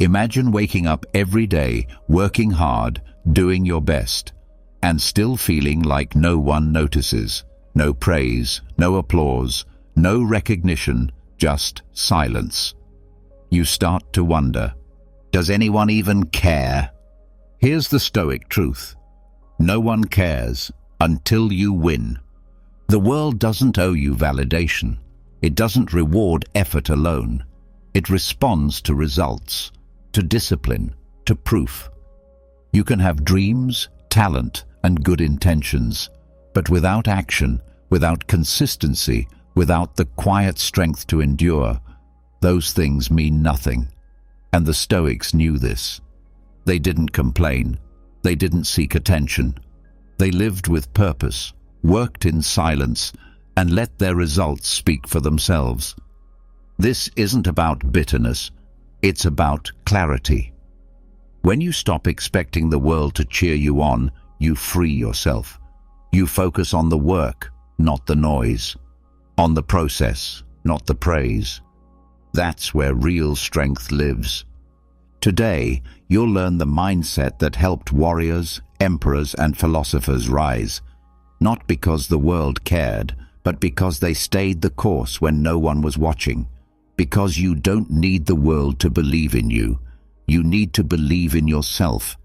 Imagine waking up every day, working hard, doing your best, and still feeling like no one notices. No praise, no applause, no recognition, just silence. You start to wonder, does anyone even care? Here's the Stoic truth. No one cares until you win. The world doesn't owe you validation. It doesn't reward effort alone. It responds to results, to discipline, to proof. You can have dreams, talent, and good intentions, but without action, without consistency, without the quiet strength to endure, those things mean nothing. And the Stoics knew this. They didn't complain. They didn't seek attention. They lived with purpose, worked in silence, and let their results speak for themselves. This isn't about bitterness. It's about clarity. When you stop expecting the world to cheer you on, you free yourself. You focus on the work, not the noise. On the process, not the praise. That's where real strength lives. Today, you'll learn the mindset that helped warriors, emperors, and philosophers rise. Not because the world cared, but because they stayed the course when no one was watching. Because you don't need the world to believe in you. You need to believe in yourself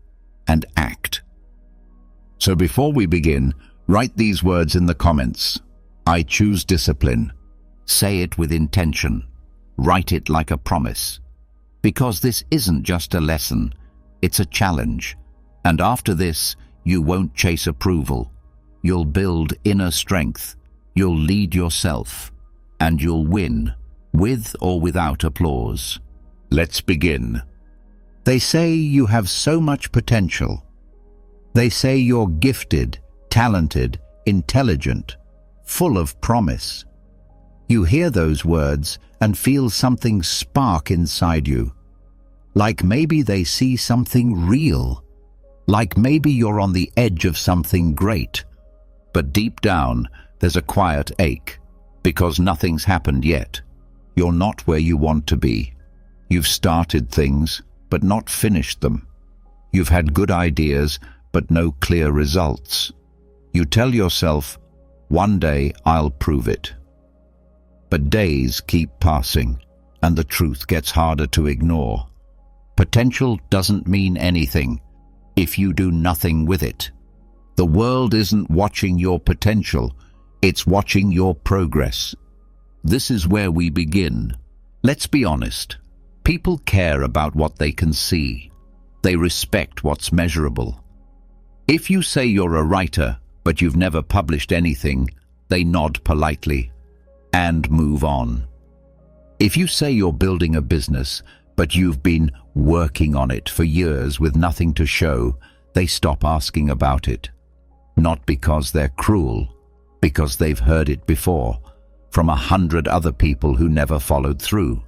and act. So before we begin, write these words in the comments. I choose discipline. Say it with intention. Write it like a promise. Because this isn't just a lesson, it's a challenge. And after this, you won't chase approval. You'll build inner strength. You'll lead yourself. And you'll win, with or without applause. Let's begin. They say you have so much potential. They say you're gifted, talented, intelligent, full of promise. You hear those words and feel something spark inside you. Like maybe they see something real. Like maybe you're on the edge of something great. But deep down, there's a quiet ache, because nothing's happened yet. You're not where you want to be. You've started things, but not finished them. You've had good ideas, but no clear results. You tell yourself, one day I'll prove it. But days keep passing, and the truth gets harder to ignore. Potential doesn't mean anything if you do nothing with it. The world isn't watching your potential, it's watching your progress. This is where we begin. Let's be honest. People care about what they can see. They respect what's measurable. If you say you're a writer, but you've never published anything, they nod politely and move on. If you say you're building a business, but you've been working on it for years with nothing to show, they stop asking about it. Not because they're cruel, because they've heard it before, from 100 other people who never followed through.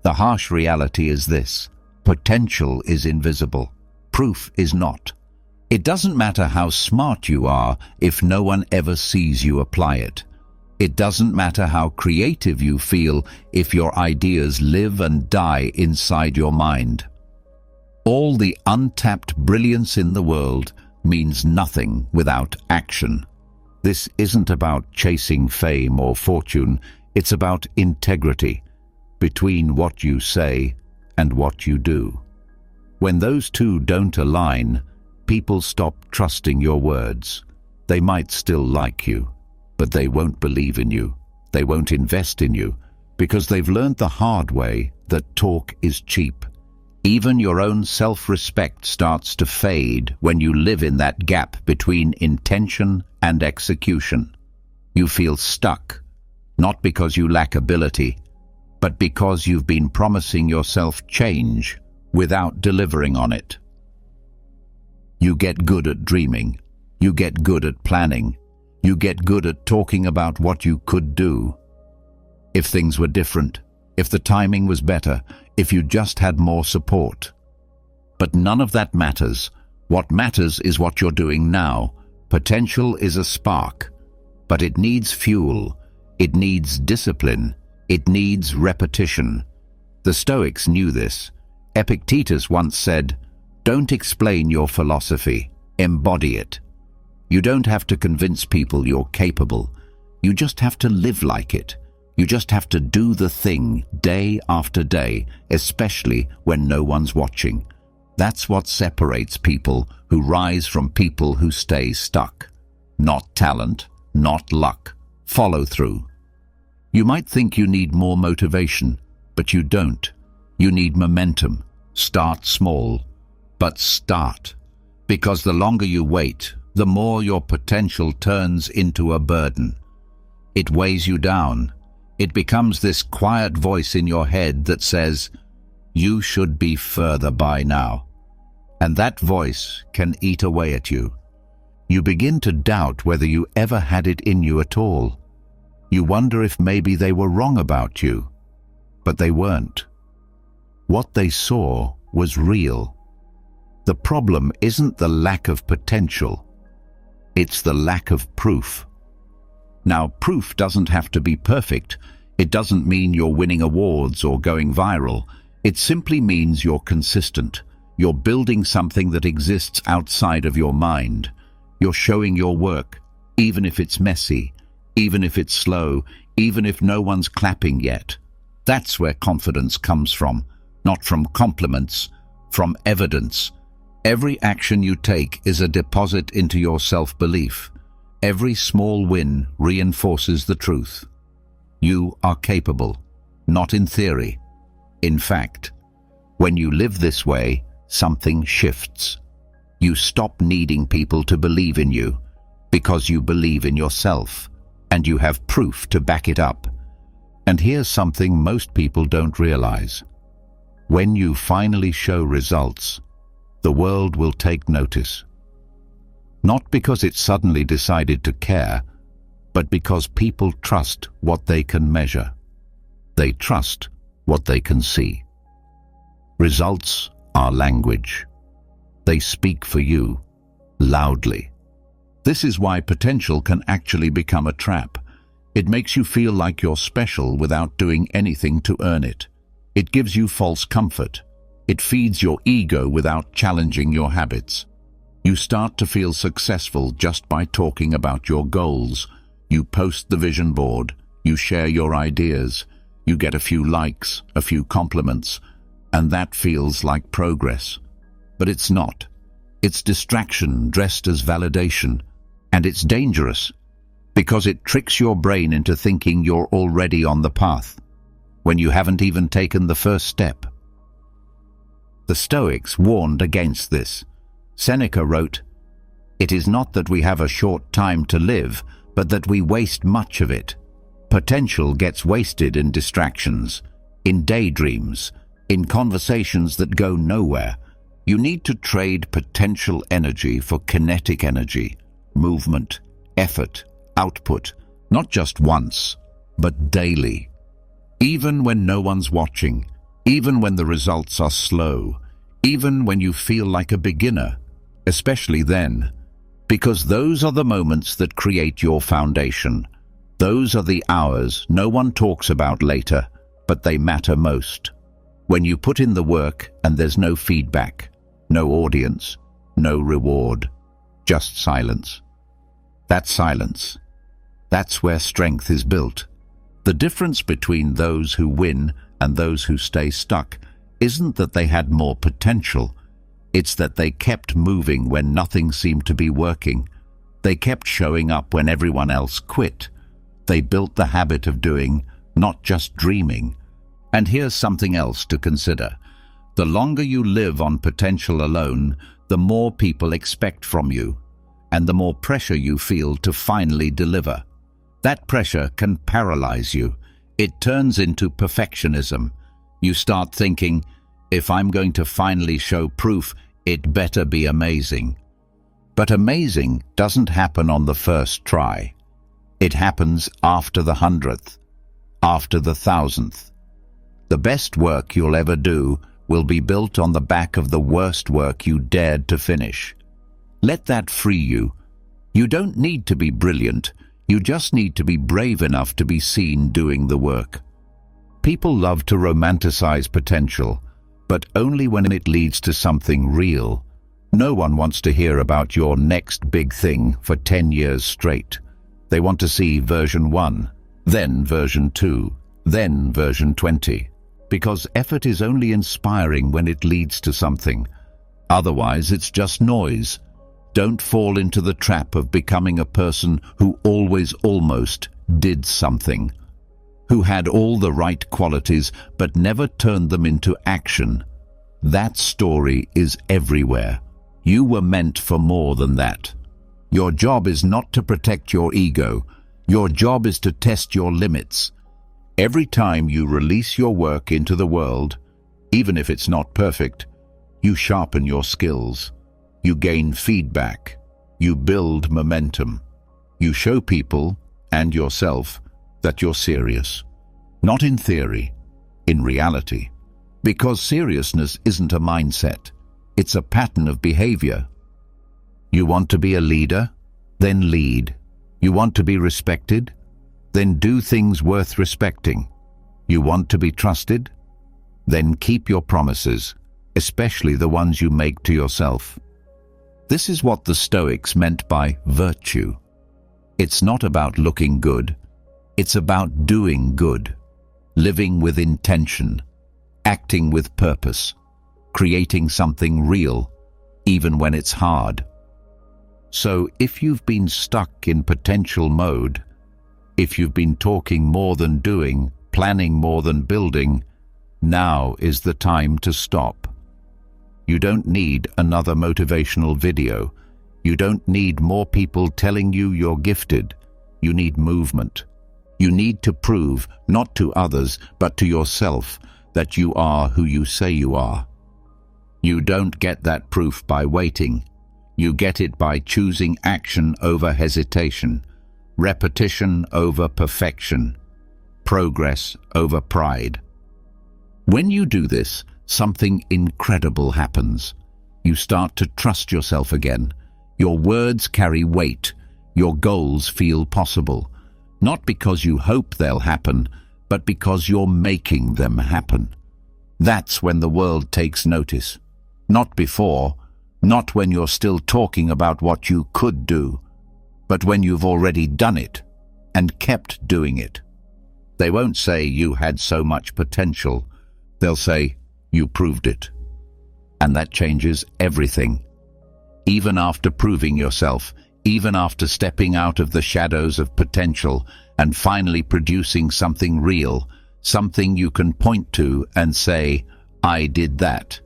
The harsh reality is this: potential is invisible, proof is not. It doesn't matter how smart you are if no one ever sees you apply it. It doesn't matter how creative you feel if your ideas live and die inside your mind. All the untapped brilliance in the world means nothing without action. This isn't about chasing fame or fortune, it's about integrity between what you say and what you do. When those two don't align, people stop trusting your words. They might still like you, but they won't believe in you. They won't invest in you, because they've learned the hard way that talk is cheap. Even your own self-respect starts to fade when you live in that gap between intention and execution. You feel stuck, not because you lack ability, but because you've been promising yourself change without delivering on it. You get good at dreaming. You get good at planning. You get good at talking about what you could do. If things were different, if the timing was better, if you just had more support. But none of that matters. What matters is what you're doing now. Potential is a spark, but it needs fuel. It needs discipline. It needs repetition. The Stoics knew this. Epictetus once said, "Don't explain your philosophy, embody it." You don't have to convince people you're capable. You just have to live like it. You just have to do the thing day after day, especially when no one's watching. That's what separates people who rise from people who stay stuck. Not talent, not luck. Follow through. You might think you need more motivation, but you don't. You need momentum. Start small, but start. Because the longer you wait, the more your potential turns into a burden. It weighs you down. It becomes this quiet voice in your head that says, "You should be further by now." And that voice can eat away at you. You begin to doubt whether you ever had it in you at all. You wonder if maybe they were wrong about you. But they weren't. What they saw was real. The problem isn't the lack of potential. It's the lack of proof. Now, proof doesn't have to be perfect. It doesn't mean you're winning awards or going viral. It simply means you're consistent. You're building something that exists outside of your mind. You're showing your work, even if it's messy, even if it's slow, even if no one's clapping yet. That's where confidence comes from, not from compliments, from evidence. Every action you take is a deposit into your self-belief. Every small win reinforces the truth. You are capable, not in theory. In fact, when you live this way, something shifts. You stop needing people to believe in you because you believe in yourself, and you have proof to back it up. And here's something most people don't realize. When you finally show results, the world will take notice. Not because it suddenly decided to care, but because people trust what they can measure. They trust what they can see. Results are language. They speak for you, loudly. This is why potential can actually become a trap. It makes you feel like you're special without doing anything to earn it. It gives you false comfort. It feeds your ego without challenging your habits. You start to feel successful just by talking about your goals. You post the vision board. You share your ideas. You get a few likes, a few compliments, and that feels like progress. But it's not. It's distraction dressed as validation, and it's dangerous because it tricks your brain into thinking you're already on the path when you haven't even taken the first step. The Stoics warned against this. Seneca wrote, "It is not that we have a short time to live, but that we waste much of it. Potential gets wasted in distractions, in daydreams, in conversations that go nowhere. You need to trade potential energy for kinetic energy, movement, effort, output, not just once, but daily. Even when no one's watching, even when the results are slow, even when you feel like a beginner, especially then, because those are the moments that create your foundation. Those are the hours no one talks about later, but they matter most. When you put in the work and there's no feedback, no audience, no reward, just silence. That silence, that's where strength is built. The difference between those who win and those who stay stuck isn't that they had more potential. It's that they kept moving when nothing seemed to be working. They kept showing up when everyone else quit. They built the habit of doing, not just dreaming. And here's something else to consider. The longer you live on potential alone, the more people expect from you, and the more pressure you feel to finally deliver. That pressure can paralyze you. It turns into perfectionism. You start thinking, if I'm going to finally show proof, it better be amazing. But amazing doesn't happen on the first try. It happens after the 100th, after the 1000th. The best work you'll ever do will be built on the back of the worst work you dared to finish. Let that free you. You don't need to be brilliant. You just need to be brave enough to be seen doing the work. People love to romanticize potential. but only when it leads to something real. No one wants to hear about your next big thing for 10 years straight. They want to see version 1, then version 2, then version 20. Because effort is only inspiring when it leads to something. Otherwise, it's just noise. Don't fall into the trap of becoming a person who always almost did something, who had all the right qualities but never turned them into action. That story is everywhere. You were meant for more than that. Your job is not to protect your ego. Your job is to test your limits. Every time you release your work into the world, even if it's not perfect, you sharpen your skills. You gain feedback. You build momentum. You show people and yourself that you're serious. Not in theory, in reality. Because seriousness isn't a mindset. It's a pattern of behavior. You want to be a leader? Then lead. You want to be respected? Then do things worth respecting. You want to be trusted? Then keep your promises, especially the ones you make to yourself. This is what the Stoics meant by virtue. It's not about looking good. It's about doing good, living with intention, acting with purpose, creating something real, even when it's hard. So if you've been stuck in potential mode, if you've been talking more than doing, planning more than building, now is the time to stop. You don't need another motivational video. You don't need more people telling you you're gifted. You need movement. You need to prove, not to others, but to yourself, that you are who you say you are. You don't get that proof by waiting. You get it by choosing action over hesitation, repetition over perfection, progress over pride. When you do this, something incredible happens. You start to trust yourself again. Your words carry weight. Your goals feel possible. Not because you hope they'll happen, but because you're making them happen. That's when the world takes notice. Not before, not when you're still talking about what you could do, but when you've already done it and kept doing it. They won't say you had so much potential. They'll say, you proved it. And that changes everything. Even after proving yourself, even after stepping out of the shadows of potential and finally producing something real, something you can point to and say, I did that,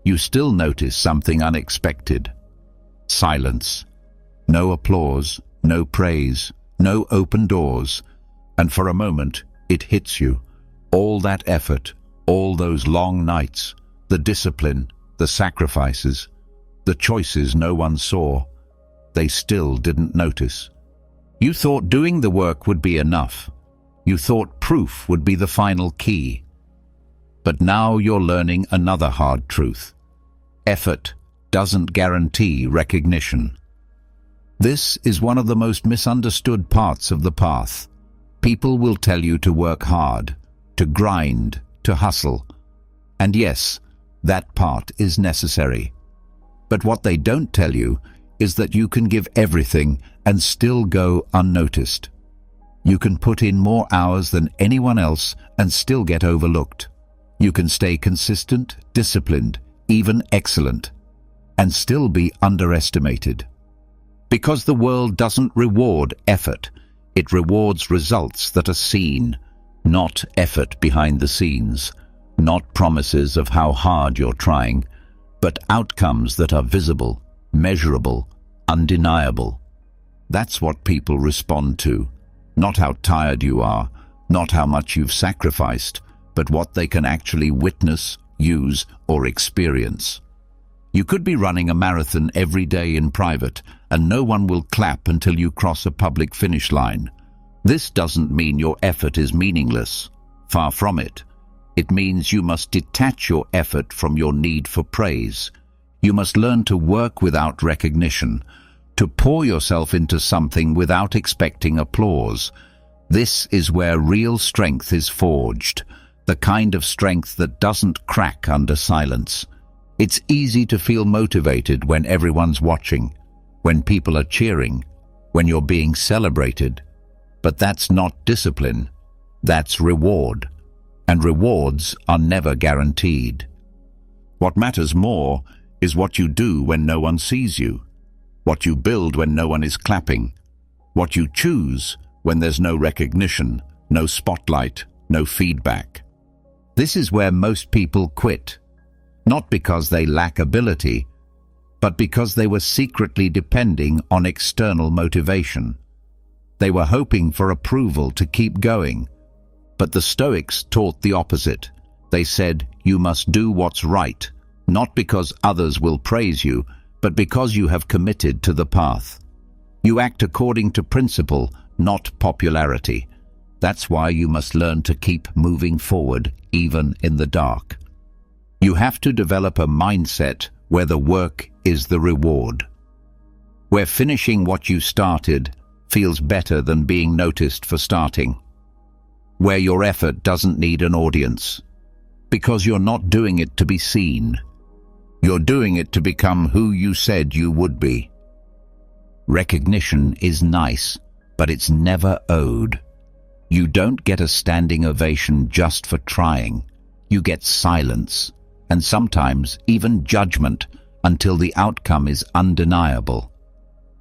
you still notice something unexpected. Silence. No applause, no praise, no open doors. And for a moment, it hits you. All that effort, all those long nights, the discipline, the sacrifices, the choices no one saw, they still didn't notice. You thought doing the work would be enough. You thought proof would be the final key. But now you're learning another hard truth. Effort doesn't guarantee recognition. This is one of the most misunderstood parts of the path. People will tell you to work hard, to grind, to hustle. And yes, that part is necessary. But what they don't tell you is that you can give everything and still go unnoticed. You can put in more hours than anyone else and still get overlooked. You can stay consistent, disciplined, even excellent, and still be underestimated. Because the world doesn't reward effort, it rewards results that are seen, not effort behind the scenes, not promises of how hard you're trying, but outcomes that are visible, measurable, undeniable. That's what people respond to, not how tired you are, not how much you've sacrificed, but what they can actually witness, use, or experience. You could be running a marathon every day in private, and no one will clap until you cross a public finish line. This doesn't mean your effort is meaningless. Far from it. It means you must detach your effort from your need for praise. You must learn to work without recognition, to pour yourself into something without expecting applause. This is where real strength is forged, the kind of strength that doesn't crack under silence. It's easy to feel motivated when everyone's watching, when people are cheering, when you're being celebrated. But that's not discipline, that's reward. And rewards are never guaranteed. What matters more is what you do when no one sees you, what you build when no one is clapping, what you choose when there's no recognition, no spotlight, no feedback. This is where most people quit, not because they lack ability, but because they were secretly depending on external motivation. They were hoping for approval to keep going. But the Stoics taught the opposite. They said, you must do what's right, not because others will praise you, but because you have committed to the path. You act according to principle, not popularity. That's why you must learn to keep moving forward, even in the dark. You have to develop a mindset where the work is the reward, where finishing what you started feels better than being noticed for starting, where your effort doesn't need an audience, because you're not doing it to be seen. You're doing it to become who you said you would be. Recognition is nice, but it's never owed. You don't get a standing ovation just for trying. You get silence, and sometimes even judgment, until the outcome is undeniable.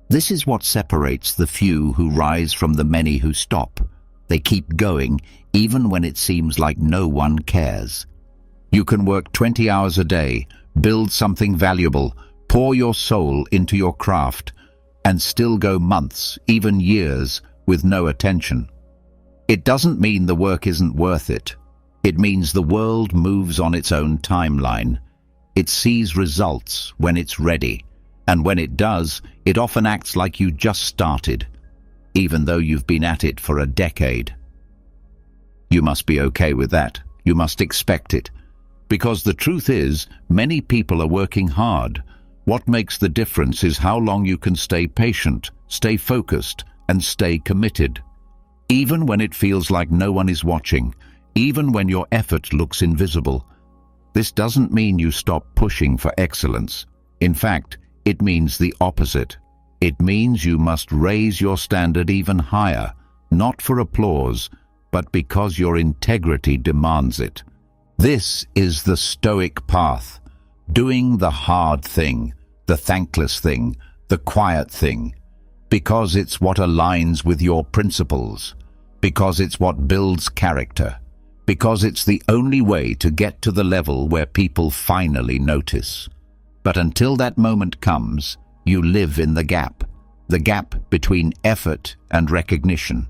This is what separates the few who rise from the many who stop. They keep going, even when it seems like no one cares. You can work 20 hours a day, build something valuable, pour your soul into your craft, and still go months, even years, with no attention. It doesn't mean the work isn't worth it. It means the world moves on its own timeline. It sees results when it's ready, and when it does, it often acts like you just started, even though you've been at it for a decade. You must be okay with that. You must expect it. Because the truth is, many people are working hard. What makes the difference is how long you can stay patient, stay focused, and stay committed. Even when it feels like no one is watching, even when your effort looks invisible. This doesn't mean you stop pushing for excellence. In fact, it means the opposite. It means you must raise your standard even higher, not for applause, but because your integrity demands it. This is the Stoic path, doing the hard thing, the thankless thing, the quiet thing, because it's what aligns with your principles, because it's what builds character, because it's the only way to get to the level where people finally notice. But until that moment comes, you live in the gap between effort and recognition.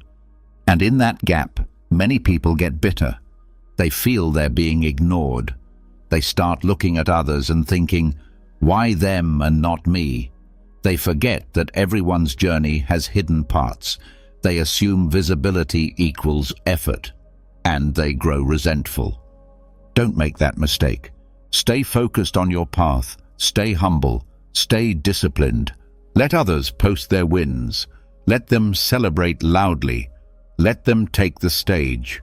And in that gap, many people get bitter. They feel they're being ignored. They start looking at others and thinking, why them and not me? They forget that everyone's journey has hidden parts. They assume visibility equals effort, and they grow resentful. Don't make that mistake. Stay focused on your path. Stay humble. Stay disciplined. Let others post their wins. Let them celebrate loudly. Let them take the stage.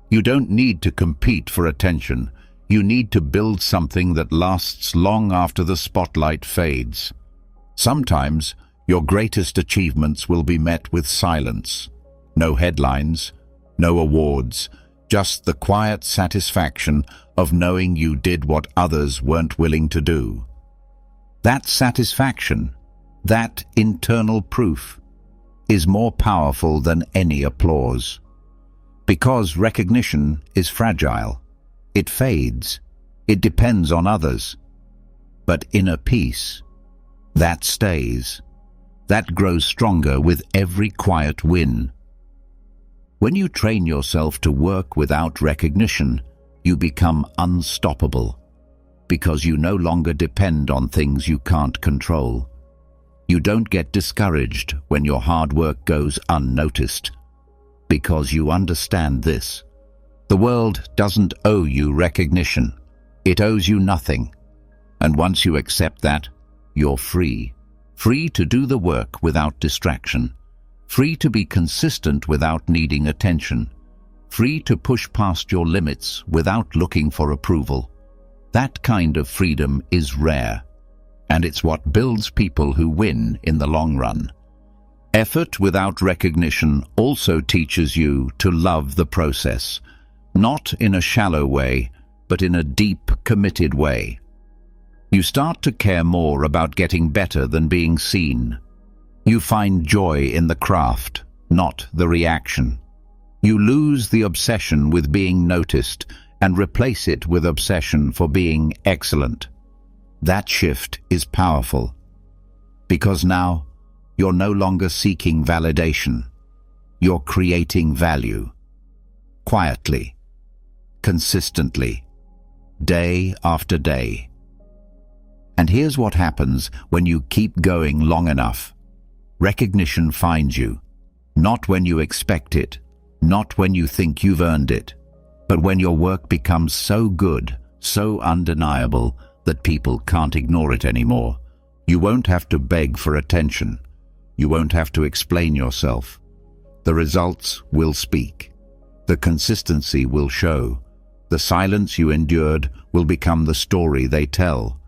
You don't need to compete for attention. You need to build something that lasts long after the spotlight fades. Sometimes, your greatest achievements will be met with silence. No headlines, no awards, just the quiet satisfaction of knowing you did what others weren't willing to do. That satisfaction, that internal proof, is more powerful than any applause. Because recognition is fragile. It fades. It depends on others. But inner peace, that stays. That grows stronger with every quiet win. When you train yourself to work without recognition, you become unstoppable, because you no longer depend on things you can't control. You don't get discouraged when your hard work goes unnoticed, because you understand this. The world doesn't owe you recognition. It owes you nothing. And once you accept that, you're free. Free to do the work without distraction. Free to be consistent without needing attention. free to push past your limits without looking for approval. That kind of freedom is rare, and it's what builds people who win in the long run. Effort without recognition also teaches you to love the process, not in a shallow way, but in a deep, committed way. You start to care more about getting better than being seen. You find joy in the craft, not the reaction. You lose the obsession with being noticed and replace it with obsession for being excellent. That shift is powerful, because now you're no longer seeking validation. You're creating value. Quietly, consistently, day after day. And here's what happens when you keep going long enough. Recognition finds you, not when you expect it, not when you think you've earned it, but when your work becomes so good, so undeniable, that people can't ignore it anymore. You won't have to beg for attention. You won't have to explain yourself. The results will speak. The consistency will show. The silence you endured will become the story they tell.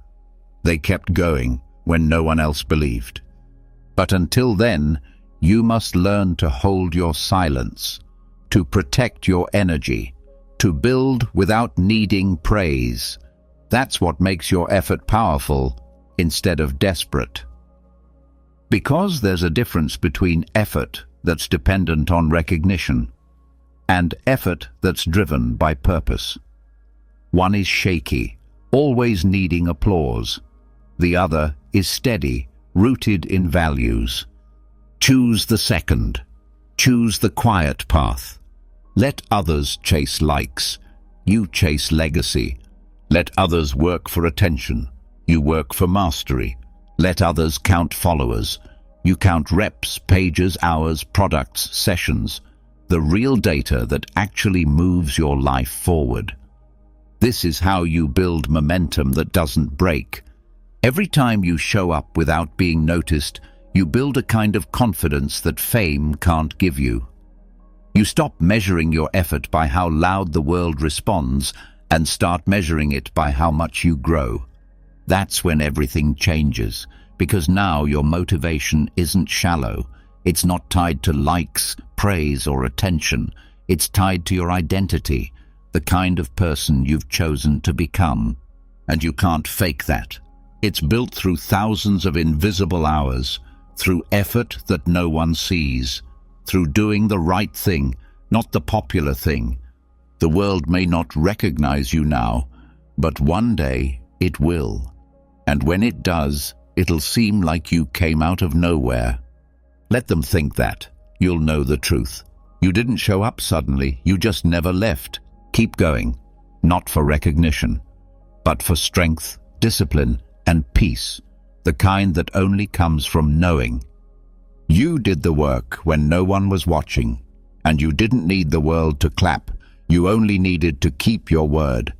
They kept going when no one else believed. But until then, you must learn to hold your silence, to protect your energy, to build without needing praise. That's what makes your effort powerful instead of desperate. Because there's a difference between effort that's dependent on recognition and effort that's driven by purpose. One is shaky, always needing applause. The other is steady, rooted in values. Choose the second. Choose the quiet path. Let others chase likes. You chase legacy. Let others work for attention. You work for mastery. Let others count followers. You count reps, pages, hours, products, sessions. The real data that actually moves your life forward. This is how you build momentum that doesn't break. Every time you show up without being noticed, you build a kind of confidence that fame can't give you. You stop measuring your effort by how loud the world responds and start measuring it by how much you grow. That's when everything changes, because now your motivation isn't shallow. It's not tied to likes, praise, or attention. It's tied to your identity, the kind of person you've chosen to become. And you can't fake that. It's built through thousands of invisible hours, through effort that no one sees, through doing the right thing, not the popular thing. The world may not recognize you now, but one day it will. And when it does, it'll seem like you came out of nowhere. Let them think that. You'll know the truth. You didn't show up suddenly, you just never left. Keep going, not for recognition, but for strength, discipline, and peace, the kind that only comes from knowing. You did the work when no one was watching, and you didn't need the world to clap. You only needed to keep your word.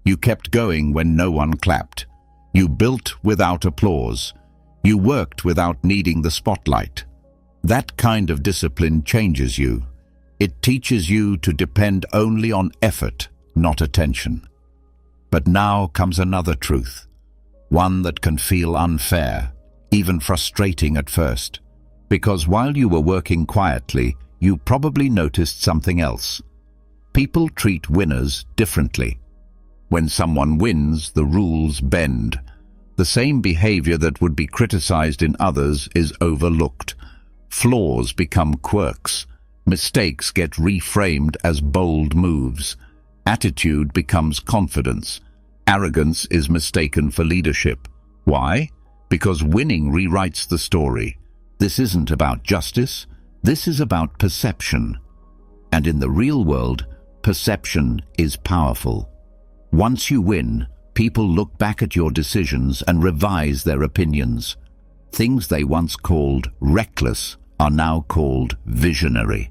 You kept going when no one clapped. You built without applause. You worked without needing the spotlight. That kind of discipline changes you. It teaches you to depend only on effort, not attention. But now comes another truth, one that can feel unfair, even frustrating at first. Because while you were working quietly, you probably noticed something else. People treat winners differently. When someone wins, the rules bend. The same behavior that would be criticized in others is overlooked. Flaws become quirks. Mistakes get reframed as bold moves. Attitude becomes confidence. Arrogance is mistaken for leadership. Why? Because winning rewrites the story. This isn't about justice. This is about perception. And in the real world, perception is powerful. Once you win, people look back at your decisions and revise their opinions. Things they once called reckless are now called visionary.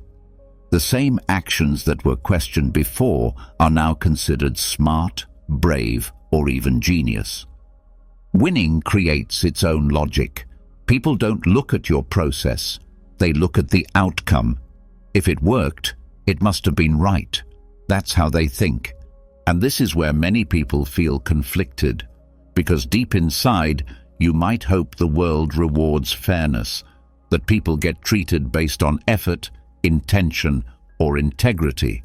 The same actions that were questioned before are now considered smart, brave, or even genius. Winning creates its own logic. People don't look at your process. They look at the outcome. If it worked, It must have been right. That's how they think. And this is where many people feel conflicted, because deep inside, you might hope the world rewards fairness, that people get treated based on effort, intention, or integrity.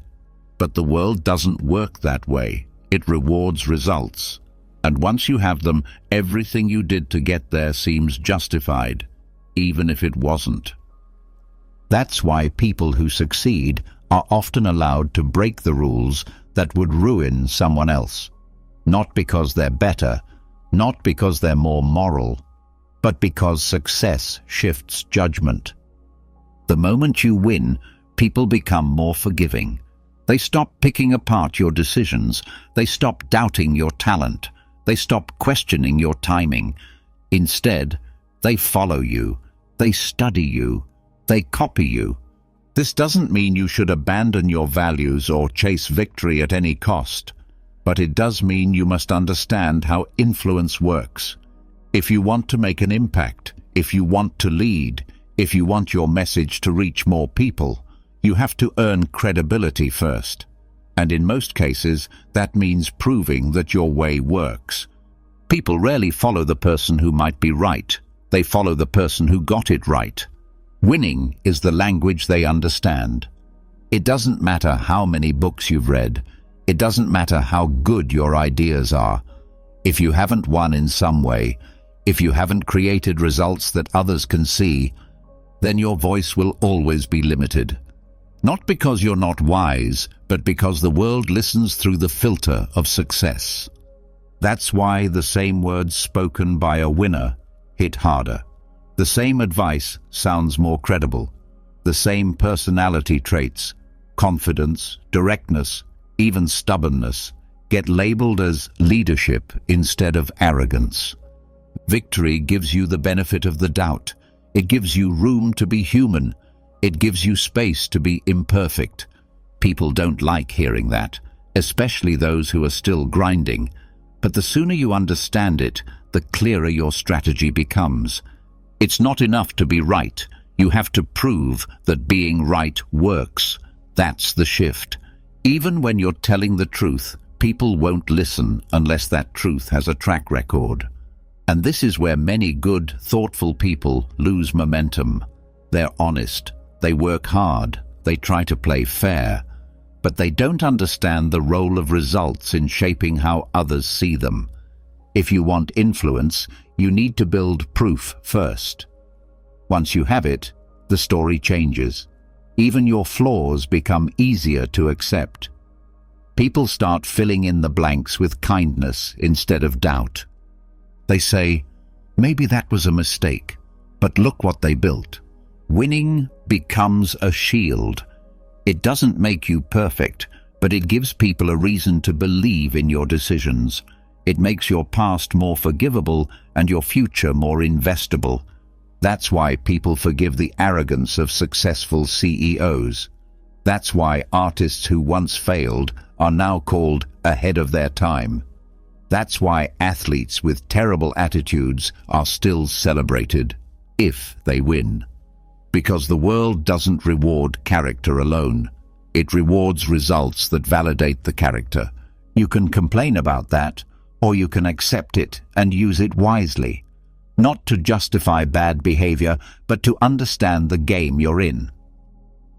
But the world doesn't work that way. It rewards results. And once you have them, everything you did to get there seems justified, even if it wasn't. That's why people who succeed are often allowed to break the rules that would ruin someone else. Not because they're better, not because they're more moral, but because success shifts judgment. The moment you win, people become more forgiving. They stop picking apart your decisions. They stop doubting your talent. They stop questioning your timing. Instead, they follow you. They study you. They copy you. This doesn't mean you should abandon your values or chase victory at any cost, but it does mean you must understand how influence works. If you want to make an impact, if you want to lead, if you want your message to reach more people, you have to earn credibility first. And in most cases, that means proving that your way works. People rarely follow the person who might be right. They follow the person who got it right. Winning is the language they understand. It doesn't matter how many books you've read. It doesn't matter how good your ideas are. If you haven't won in some way, if you haven't created results that others can see, then your voice will always be limited. Not because you're not wise, but because the world listens through the filter of success. That's why the same words spoken by a winner hit harder. The same advice sounds more credible. The same personality traits, confidence, directness, even stubbornness, get labeled as leadership instead of arrogance. Victory gives you the benefit of the doubt. It gives you room to be human. It gives you space to be imperfect. People don't like hearing that, especially those who are still grinding. But the sooner you understand it, the clearer your strategy becomes. It's not enough to be right. You have to prove that being right works. That's the shift. Even when you're telling the truth, people won't listen unless that truth has a track record. And this is where many good, thoughtful people lose momentum. They're honest. They work hard. They try to play fair. But they don't understand the role of results in shaping how others see them. If you want influence, you need to build proof first. Once you have it, the story changes. Even your flaws become easier to accept. People start filling in the blanks with kindness instead of doubt. They say, maybe that was a mistake, but look what they built. Winning becomes a shield. It doesn't make you perfect, but it gives people a reason to believe in your decisions. It makes your past more forgivable and your future more investable. That's why people forgive the arrogance of successful CEOs. That's why artists who once failed are now called ahead of their time. That's why athletes with terrible attitudes are still celebrated, if they win. Because the world doesn't reward character alone. It rewards results that validate the character. You can complain about that, or you can accept it and use it wisely. Not to justify bad behavior, but to understand the game you're in.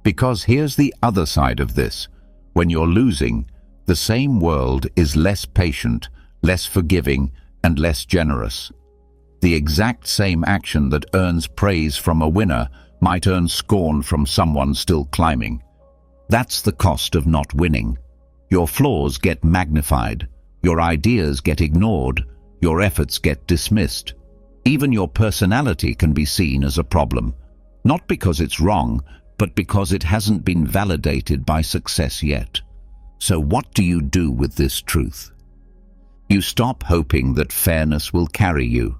Because here's the other side of this. When you're losing, the same world is less patient, less forgiving, and less generous. The exact same action that earns praise from a winner might earn scorn from someone still climbing. That's the cost of not winning. Your flaws get magnified. Your ideas get ignored. Your efforts get dismissed. Even your personality can be seen as a problem. Not because it's wrong, but because it hasn't been validated by success yet. So what do you do with this truth? You stop hoping that fairness will carry you.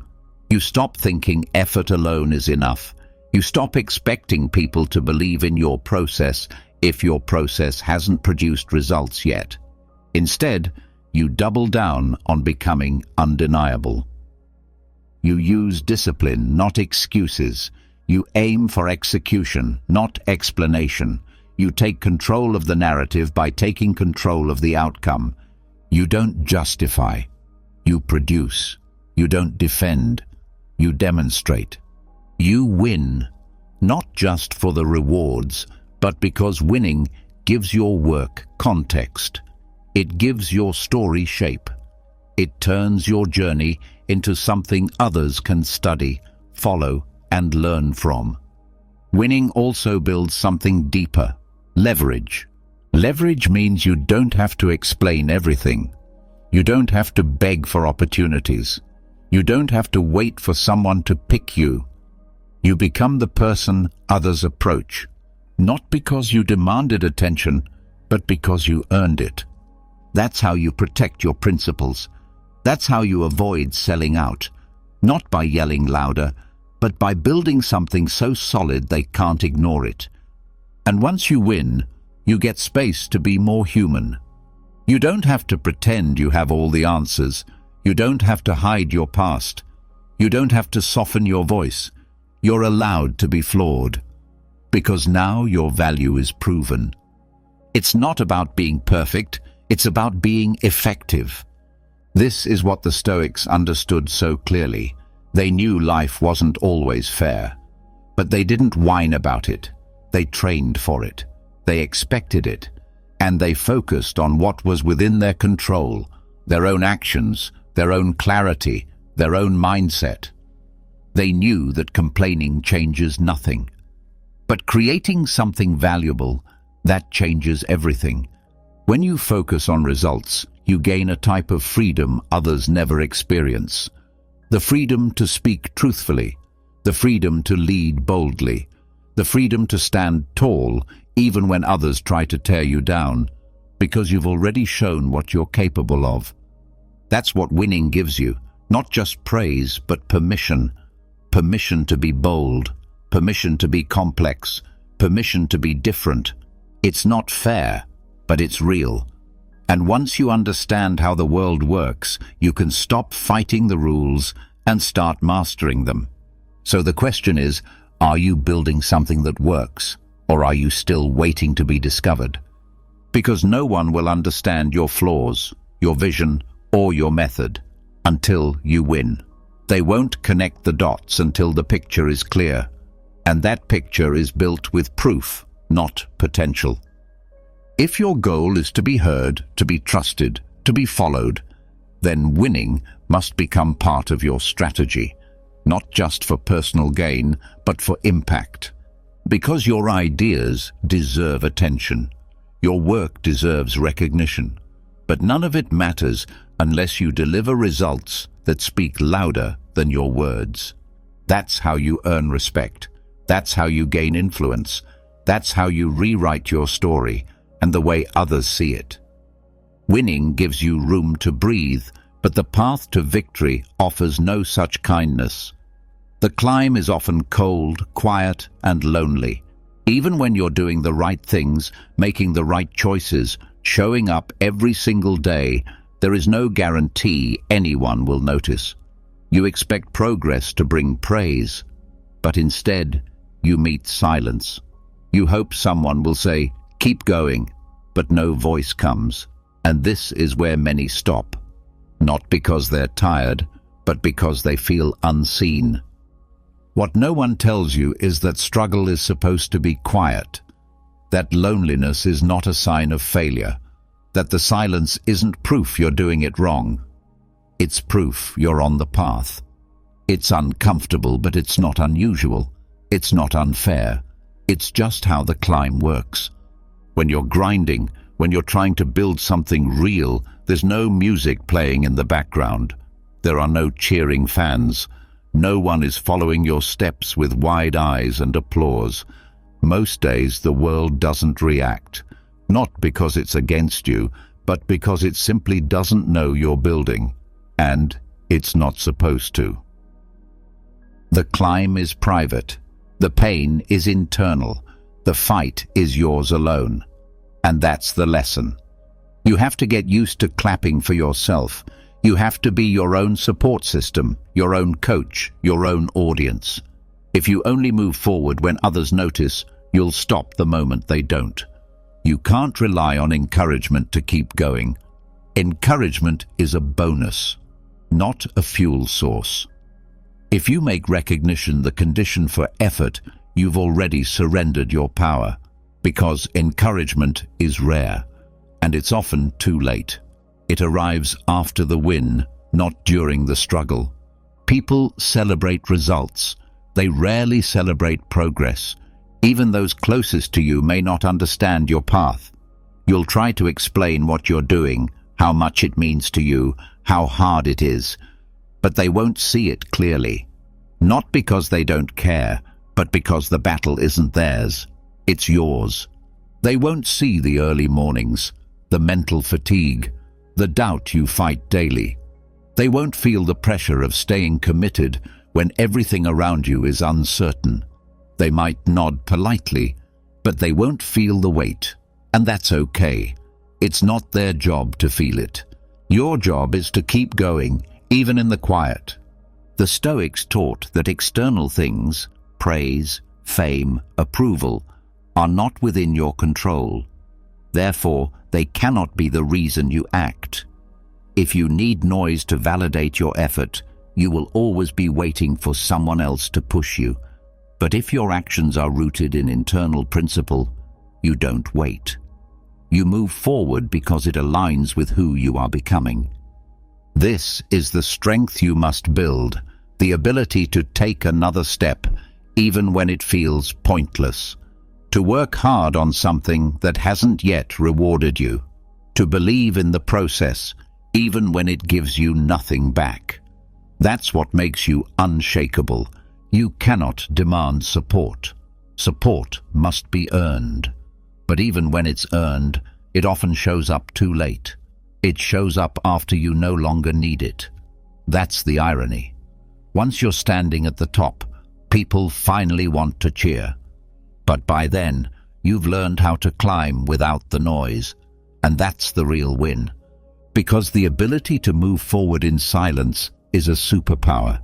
You stop thinking effort alone is enough. You stop expecting people to believe in your process if your process hasn't produced results yet. Instead, you double down on becoming undeniable. You use discipline, not excuses. You aim for execution, not explanation. You take control of the narrative by taking control of the outcome. You don't justify. You produce. You don't defend. You demonstrate. You win, not just for the rewards, but because winning gives your work context. It gives your story shape. It turns your journey into something others can study, follow, and learn from. Winning also builds something deeper: leverage. Leverage means you don't have to explain everything. You don't have to beg for opportunities. You don't have to wait for someone to pick you. You become the person others approach, not because you demanded attention, but because you earned it. That's how you protect your principles. That's how you avoid selling out, not by yelling louder, but by building something so solid they can't ignore it. And once you win, you get space to be more human. You don't have to pretend you have all the answers. You don't have to hide your past. You don't have to soften your voice. You're allowed to be flawed, because now your value is proven. It's not about being perfect, it's about being effective. This is what the Stoics understood so clearly. They knew life wasn't always fair, but they didn't whine about it. They trained for it. They expected it, and they focused on what was within their control, their own actions, their own clarity, their own mindset. They knew that complaining changes nothing, but creating something valuable, that changes everything. When you focus on results, you gain a type of freedom others never experience. The freedom to speak truthfully, the freedom to lead boldly, the freedom to stand tall even when others try to tear you down, because you've already shown what you're capable of. That's what winning gives you, not just praise, but permission. Permission to be bold, permission to be complex, permission to be different. It's not fair, but it's real. And once you understand how the world works, you can stop fighting the rules and start mastering them. So the question is, are you building something that works, or are you still waiting to be discovered? Because no one will understand your flaws, your vision, or your method until you win. They won't connect the dots until the picture is clear, and that picture is built with proof, not potential. If your goal is to be heard, to be trusted, to be followed, then winning must become part of your strategy, not just for personal gain, but for impact. Because your ideas deserve attention, your work deserves recognition, but none of it matters unless you deliver results that speak louder than your words. That's how you earn respect. That's how you gain influence. That's how you rewrite your story and the way others see it. Winning gives you room to breathe, but the path to victory offers no such kindness. The climb is often cold, quiet, and lonely. Even when you're doing the right things, making the right choices, showing up every single day, there is no guarantee anyone will notice. You expect progress to bring praise, but instead you meet silence. You hope someone will say, "Keep going," but no voice comes. And this is where many stop. Not because they're tired, but because they feel unseen. What no one tells you is that struggle is supposed to be quiet, that loneliness is not a sign of failure, that the silence isn't proof you're doing it wrong. It's proof you're on the path. It's uncomfortable, but it's not unusual. It's not unfair. It's just how the climb works. When you're grinding, when you're trying to build something real, there's no music playing in the background. There are no cheering fans. No one is following your steps with wide eyes and applause. Most days the world doesn't react, not because it's against you, but because it simply doesn't know you're building, and it's not supposed to. The climb is private. The pain is internal. The fight is yours alone. And that's the lesson. You have to get used to clapping for yourself. You have to be your own support system, your own coach, your own audience. If you only move forward when others notice, you'll stop the moment they don't. You can't rely on encouragement to keep going. Encouragement is a bonus, not a fuel source. If you make recognition the condition for effort, you've already surrendered your power, because encouragement is rare, and it's often too late. It arrives after the win, not during the struggle. People celebrate results. They rarely celebrate progress. Even those closest to you may not understand your path. You'll try to explain what you're doing, how much it means to you, how hard it is, but they won't see it clearly. Not because they don't care, but because the battle isn't theirs. It's yours. They won't see the early mornings, the mental fatigue, the doubt you fight daily. They won't feel the pressure of staying committed when everything around you is uncertain. They might nod politely, but they won't feel the weight, and that's okay. It's not their job to feel it. Your job is to keep going, even in the quiet. The Stoics taught that external things, praise, fame, approval, are not within your control. Therefore, they cannot be the reason you act. If you need noise to validate your effort, you will always be waiting for someone else to push you. But if your actions are rooted in internal principle, you don't wait. You move forward because it aligns with who you are becoming. This is the strength you must build, the ability to take another step, even when it feels pointless. To work hard on something that hasn't yet rewarded you. To believe in the process, even when it gives you nothing back. That's what makes you unshakable. You cannot demand support. Support must be earned. But even when it's earned, it often shows up too late. It shows up after you no longer need it. That's the irony. Once you're standing at the top, people finally want to cheer. But by then, you've learned how to climb without the noise. And that's the real win. Because the ability to move forward in silence is a superpower.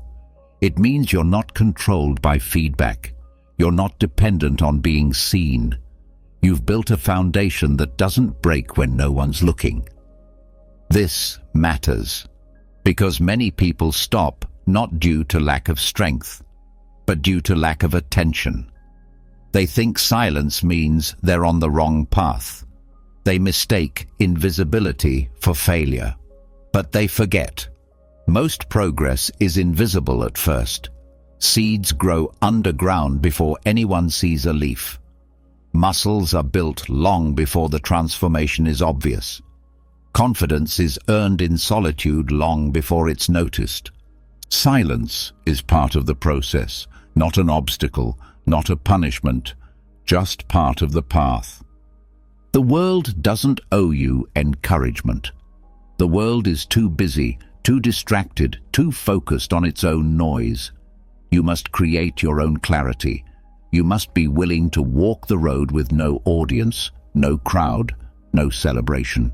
It means you're not controlled by feedback. You're not dependent on being seen. You've built a foundation that doesn't break when no one's looking. This matters, because many people stop not due to lack of strength, but due to lack of attention. They think silence means they're on the wrong path. They mistake invisibility for failure. But they forget. Most progress is invisible at first. Seeds grow underground before anyone sees a leaf. Muscles are built long before the transformation is obvious. Confidence is earned in solitude long before it's noticed. Silence is part of the process, not an obstacle, not a punishment, just part of the path. The world doesn't owe you encouragement. The world is too busy, too distracted, too focused on its own noise. You must create your own clarity. You must be willing to walk the road with no audience, no crowd, no celebration.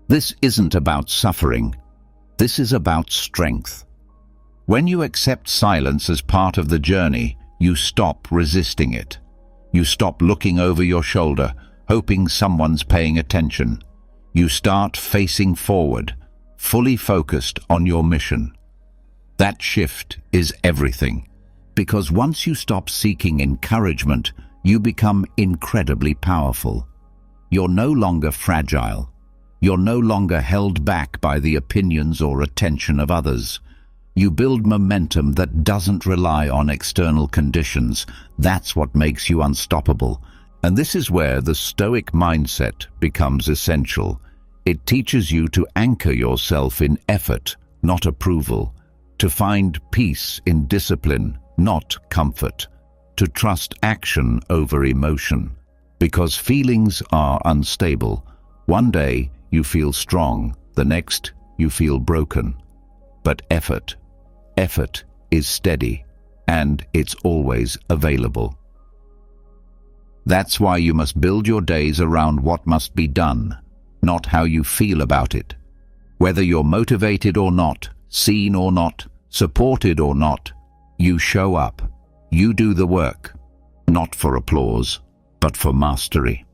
This isn't about suffering. This is about strength. When you accept silence as part of the journey, you stop resisting it. You stop looking over your shoulder, hoping someone's paying attention. You start facing forward, fully focused on your mission. That shift is everything, because once you stop seeking encouragement, you become incredibly powerful. You're no longer fragile. You're no longer held back by the opinions or attention of others. You build momentum that doesn't rely on external conditions. That's what makes you unstoppable. And this is where the Stoic mindset becomes essential. It teaches you to anchor yourself in effort, not approval, to find peace in discipline, not comfort, to trust action over emotion. Because feelings are unstable. One day you feel strong, the next you feel broken. But effort is steady, and it's always available. That's why you must build your days around what must be done, not how you feel about it. Whether you're motivated or not, seen or not, supported or not, you show up. You do the work, not for applause, but for mastery.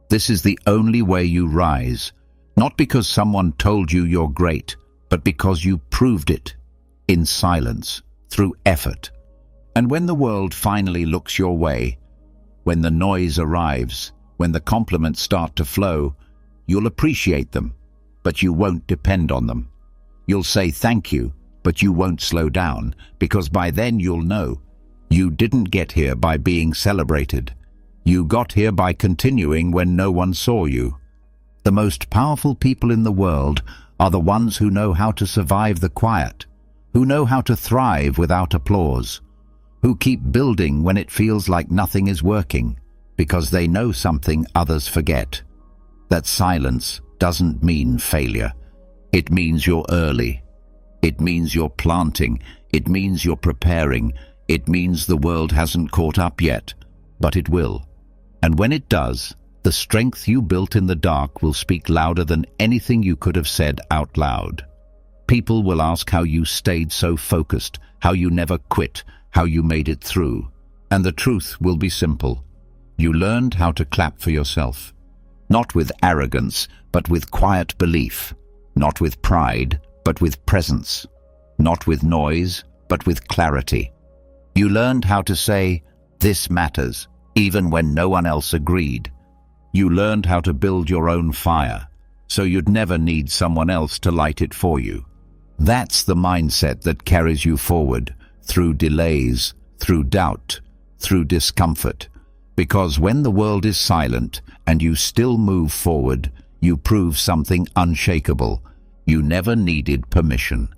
This is the only way you rise, not because someone told you you're great, but because you proved it, in silence, through effort. And when the world finally looks your way, when the noise arrives, when the compliments start to flow, you'll appreciate them, but you won't depend on them. You'll say thank you, but you won't slow down, because by then you'll know you didn't get here by being celebrated. You got here by continuing when no one saw you. The most powerful people in the world are the ones who know how to survive the quiet, who know how to thrive without applause, who keep building when it feels like nothing is working, because they know something others forget. That silence doesn't mean failure. It means you're early. It means you're planting. It means you're preparing. It means the world hasn't caught up yet, but it will. And when it does, the strength you built in the dark will speak louder than anything you could have said out loud. People will ask how you stayed so focused, how you never quit, how you made it through. And the truth will be simple. You learned how to clap for yourself. Not with arrogance, but with quiet belief. Not with pride, but with presence. Not with noise, but with clarity. You learned how to say, "This matters," even when no one else agreed. You learned how to build your own fire, so you'd never need someone else to light it for you. That's the mindset that carries you forward, through delays, through doubt, through discomfort. Because when the world is silent and you still move forward, you prove something unshakable. You never needed permission.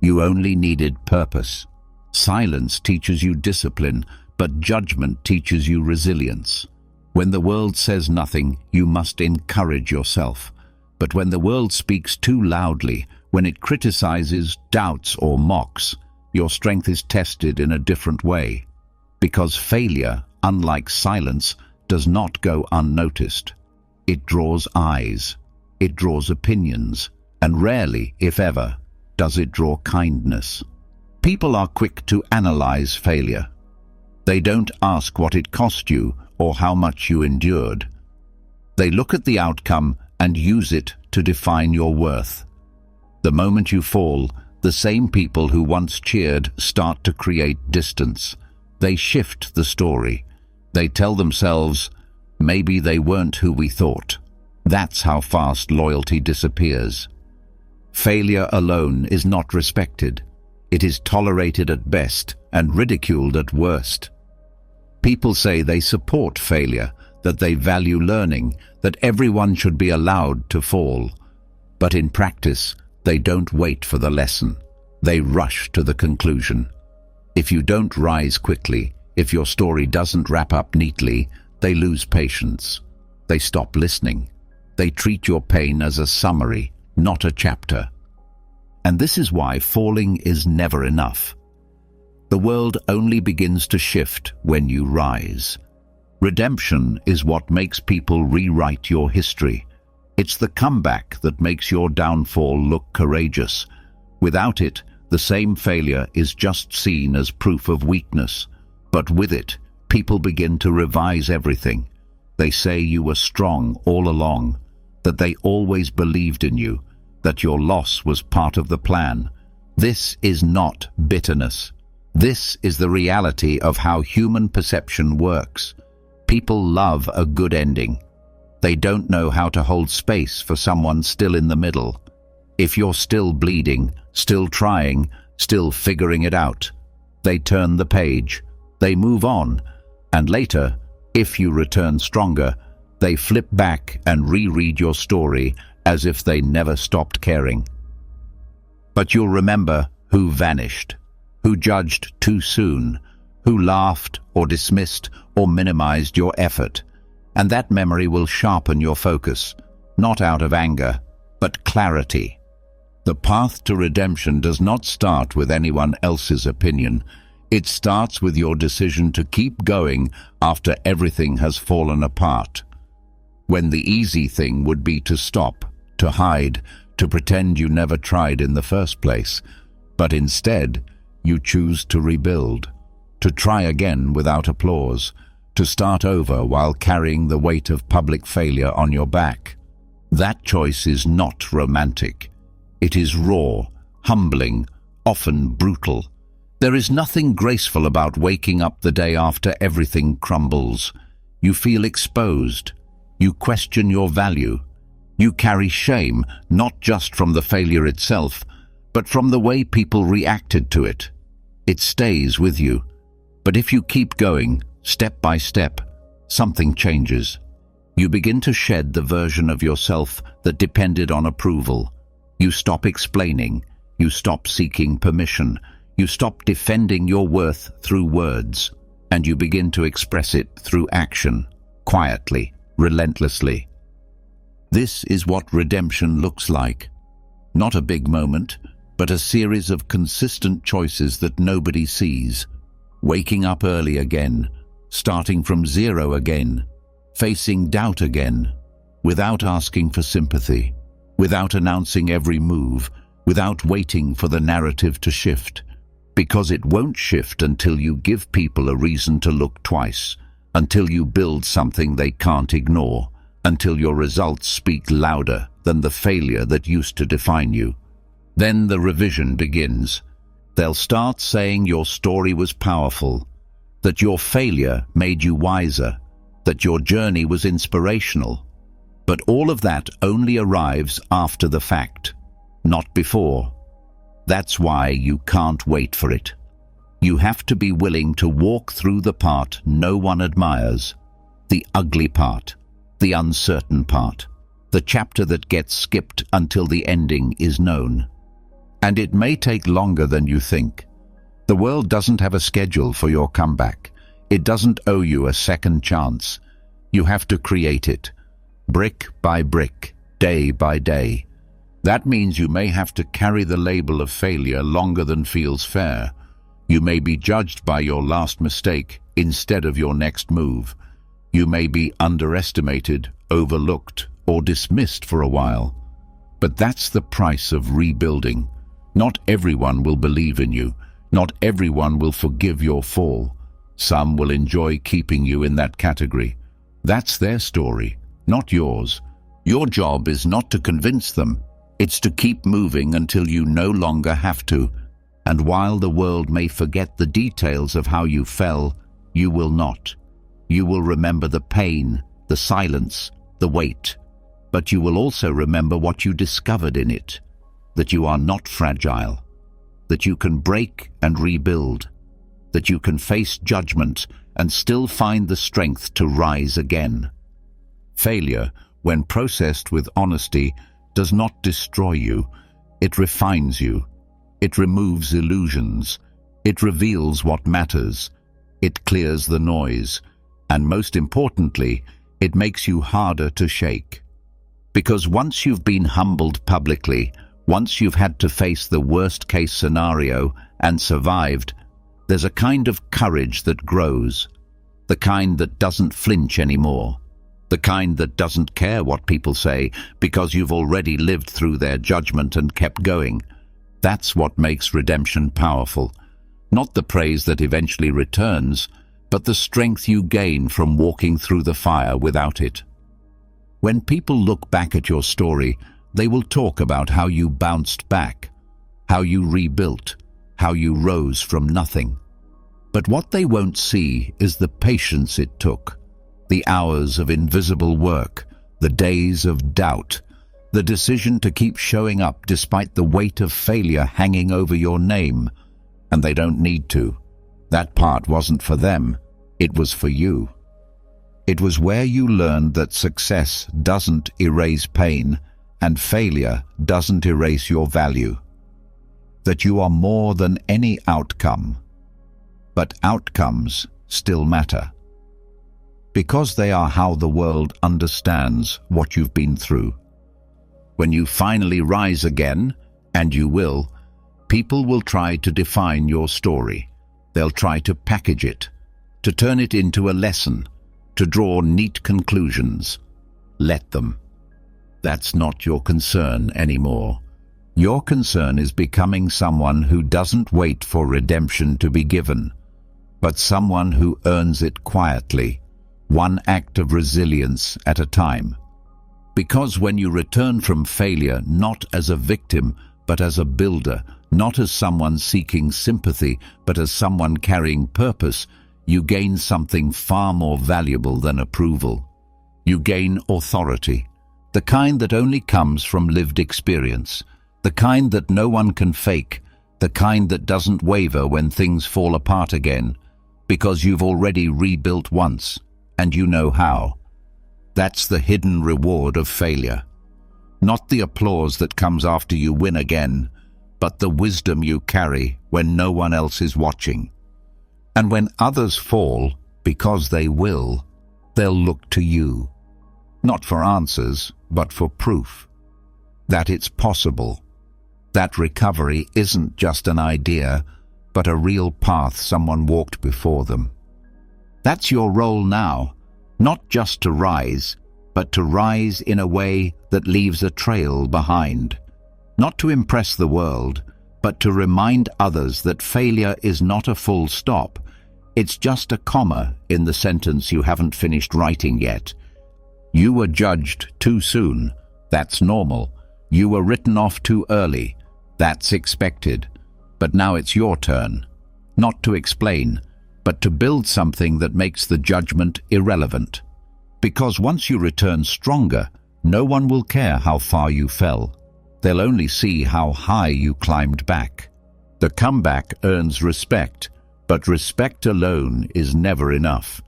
You only needed purpose. Silence teaches you discipline, but judgment teaches you resilience. When the world says nothing, you must encourage yourself. But when the world speaks too loudly, when it criticizes, doubts, or mocks, your strength is tested in a different way. Because failure, unlike silence, does not go unnoticed. It draws eyes, it draws opinions, and rarely, if ever, does it draw kindness. People are quick to analyze failure. They don't ask what it cost you or how much you endured. They look at the outcome and use it to define your worth. The moment you fall, the same people who once cheered start to create distance. They shift the story. They tell themselves, maybe they weren't who we thought. That's how fast loyalty disappears. Failure alone is not respected. It is tolerated at best and ridiculed at worst. People say they support failure, that they value learning, that everyone should be allowed to fall. But in practice, they don't wait for the lesson. They rush to the conclusion. If you don't rise quickly, if your story doesn't wrap up neatly, they lose patience. They stop listening. They treat your pain as a summary, not a chapter. And this is why falling is never enough. The world only begins to shift when you rise. Redemption is what makes people rewrite your history. It's the comeback that makes your downfall look courageous. Without it, the same failure is just seen as proof of weakness. But with it, people begin to revise everything. They say you were strong all along, that they always believed in you, that your loss was part of the plan. This is not bitterness. This is the reality of how human perception works. People love a good ending. They don't know how to hold space for someone still in the middle. If you're still bleeding, still trying, still figuring it out, they turn the page, they move on, and later, if you return stronger, they flip back and reread your story as if they never stopped caring. But you'll remember who vanished, who judged too soon, who laughed or dismissed or minimized your effort, and that memory will sharpen your focus, not out of anger, but clarity. The path to redemption does not start with anyone else's opinion. It starts with your decision to keep going after everything has fallen apart. When the easy thing would be to stop, to hide, to pretend you never tried in the first place. But instead, you choose to rebuild, to try again without applause, to start over while carrying the weight of public failure on your back. That choice is not romantic. It is raw, humbling, often brutal. There is nothing graceful about waking up the day after everything crumbles. You feel exposed. You question your value. You carry shame, not just from the failure itself, but from the way people reacted to it. It stays with you. But if you keep going, step by step, something changes. You begin to shed the version of yourself that depended on approval. You stop explaining. You stop seeking permission. You stop defending your worth through words, and you begin to express it through action, quietly, relentlessly. This is what redemption looks like. Not a big moment, but a series of consistent choices that nobody sees. Waking up early again, starting from zero again, facing doubt again, without asking for sympathy, without announcing every move, without waiting for the narrative to shift. Because it won't shift until you give people a reason to look twice, until you build something they can't ignore, until your results speak louder than the failure that used to define you. Then the revision begins. They'll start saying your story was powerful, that your failure made you wiser, that your journey was inspirational. But all of that only arrives after the fact, not before. That's why you can't wait for it. You have to be willing to walk through the part no one admires, the ugly part, the uncertain part, the chapter that gets skipped until the ending is known. And it may take longer than you think. The world doesn't have a schedule for your comeback. It doesn't owe you a second chance. You have to create it, brick by brick, day by day. That means you may have to carry the label of failure longer than feels fair. You may be judged by your last mistake instead of your next move. You may be underestimated, overlooked, or dismissed for a while. But that's the price of rebuilding. Not everyone will believe in you. Not everyone will forgive your fall. Some will enjoy keeping you in that category. That's their story, not yours. Your job is not to convince them. It's to keep moving until you no longer have to. And while the world may forget the details of how you fell, you will not. You will remember the pain, the silence, the weight. But you will also remember what you discovered in it. That you are not fragile. That you can break and rebuild. That you can face judgment and still find the strength to rise again. Failure, when processed with honesty, does not destroy you. It refines you. It removes illusions. It reveals what matters. It clears the noise. And most importantly, it makes you harder to shake. Because once you've been humbled publicly, once you've had to face the worst-case scenario and survived, there's a kind of courage that grows. The kind that doesn't flinch anymore. The kind that doesn't care what people say because you've already lived through their judgment and kept going. That's what makes redemption powerful. Not the praise that eventually returns, but the strength you gain from walking through the fire without it. When people look back at your story, they will talk about how you bounced back, how you rebuilt, how you rose from nothing. But what they won't see is the patience it took, the hours of invisible work, the days of doubt, the decision to keep showing up despite the weight of failure hanging over your name. And they don't need to. That part wasn't for them. It was for you. It was where you learned that success doesn't erase pain and failure doesn't erase your value. That you are more than any outcome. But outcomes still matter. Because they are how the world understands what you've been through. When you finally rise again, and you will, people will try to define your story. They'll try to package it, to turn it into a lesson, to draw neat conclusions. Let them. That's not your concern anymore. Your concern is becoming someone who doesn't wait for redemption to be given, but someone who earns it quietly, one act of resilience at a time. Because when you return from failure not as a victim, but as a builder, not as someone seeking sympathy, but as someone carrying purpose, you gain something far more valuable than approval. You gain authority, the kind that only comes from lived experience, the kind that no one can fake, the kind that doesn't waver when things fall apart again, because you've already rebuilt once, and you know how. That's the hidden reward of failure. Not the applause that comes after you win again, but the wisdom you carry when no one else is watching. And when others fall, because they will, they'll look to you, not for answers, but for proof that it's possible, that recovery isn't just an idea, but a real path someone walked before them. That's your role now, not just to rise, but to rise in a way that leaves a trail behind. Not to impress the world, but to remind others that failure is not a full stop. It's just a comma in the sentence you haven't finished writing yet. You were judged too soon. That's normal. You were written off too early. That's expected. But now it's your turn. Not to explain, but to build something that makes the judgment irrelevant. Because once you return stronger, no one will care how far you fell. They'll only see how high you climbed back. The comeback earns respect, but respect alone is never enough.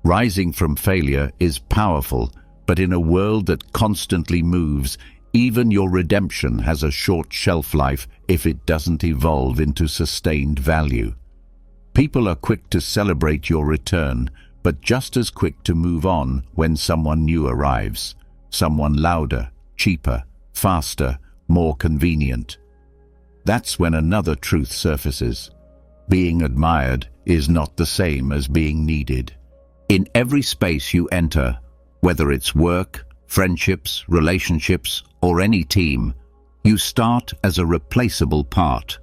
Rising from failure is powerful, but in a world that constantly moves, even your redemption has a short shelf life if it doesn't evolve into sustained value. People are quick to celebrate your return, but just as quick to move on when someone new arrives. Someone louder, cheaper, faster, more convenient. That's when another truth surfaces. Being admired is not the same as being needed. In every space you enter, whether it's work, friendships, relationships, or any team, you start as a replaceable part.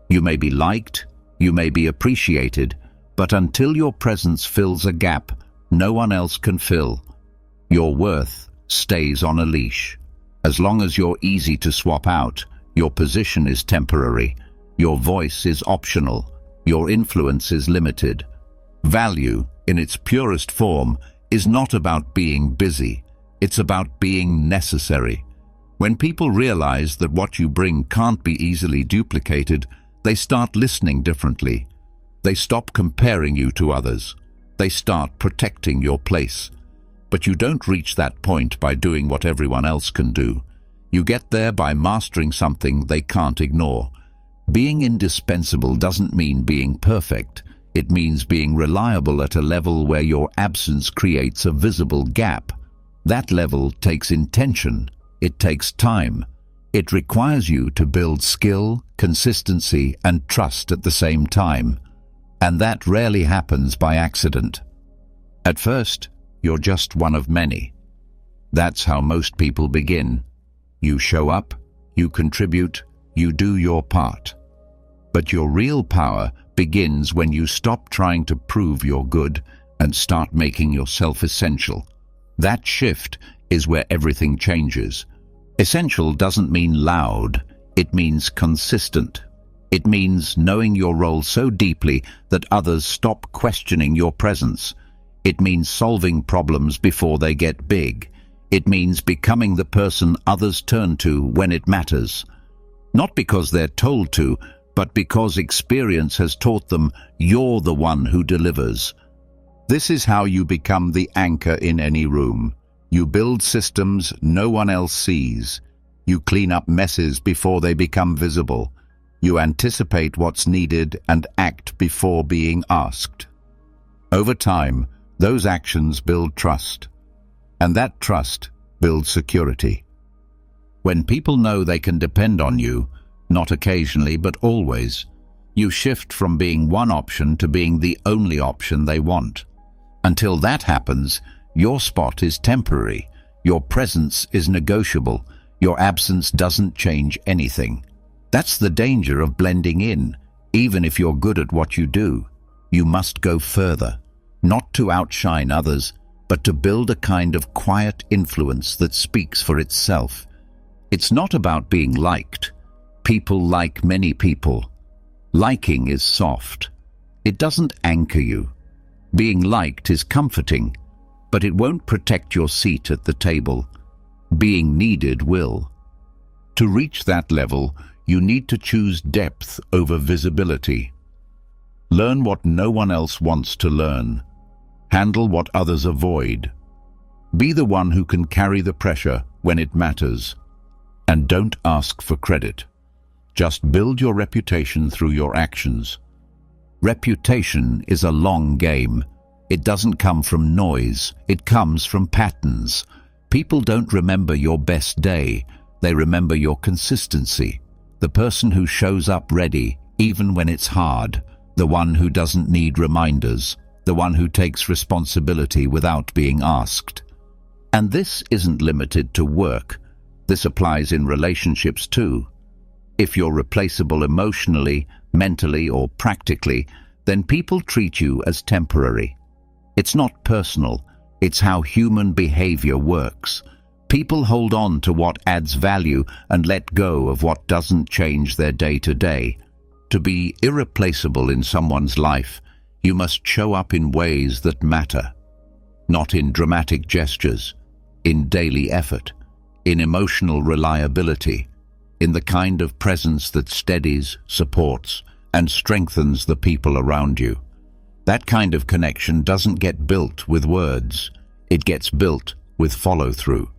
You may be liked, you may be appreciated, but until your presence fills a gap no one else can fill, your worth stays on a leash. As long as you're easy to swap out, your position is temporary, your voice is optional, your influence is limited. Value, in its purest form, is not about being busy, it's about being necessary. When people realize that what you bring can't be easily duplicated, they start listening differently. They stop comparing you to others. They start protecting your place. But you don't reach that point by doing what everyone else can do. You get there by mastering something they can't ignore. Being indispensable doesn't mean being perfect. It means being reliable at a level where your absence creates a visible gap. That level takes intention. It takes time. It requires you to build skill, consistency, and trust at the same time. And that rarely happens by accident. At first, you're just one of many. That's how most people begin. You show up, you contribute, you do your part. But your real power begins when you stop trying to prove you're good and start making yourself essential. That shift is where everything changes. Essential doesn't mean loud, it means consistent. It means knowing your role so deeply that others stop questioning your presence. It means solving problems before they get big. It means becoming the person others turn to when it matters. Not because they're told to, but because experience has taught them you're the one who delivers. This is how you become the anchor in any room. You build systems no one else sees. You clean up messes before they become visible. You anticipate what's needed and act before being asked. Over time, those actions build trust, and that trust builds security. When people know they can depend on you, not occasionally but always, you shift from being one option to being the only option they want. Until that happens, your spot is temporary, your presence is negotiable, your absence doesn't change anything. That's the danger of blending in. Even if you're good at what you do, you must go further, not to outshine others, but to build a kind of quiet influence that speaks for itself. It's not about being liked. People like many people. Liking is soft. It doesn't anchor you. Being liked is comforting, but it won't protect your seat at the table. Being needed will. To reach that level, you need to choose depth over visibility. Learn what no one else wants to learn. Handle what others avoid. Be the one who can carry the pressure when it matters. And don't ask for credit. Just build your reputation through your actions. Reputation is a long game. It doesn't come from noise. It comes from patterns. People don't remember your best day. They remember your consistency. The person who shows up ready, even when it's hard. The one who doesn't need reminders. The one who takes responsibility without being asked. And this isn't limited to work. This applies in relationships too. If you're replaceable emotionally, mentally, or practically, then people treat you as temporary. It's not personal. It's how human behavior works. People hold on to what adds value and let go of what doesn't change their day-to-day. To be irreplaceable in someone's life, you must show up in ways that matter. Not in dramatic gestures, in daily effort, in emotional reliability, in the kind of presence that steadies, supports, and strengthens the people around you. That kind of connection doesn't get built with words. It gets built with follow-through.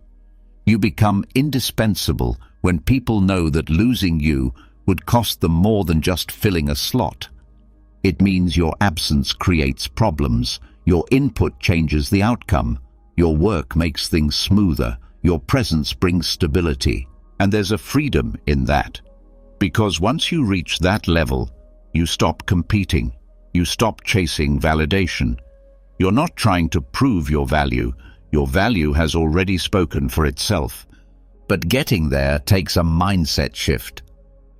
You become indispensable when people know that losing you would cost them more than just filling a slot. It means your absence creates problems. Your input changes the outcome. Your work makes things smoother. Your presence brings stability. And there's a freedom in that. Because once you reach that level, you stop competing. You stop chasing validation. You're not trying to prove your value. Your value has already spoken for itself. But getting there takes a mindset shift.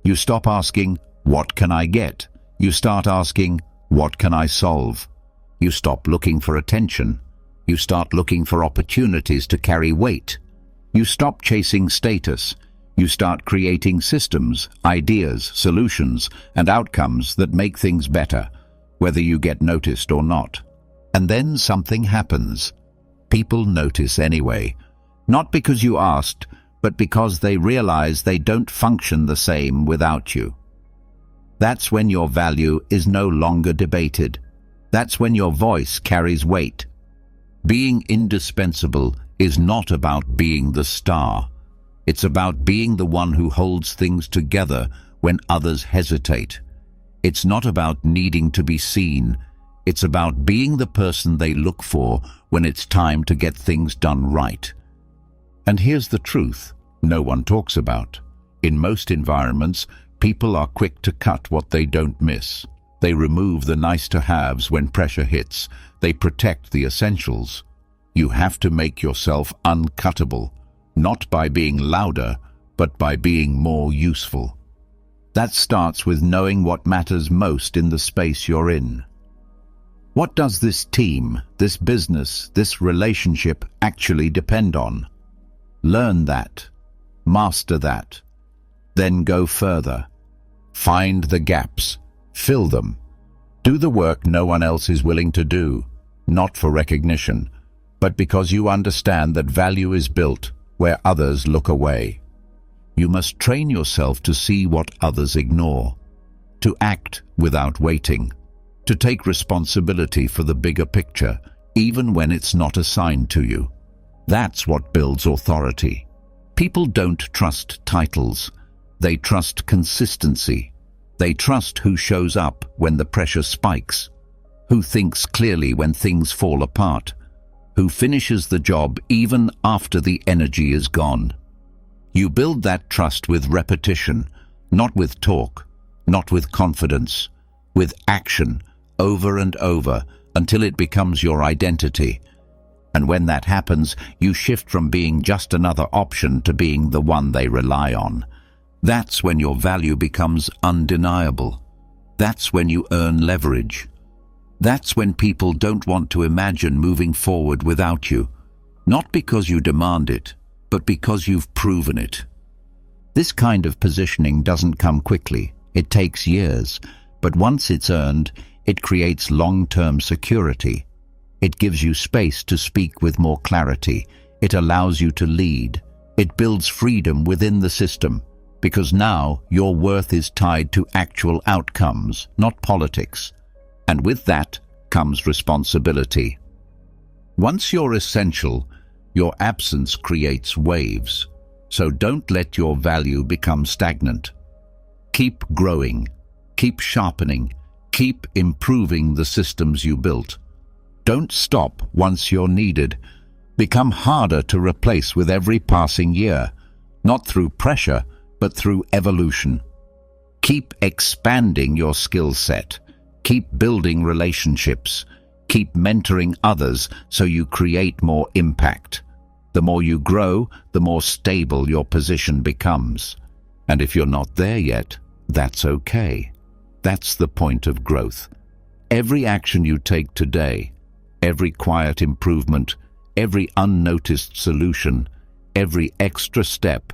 You stop asking, "What can I get?" You start asking, "What can I solve?" You stop looking for attention. You start looking for opportunities to carry weight. You stop chasing status. You start creating systems, ideas, solutions, and outcomes that make things better, whether you get noticed or not. And then something happens. People notice anyway. Not because you asked, but because they realize they don't function the same without you. That's when your value is no longer debated. That's when your voice carries weight. Being indispensable is not about being the star. It's about being the one who holds things together when others hesitate. It's not about needing to be seen. It's about being the person they look for when it's time to get things done right. And here's the truth no one talks about. In most environments, people are quick to cut what they don't miss. They remove the nice-to-haves when pressure hits. They protect the essentials. You have to make yourself uncuttable, not by being louder, but by being more useful. That starts with knowing what matters most in the space you're in. What does this team, this business, this relationship actually depend on? Learn that. Master that. Then go further. Find the gaps. Fill them. Do the work no one else is willing to do, not for recognition, but because you understand that value is built where others look away. You must train yourself to see what others ignore, to act without waiting, to take responsibility for the bigger picture, even when it's not assigned to you. That's what builds authority. People don't trust titles. They trust consistency. They trust who shows up when the pressure spikes, who thinks clearly when things fall apart, who finishes the job even after the energy is gone. You build that trust with repetition, not with talk, not with confidence, with action, over and over, until it becomes your identity. And when that happens, you shift from being just another option to being the one they rely on. That's when your value becomes undeniable. That's when you earn leverage. That's when people don't want to imagine moving forward without you. Not because you demand it, but because you've proven it. This kind of positioning doesn't come quickly. It takes years, but once it's earned, it creates long-term security. It gives you space to speak with more clarity. It allows you to lead. It builds freedom within the system, because now your worth is tied to actual outcomes, not politics. And with that comes responsibility. Once you're essential, your absence creates waves. So don't let your value become stagnant. Keep growing, keep sharpening, keep improving the systems you built. Don't stop once you're needed. Become harder to replace with every passing year, not through pressure, but through evolution. Keep expanding your skill set. Keep building relationships. Keep mentoring others so you create more impact. The more you grow, the more stable your position becomes. And if you're not there yet, that's okay. That's the point of growth. Every action you take today, every quiet improvement, every unnoticed solution, every extra step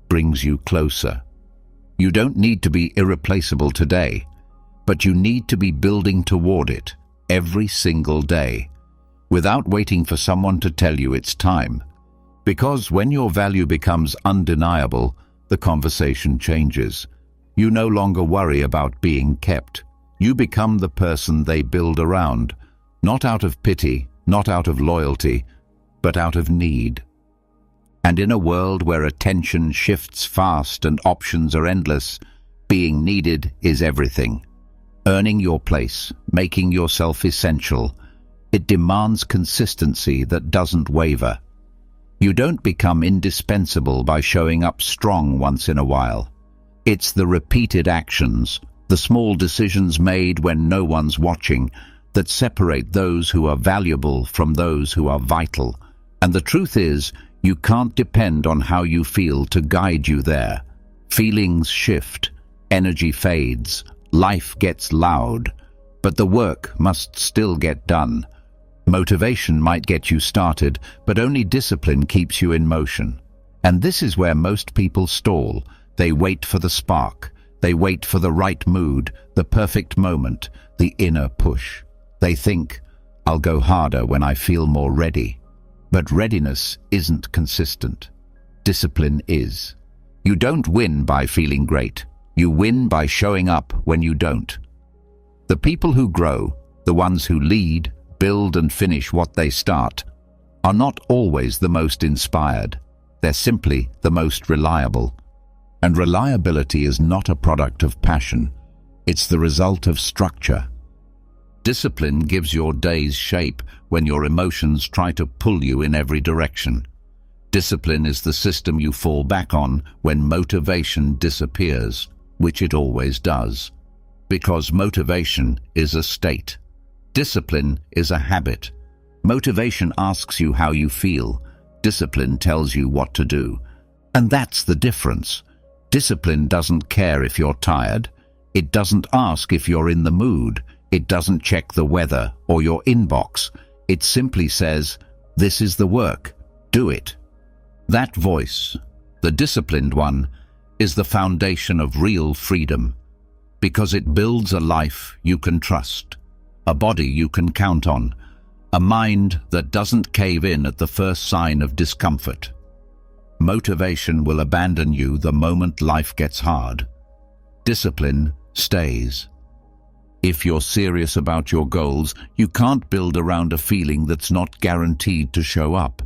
brings you closer. You don't need to be irreplaceable today, but you need to be building toward it every single day, without waiting for someone to tell you it's time. Because when your value becomes undeniable, the conversation changes. You no longer worry about being kept. You become the person they build around, not out of pity, not out of loyalty, but out of need. And in a world where attention shifts fast and options are endless, being needed is everything. Earning your place, making yourself essential, it demands consistency that doesn't waver. You don't become indispensable by showing up strong once in a while. It's the repeated actions, the small decisions made when no one's watching, that separate those who are valuable from those who are vital. And the truth is, you can't depend on how you feel to guide you there. Feelings shift, energy fades, life gets loud, but the work must still get done. Motivation might get you started, but only discipline keeps you in motion. And this is where most people stall. They wait for the spark. They wait for the right mood, the perfect moment, the inner push. They think, I'll go harder when I feel more ready. But readiness isn't consistent. Discipline is. You don't win by feeling great. You win by showing up when you don't. The people who grow, the ones who lead, build and finish what they start, are not always the most inspired. They're simply the most reliable. And reliability is not a product of passion. It's the result of structure. Discipline gives your days shape when your emotions try to pull you in every direction. Discipline is the system you fall back on when motivation disappears, which it always does. Because motivation is a state. Discipline is a habit. Motivation asks you how you feel. Discipline tells you what to do. And that's the difference. Discipline doesn't care if you're tired. It doesn't ask if you're in the mood. It doesn't check the weather or your inbox. It simply says, this is the work. Do it. That voice, the disciplined one, is the foundation of real freedom, because it builds a life you can trust, a body you can count on, a mind that doesn't cave in at the first sign of discomfort. Motivation will abandon you the moment life gets hard. Discipline stays. If you're serious about your goals, you can't build around a feeling that's not guaranteed to show up.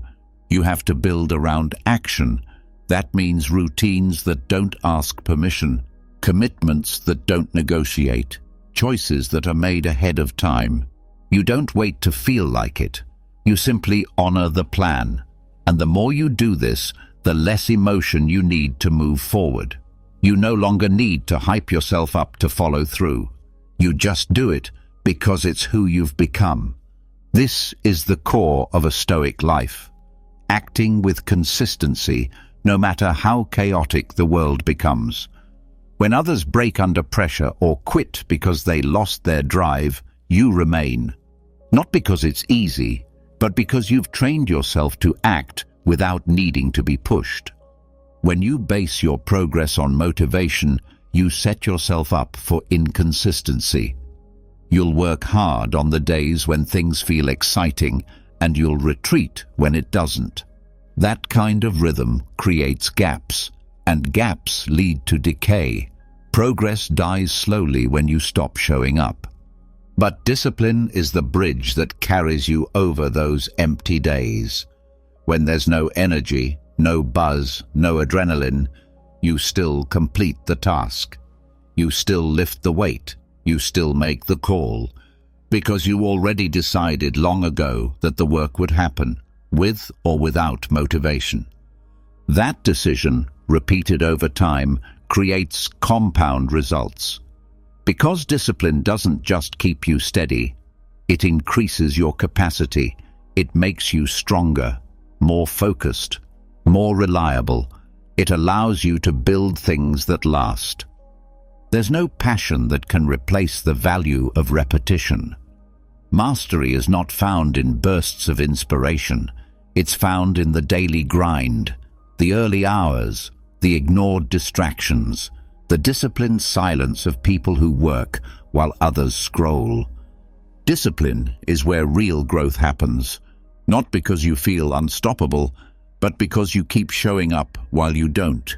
You have to build around action. That means routines that don't ask permission, commitments that don't negotiate, choices that are made ahead of time. You don't wait to feel like it. You simply honor the plan. And the more you do this, the less emotion you need to move forward. You no longer need to hype yourself up to follow through. You just do it because it's who you've become. This is the core of a Stoic life. Acting with consistency, no matter how chaotic the world becomes. When others break under pressure or quit because they lost their drive, you remain. Not because it's easy, but because you've trained yourself to act without needing to be pushed. When you base your progress on motivation, you set yourself up for inconsistency. You'll work hard on the days when things feel exciting, and you'll retreat when it doesn't. That kind of rhythm creates gaps, and gaps lead to decay. Progress dies slowly when you stop showing up. But discipline is the bridge that carries you over those empty days. When there's no energy, no buzz, no adrenaline, you still complete the task. You still lift the weight. You still make the call. Because you already decided long ago that the work would happen, with or without motivation. That decision, repeated over time, creates compound results. Because discipline doesn't just keep you steady, it increases your capacity. It makes you stronger, more focused, more reliable. It allows you to build things that last. There's no passion that can replace the value of repetition. Mastery is not found in bursts of inspiration. It's found in the daily grind, the early hours, the ignored distractions, the disciplined silence of people who work while others scroll. Discipline is where real growth happens, not because you feel unstoppable, but because you keep showing up while you don't.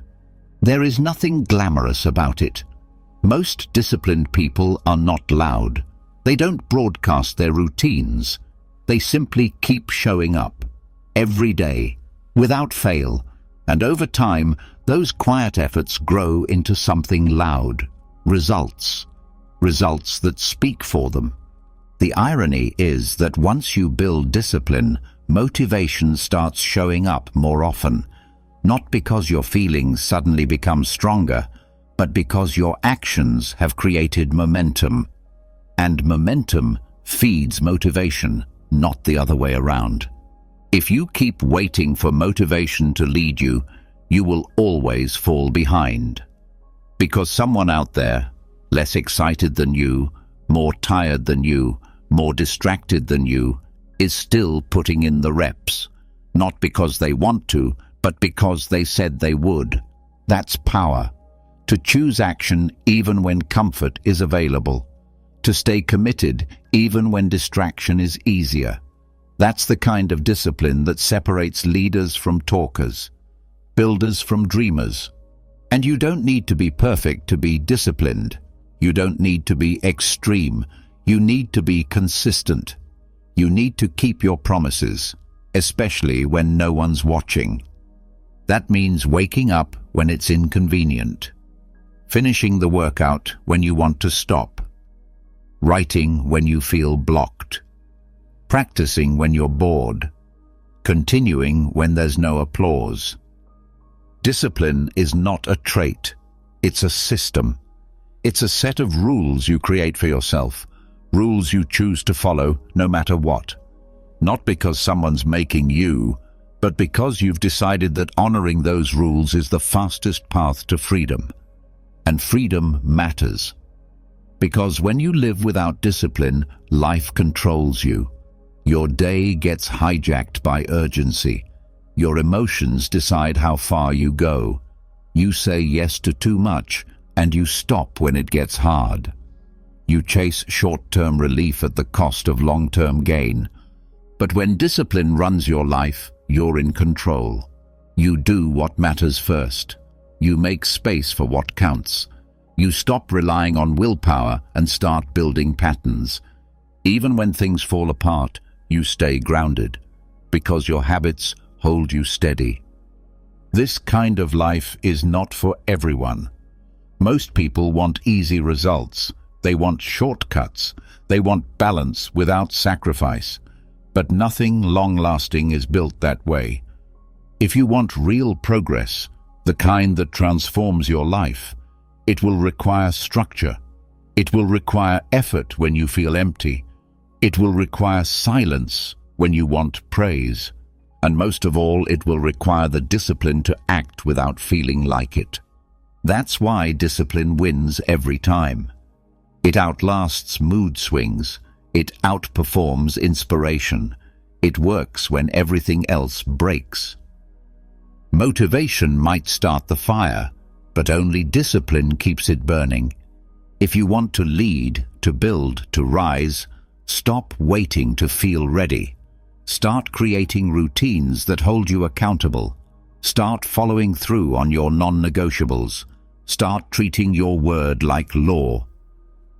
There is nothing glamorous about it. Most disciplined people are not loud. They don't broadcast their routines. They simply keep showing up, every day, without fail, and over time, those quiet efforts grow into something loud, results that speak for them. The irony is that once you build discipline, motivation starts showing up more often, not because your feelings suddenly become stronger, but because your actions have created momentum. And momentum feeds motivation, not the other way around. If you keep waiting for motivation to lead you, you will always fall behind. Because someone out there, less excited than you, more tired than you, more distracted than you, is still putting in the reps. Not because they want to, but because they said they would. That's power. To choose action even when comfort is available. To stay committed even when distraction is easier. That's the kind of discipline that separates leaders from talkers, builders from dreamers. And you don't need to be perfect to be disciplined. You don't need to be extreme. You need to be consistent. You need to keep your promises, especially when no one's watching. That means waking up when it's inconvenient, finishing the workout when you want to stop, writing when you feel blocked, practicing when you're bored, continuing when there's no applause. Discipline is not a trait, it's a system. It's a set of rules you create for yourself, rules you choose to follow no matter what. Not because someone's making you, but because you've decided that honoring those rules is the fastest path to freedom. And freedom matters. Because when you live without discipline, life controls you. Your day gets hijacked by urgency. Your emotions decide how far you go. You say yes to too much, and you stop when it gets hard. You chase short-term relief at the cost of long-term gain. But when discipline runs your life, you're in control. You do what matters first. You make space for what counts. You stop relying on willpower and start building patterns. Even when things fall apart, you stay grounded, because your habits hold you steady. This kind of life is not for everyone. Most people want easy results. They want shortcuts. They want balance without sacrifice. But nothing long-lasting is built that way. If you want real progress, the kind that transforms your life, it will require structure. It will require effort when you feel empty. It will require silence when you want praise. And most of all, it will require the discipline to act without feeling like it. That's why discipline wins every time. It outlasts mood swings. It outperforms inspiration. It works when everything else breaks. Motivation might start the fire, but only discipline keeps it burning. If you want to lead, to build, to rise, stop waiting to feel ready. Start creating routines that hold you accountable. Start following through on your non-negotiables. Start treating your word like law.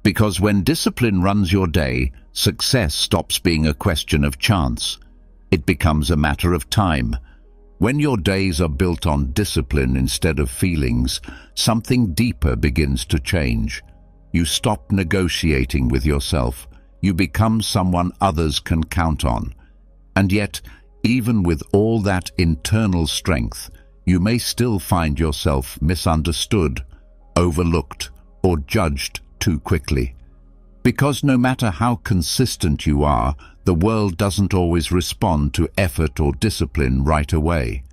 Because when discipline runs your day, success stops being a question of chance. It becomes a matter of time. When your days are built on discipline instead of feelings, something deeper begins to change. You stop negotiating with yourself. You become someone others can count on. And yet, even with all that internal strength, you may still find yourself misunderstood, overlooked, or judged too quickly. Because no matter how consistent you are, the world doesn't always respond to effort or discipline right away.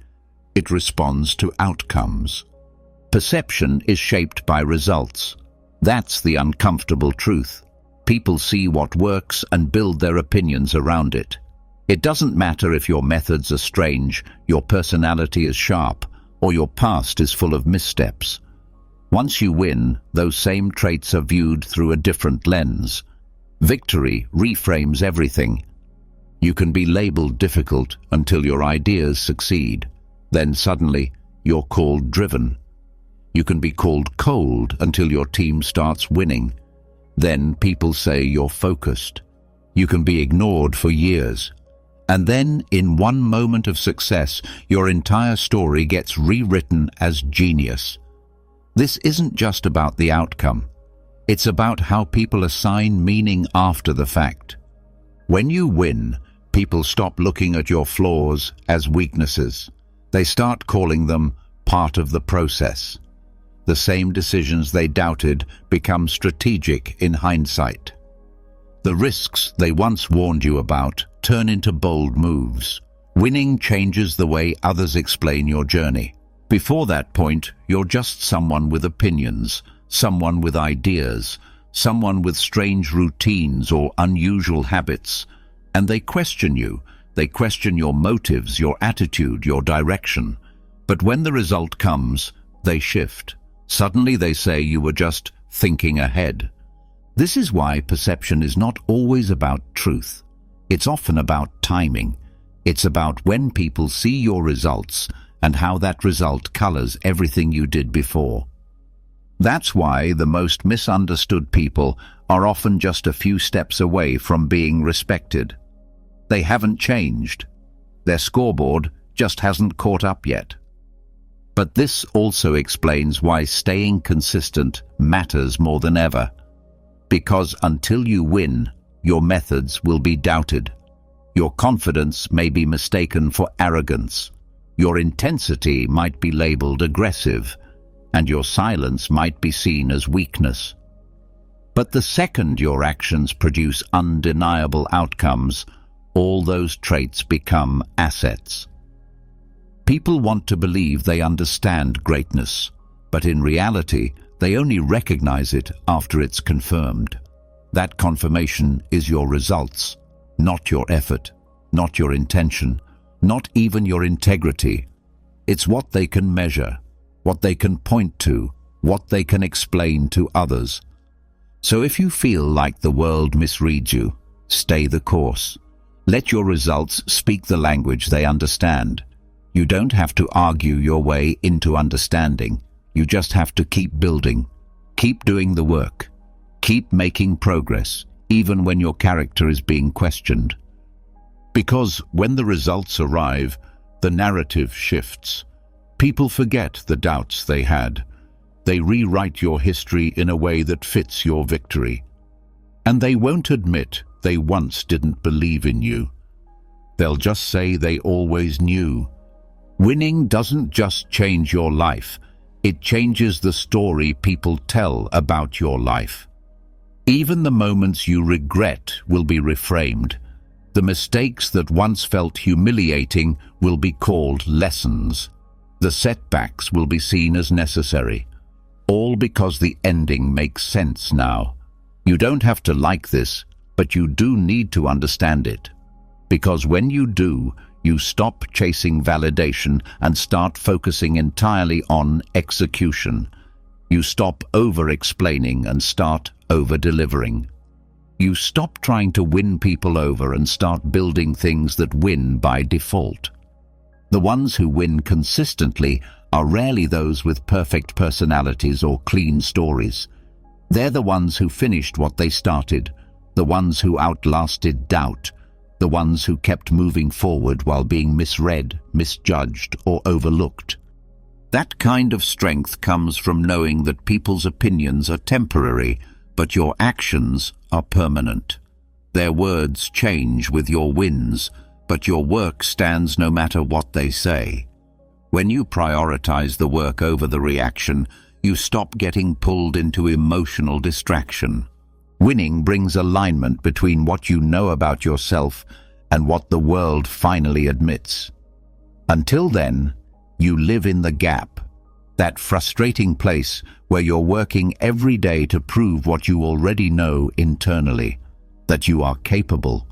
It responds to outcomes. Perception is shaped by results. That's the uncomfortable truth. People see what works and build their opinions around it. It doesn't matter if your methods are strange, your personality is sharp, or your past is full of missteps. Once you win, those same traits are viewed through a different lens. Victory reframes everything. You can be labeled difficult until your ideas succeed. Then suddenly, you're called driven. You can be called cold until your team starts winning. Then people say you're focused. You can be ignored for years. And then, in one moment of success, your entire story gets rewritten as genius. This isn't just about the outcome. It's about how people assign meaning after the fact. When you win, people stop looking at your flaws as weaknesses. They start calling them part of the process. The same decisions they doubted become strategic in hindsight. The risks they once warned you about turn into bold moves. Winning changes the way others explain your journey. Before that point, you're just someone with opinions, someone with ideas, someone with strange routines or unusual habits, and they question you. They question your motives, your attitude, your direction. But when the result comes, they shift. Suddenly they say you were just thinking ahead. This is why perception is not always about truth. It's often about timing. It's about when people see your results and how that result colors everything you did before. That's why the most misunderstood people are often just a few steps away from being respected. They haven't changed. Their scoreboard just hasn't caught up yet. But this also explains why staying consistent matters more than ever. Because until you win, your methods will be doubted. Your confidence may be mistaken for arrogance. Your intensity might be labeled aggressive, and your silence might be seen as weakness. But the second your actions produce undeniable outcomes, all those traits become assets. People want to believe they understand greatness, but in reality, they only recognize it after it's confirmed. That confirmation is your results, not your effort, not your intention, not even your integrity. It's what they can measure, what they can point to, what they can explain to others. So if you feel like the world misreads you, stay the course. Let your results speak the language they understand. You don't have to argue your way into understanding. You just have to keep building, keep doing the work, keep making progress, even when your character is being questioned. Because when the results arrive, the narrative shifts. People forget the doubts they had. They rewrite your history in a way that fits your victory. And they won't admit they once didn't believe in you. They'll just say they always knew. Winning doesn't just change your life. It changes the story people tell about your life. Even the moments you regret will be reframed. The mistakes that once felt humiliating will be called lessons. The setbacks will be seen as necessary. All because the ending makes sense now. You don't have to like this. but you do need to understand it. Because when you do, you stop chasing validation and start focusing entirely on execution. You stop over-explaining and start over-delivering. You stop trying to win people over and start building things that win by default. The ones who win consistently are rarely those with perfect personalities or clean stories. They're the ones who finished what they started, the ones who outlasted doubt, the ones who kept moving forward while being misread, misjudged, or overlooked. That kind of strength comes from knowing that people's opinions are temporary, but your actions are permanent. Their words change with your wins, but your work stands no matter what they say. When you prioritize the work over the reaction, you stop getting pulled into emotional distraction. Winning brings alignment between what you know about yourself and what the world finally admits. Until then, you live in the gap, that frustrating place where you're working every day to prove what you already know internally, that you are capable,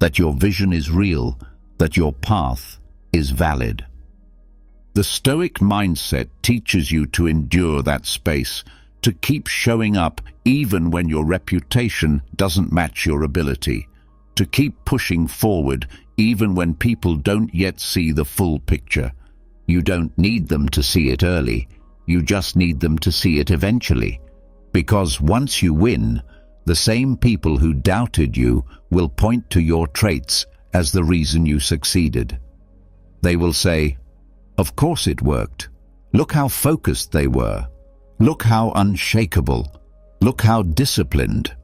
that your vision is real, that your path is valid. The Stoic mindset teaches you to endure that space, to keep showing up even when your reputation doesn't match your ability, to keep pushing forward even when people don't yet see the full picture. You don't need them to see it early, you just need them to see it eventually. Because once you win, the same people who doubted you will point to your traits as the reason you succeeded. They will say, "Of course it worked. Look how focused they were. Look how unshakable. Look how disciplined."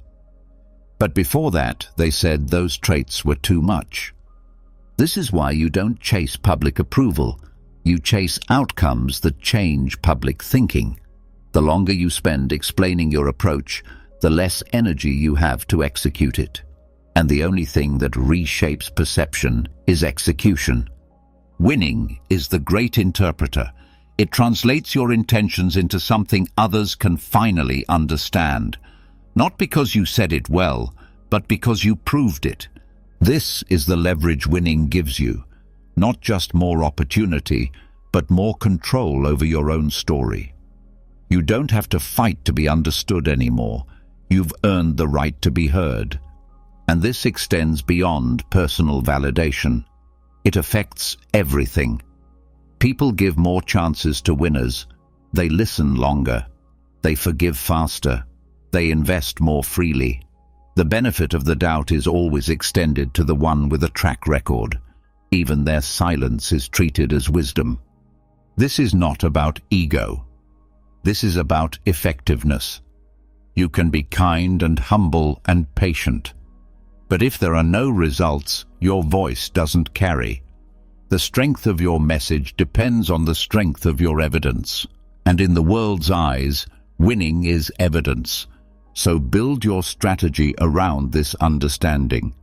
But before that, they said those traits were too much. This is why you don't chase public approval. You chase outcomes that change public thinking. The longer you spend explaining your approach, the less energy you have to execute it. And the only thing that reshapes perception is execution. Winning is the great interpreter. It translates your intentions into something others can finally understand. Not because you said it well, but because you proved it. This is the leverage winning gives you. Not just more opportunity, but more control over your own story. You don't have to fight to be understood anymore. You've earned the right to be heard. And this extends beyond personal validation. It affects everything. People give more chances to winners. They listen longer. They forgive faster. They invest more freely. The benefit of the doubt is always extended to the one with a track record. Even their silence is treated as wisdom. This is not about ego. This is about effectiveness. You can be kind and humble and patient. But if there are no results, your voice doesn't carry. The strength of your message depends on the strength of your evidence. And in the world's eyes, winning is evidence. So build your strategy around this understanding.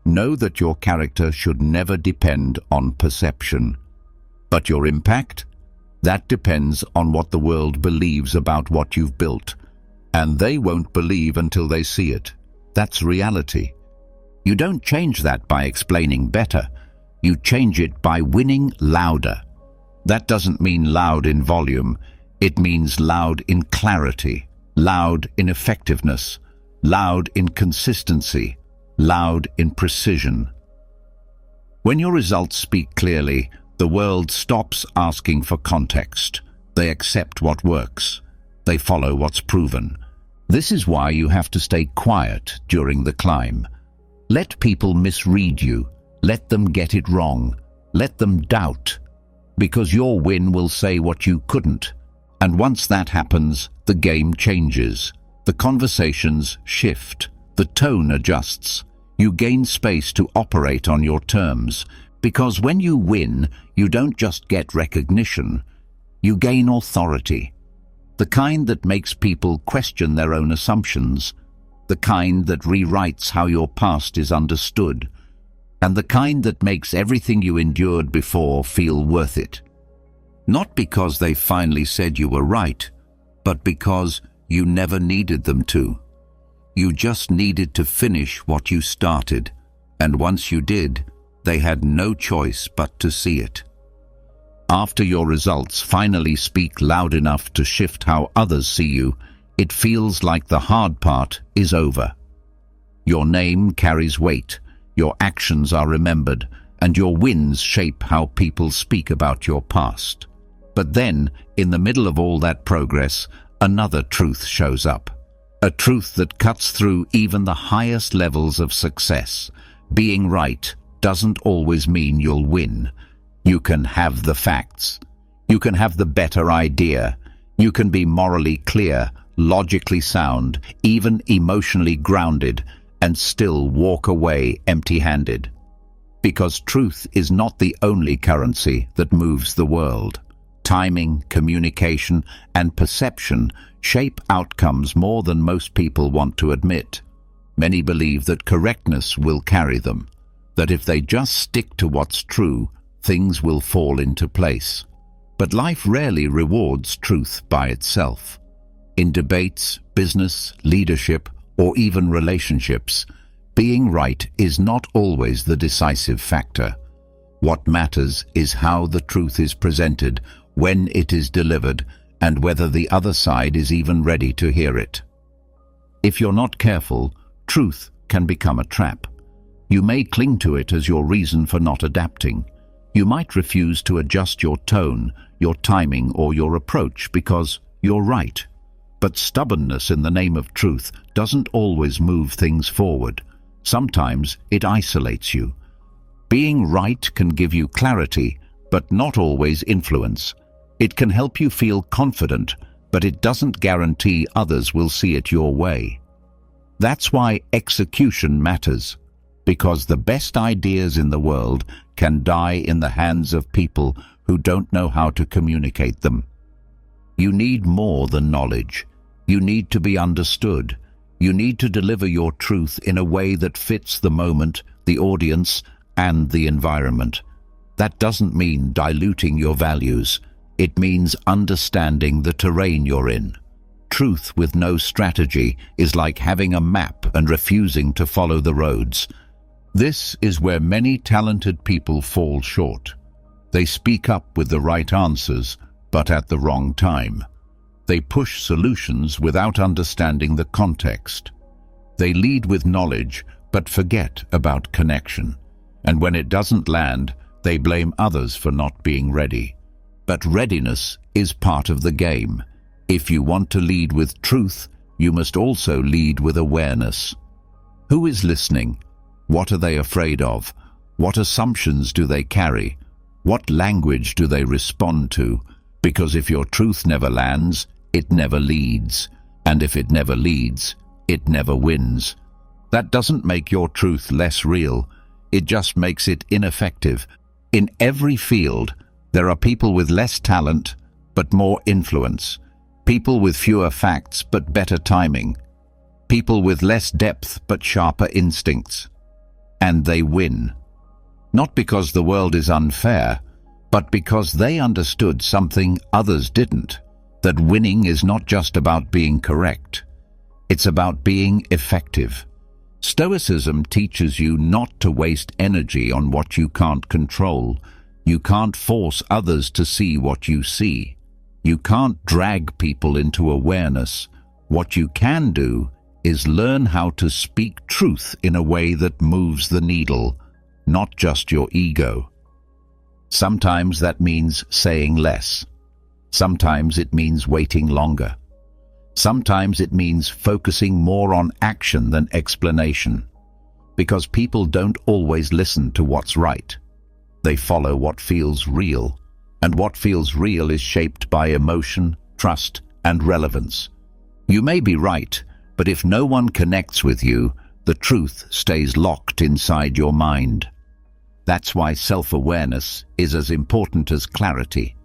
Know that your character should never depend on perception. But your impact? That depends on what the world believes about what you've built. And they won't believe until they see it. That's reality. You don't change that by explaining better. You change it by winning louder. That doesn't mean loud in volume. It means loud in clarity, loud in effectiveness, loud in consistency, loud in precision. When your results speak clearly, the world stops asking for context. They accept what works. They follow what's proven. This is why you have to stay quiet during the climb. Let people misread you. Let them get it wrong. Let them doubt. Because your win will say what you couldn't. And once that happens, the game changes. The conversations shift. The tone adjusts. You gain space to operate on your terms. Because when you win, you don't just get recognition. You gain authority. The kind that makes people question their own assumptions. The kind that rewrites how your past is understood. And the kind that makes everything you endured before feel worth it. Not because they finally said you were right, but because you never needed them to. You just needed to finish what you started, and once you did, they had no choice but to see it. After your results finally speak loud enough to shift how others see you, it feels like the hard part is over. Your name carries weight, your actions are remembered, and your wins shape how people speak about your past. But then, in the middle of all that progress, another truth shows up. A truth that cuts through even the highest levels of success. Being right doesn't always mean you'll win. You can have the facts. You can have the better idea. You can be morally clear, logically sound, even emotionally grounded, and still walk away empty-handed. Because truth is not the only currency that moves the world. Timing, communication, and perception shape outcomes more than most people want to admit. Many believe that correctness will carry them, that if they just stick to what's true, things will fall into place. But life rarely rewards truth by itself. In debates, business, leadership, or even relationships, being right is not always the decisive factor. What matters is how the truth is presented, when it is delivered, and whether the other side is even ready to hear it. If you're not careful, truth can become a trap. You may cling to it as your reason for not adapting. You might refuse to adjust your tone, your timing, or your approach because you're right. But stubbornness in the name of truth doesn't always move things forward. Sometimes it isolates you. Being right can give you clarity, but not always influence. It can help you feel confident, but it doesn't guarantee others will see it your way. That's why execution matters, because the best ideas in the world can die in the hands of people who don't know how to communicate them. You need more than knowledge. You need to be understood. You need to deliver your truth in a way that fits the moment, the audience, and the environment. That doesn't mean diluting your values. It means understanding the terrain you're in. Truth with no strategy is like having a map and refusing to follow the roads. This is where many talented people fall short. They speak up with the right answers, but at the wrong time. They push solutions without understanding the context. They lead with knowledge, but forget about connection. And when it doesn't land, they blame others for not being ready. But readiness is part of the game. If you want to lead with truth, you must also lead with awareness. Who is listening? What are they afraid of? What assumptions do they carry? What language do they respond to? Because if your truth never lands, it never leads. And if it never leads, it never wins. That doesn't make your truth less real. It just makes it ineffective. In every field, there are people with less talent, but more influence. People with fewer facts, but better timing. People with less depth, but sharper instincts. And they win. Not because the world is unfair, but because they understood something others didn't. That winning is not just about being correct. It's about being effective. Stoicism teaches you not to waste energy on what you can't control. You can't force others to see what you see. You can't drag people into awareness. What you can do is learn how to speak truth in a way that moves the needle, not just your ego. Sometimes that means saying less. Sometimes it means waiting longer. Sometimes it means focusing more on action than explanation. Because people don't always listen to what's right. They follow what feels real. And what feels real is shaped by emotion, trust, and relevance. You may be right, but if no one connects with you, the truth stays locked inside your mind. That's why self-awareness is as important as clarity.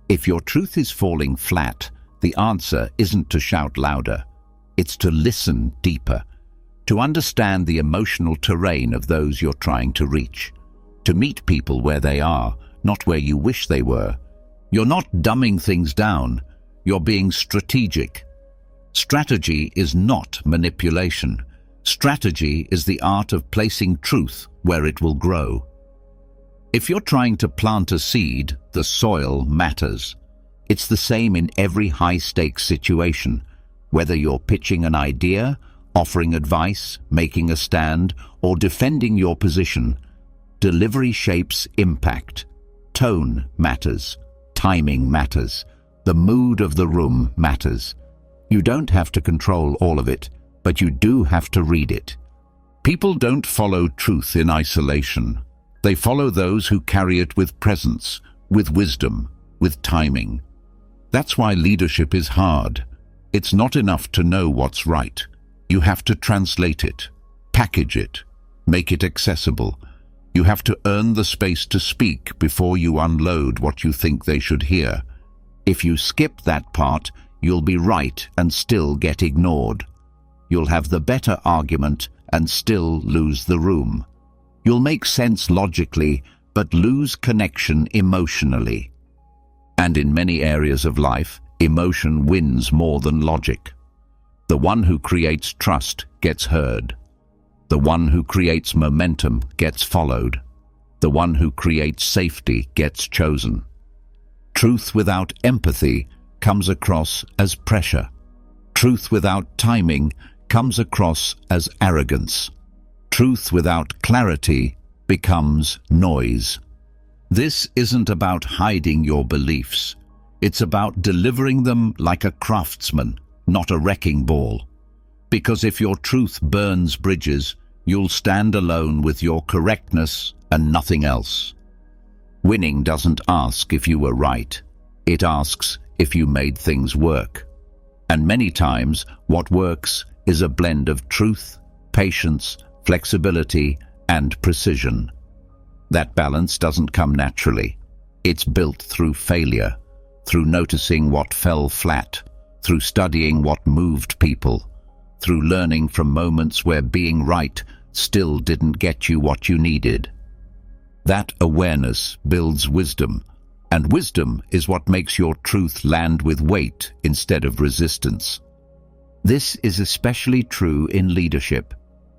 If your truth is falling flat, the answer isn't to shout louder. It's to listen deeper, to understand the emotional terrain of those you're trying to reach, to meet people where they are, not where you wish they were. You're not dumbing things down, you're being strategic. Strategy is not manipulation. Strategy is the art of placing truth where it will grow. If you're trying to plant a seed, the soil matters. It's the same in every high-stakes situation. Whether you're pitching an idea, offering advice, making a stand, or defending your position, delivery shapes impact. Tone matters. Timing matters. The mood of the room matters. You don't have to control all of it, but you do have to read it. People don't follow truth in isolation. They follow those who carry it with presence, with wisdom, with timing. That's why leadership is hard. It's not enough to know what's right. You have to translate it, package it, make it accessible. You have to earn the space to speak before you unload what you think they should hear. If you skip that part, you'll be right and still get ignored. You'll have the better argument and still lose the room. You'll make sense logically, but lose connection emotionally. And in many areas of life, emotion wins more than logic. The one who creates trust gets heard. The one who creates momentum gets followed. The one who creates safety gets chosen. Truth without empathy comes across as pressure. Truth without timing comes across as arrogance. Truth without clarity becomes noise. This isn't about hiding your beliefs. It's about delivering them like a craftsman, not a wrecking ball. Because if your truth burns bridges, you'll stand alone with your correctness and nothing else. Winning doesn't ask if you were right. It asks if you made things work. And many times, what works is a blend of truth, patience, flexibility, and precision. That balance doesn't come naturally. It's built through failure, through noticing what fell flat, through studying what moved people, through learning from moments where being right still didn't get you what you needed. That awareness builds wisdom, and wisdom is what makes your truth land with weight instead of resistance. This is especially true in leadership.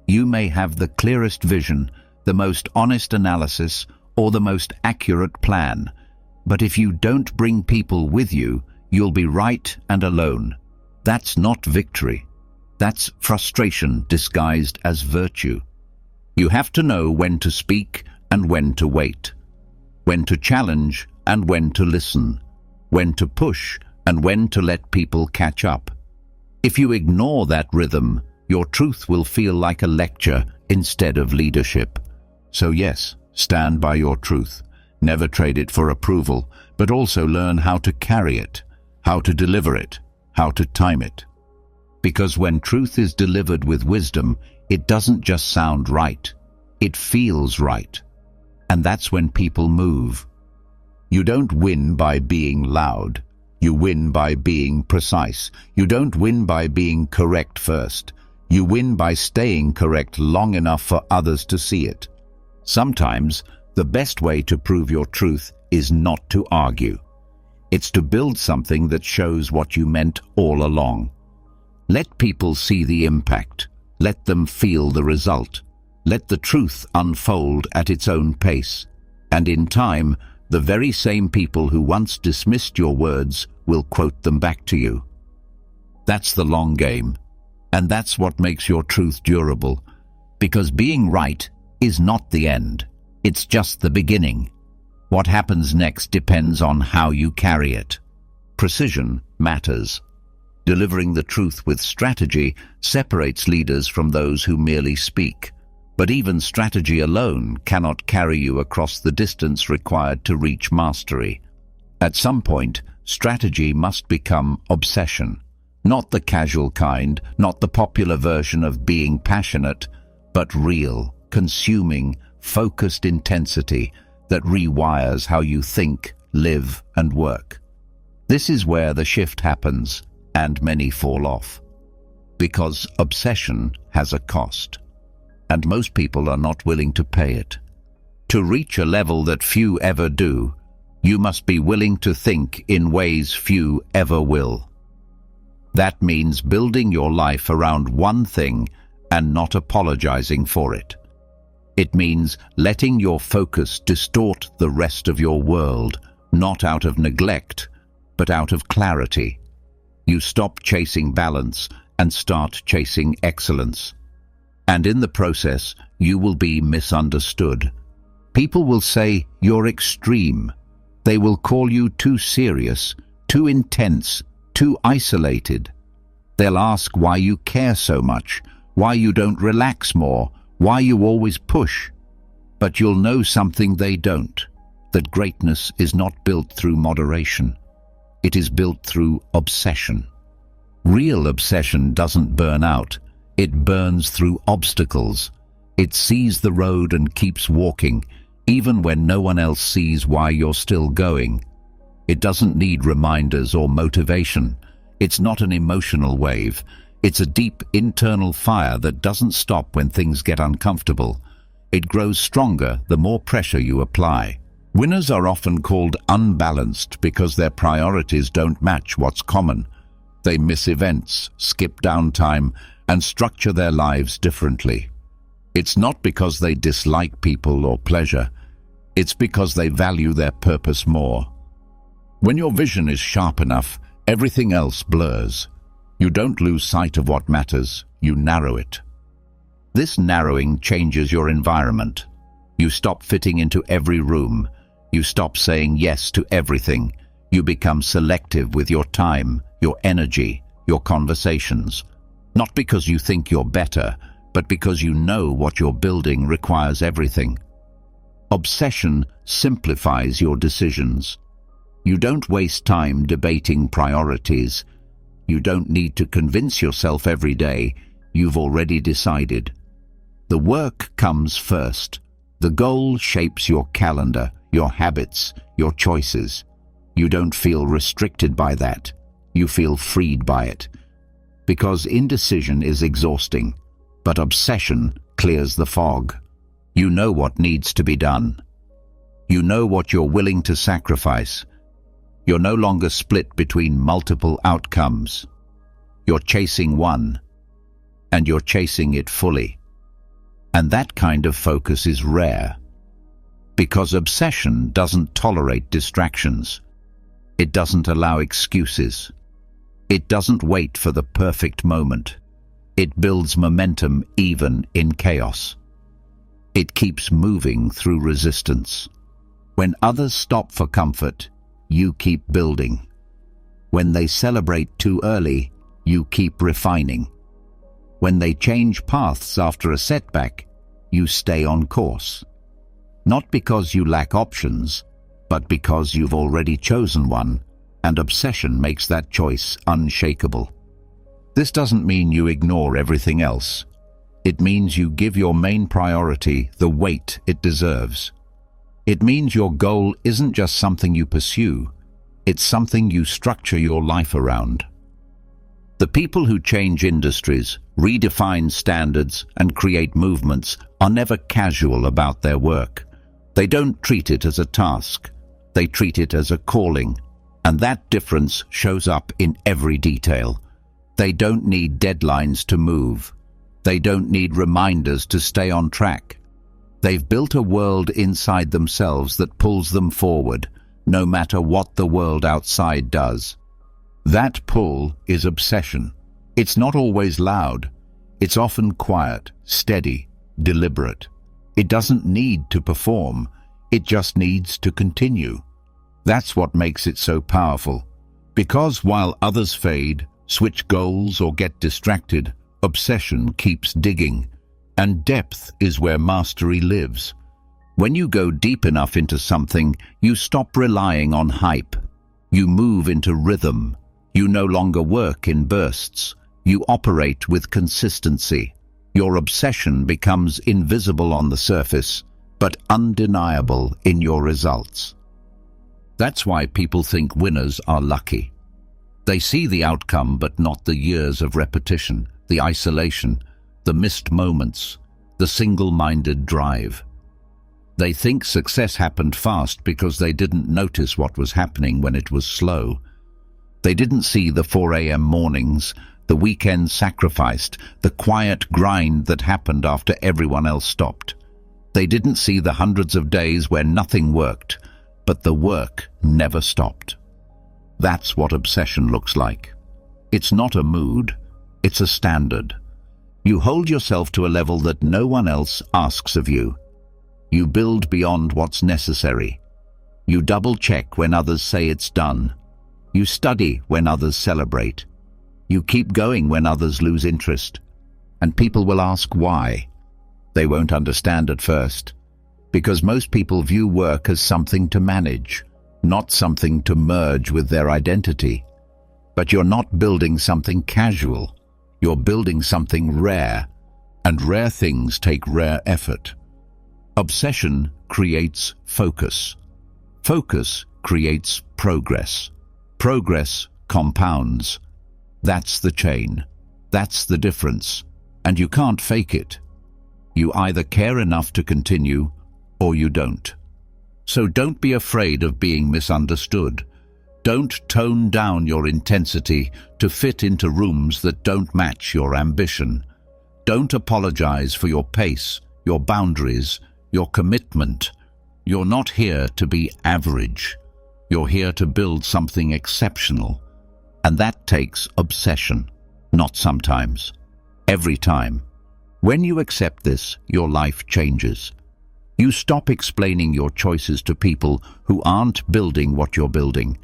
You may have the clearest vision, the most honest analysis, or the most accurate plan, but if you don't bring people with you, you'll be right and alone. That's not victory. That's frustration disguised as virtue. You have to know when to speak and when to wait, when to challenge and when to listen, when to push and when to let people catch up. If you ignore that rhythm, your truth will feel like a lecture instead of leadership. So yes, stand by your truth. Never trade it for approval, but also learn how to carry it, how to deliver it, how to time it. Because when truth is delivered with wisdom, it doesn't just sound right, it feels right. And that's when people move. You don't win by being loud. You win by being precise. You don't win by being correct first. You win by staying correct long enough for others to see it. Sometimes, the best way to prove your truth is not to argue. It's to build something that shows what you meant all along. Let people see the impact. Let them feel the result. Let the truth unfold at its own pace. And in time, the very same people who once dismissed your words will quote them back to you. That's the long game. And that's what makes your truth durable. Because being right is not the end. It's just the beginning. What happens next depends on how you carry it. Precision matters. Delivering the truth with strategy separates leaders from those who merely speak. But even strategy alone cannot carry you across the distance required to reach mastery. At some point, strategy must become obsession. Not the casual kind, not the popular version of being passionate, but real, consuming, focused intensity that rewires how you think, live, and work. This is where the shift happens, and many fall off. Because obsession has a cost, and most people are not willing to pay it. To reach a level that few ever do, you must be willing to think in ways few ever will. That means building your life around one thing and not apologizing for it. It means letting your focus distort the rest of your world, not out of neglect, but out of clarity. You stop chasing balance and start chasing excellence. And in the process, you will be misunderstood. People will say you're extreme. They will call you too serious, too intense, too isolated. They'll ask why you care so much, why you don't relax more, why you always push. But you'll know something they don't, that greatness is not built through moderation. It is built through obsession. Real obsession doesn't burn out. It burns through obstacles. It sees the road and keeps walking, even when no one else sees why you're still going. It doesn't need reminders or motivation. It's not an emotional wave. It's a deep internal fire that doesn't stop when things get uncomfortable. It grows stronger the more pressure you apply. Winners are often called unbalanced because their priorities don't match what's common. They miss events, skip downtime, and structure their lives differently. It's not because they dislike people or pleasure. It's because they value their purpose more. When your vision is sharp enough, everything else blurs. You don't lose sight of what matters, you narrow it. This narrowing changes your environment. You stop fitting into every room. You stop saying yes to everything. You become selective with your time, your energy, your conversations. Not because you think you're better, but because you know what you're building requires everything. Obsession simplifies your decisions. You don't waste time debating priorities. You don't need to convince yourself every day. You've already decided. The work comes first. The goal shapes your calendar, your habits, your choices. You don't feel restricted by that. You feel freed by it. Because indecision is exhausting, but obsession clears the fog. You know what needs to be done. You know what you're willing to sacrifice. You're no longer split between multiple outcomes. You're chasing one, and you're chasing it fully. And that kind of focus is rare, because obsession doesn't tolerate distractions. It doesn't allow excuses. It doesn't wait for the perfect moment. It builds momentum even in chaos. It keeps moving through resistance. When others stop for comfort, you keep building. When they celebrate too early, you keep refining. When they change paths after a setback, you stay on course. Not because you lack options, but because you've already chosen one, and obsession makes that choice unshakable. This doesn't mean you ignore everything else. It means you give your main priority the weight it deserves. It means your goal isn't just something you pursue, it's something you structure your life around. The people who change industries, redefine standards, and create movements are never casual about their work. They don't treat it as a task. They treat it as a calling. And that difference shows up in every detail. They don't need deadlines to move. They don't need reminders to stay on track. They've built a world inside themselves that pulls them forward, no matter what the world outside does. That pull is obsession. It's not always loud. It's often quiet, steady, deliberate. It doesn't need to perform. It just needs to continue. That's what makes it so powerful. Because while others fade, switch goals, or get distracted, obsession keeps digging. And depth is where mastery lives. When you go deep enough into something, you stop relying on hype. You move into rhythm. You no longer work in bursts. You operate with consistency. Your obsession becomes invisible on the surface, but undeniable in your results. That's why people think winners are lucky. They see the outcome but not the years of repetition, the isolation, the missed moments, the single-minded drive. They think success happened fast because they didn't notice what was happening when it was slow. They didn't see the 4 a.m. mornings, the weekends sacrificed, the quiet grind that happened after everyone else stopped. They didn't see the hundreds of days where nothing worked, but the work never stopped. That's what obsession looks like. It's not a mood, it's a standard. You hold yourself to a level that no one else asks of you. You build beyond what's necessary. You double-check when others say it's done. You study when others celebrate. You keep going when others lose interest. And people will ask why. They won't understand at first, because most people view work as something to manage, not something to merge with their identity. But you're not building something casual. You're building something rare, and rare things take rare effort. Obsession creates focus. Focus creates progress. Progress compounds. That's the chain. That's the difference. And you can't fake it. You either care enough to continue, or you don't. So don't be afraid of being misunderstood. Don't tone down your intensity to fit into rooms that don't match your ambition. Don't apologize for your pace, your boundaries, your commitment. You're not here to be average. You're here to build something exceptional. And that takes obsession. Not sometimes. Every time. When you accept this, your life changes. You stop explaining your choices to people who aren't building what you're building.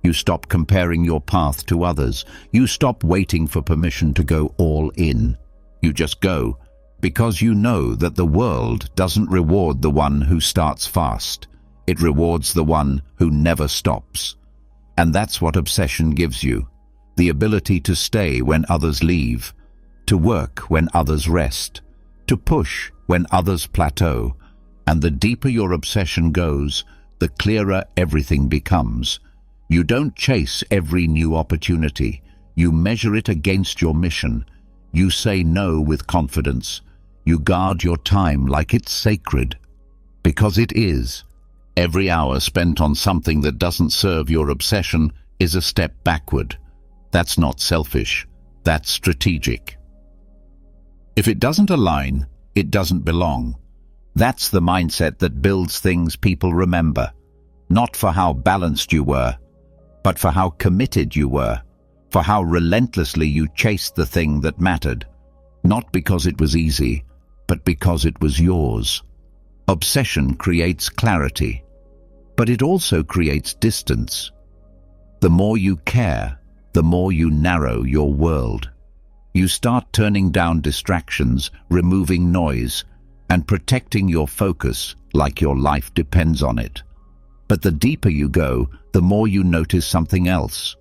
You stop comparing your path to others. You stop waiting for permission to go all in. You just go, because you know that the world doesn't reward the one who starts fast. It rewards the one who never stops. And that's what obsession gives you. The ability to stay when others leave, to work when others rest, to push when others plateau. And the deeper your obsession goes, the clearer everything becomes. You don't chase every new opportunity. You measure it against your mission. You say no with confidence. You guard your time like it's sacred. Because it is. Every hour spent on something that doesn't serve your obsession is a step backward. That's not selfish. That's strategic. If it doesn't align, it doesn't belong. That's the mindset that builds things people remember. Not for how balanced you were, but for how committed you were, for how relentlessly you chased the thing that mattered. Not because it was easy, but because it was yours. Obsession creates clarity, but it also creates distance. The more you care, the more you narrow your world. You start turning down distractions, removing noise, and protecting your focus like your life depends on it. But the deeper you go, the more you notice something else.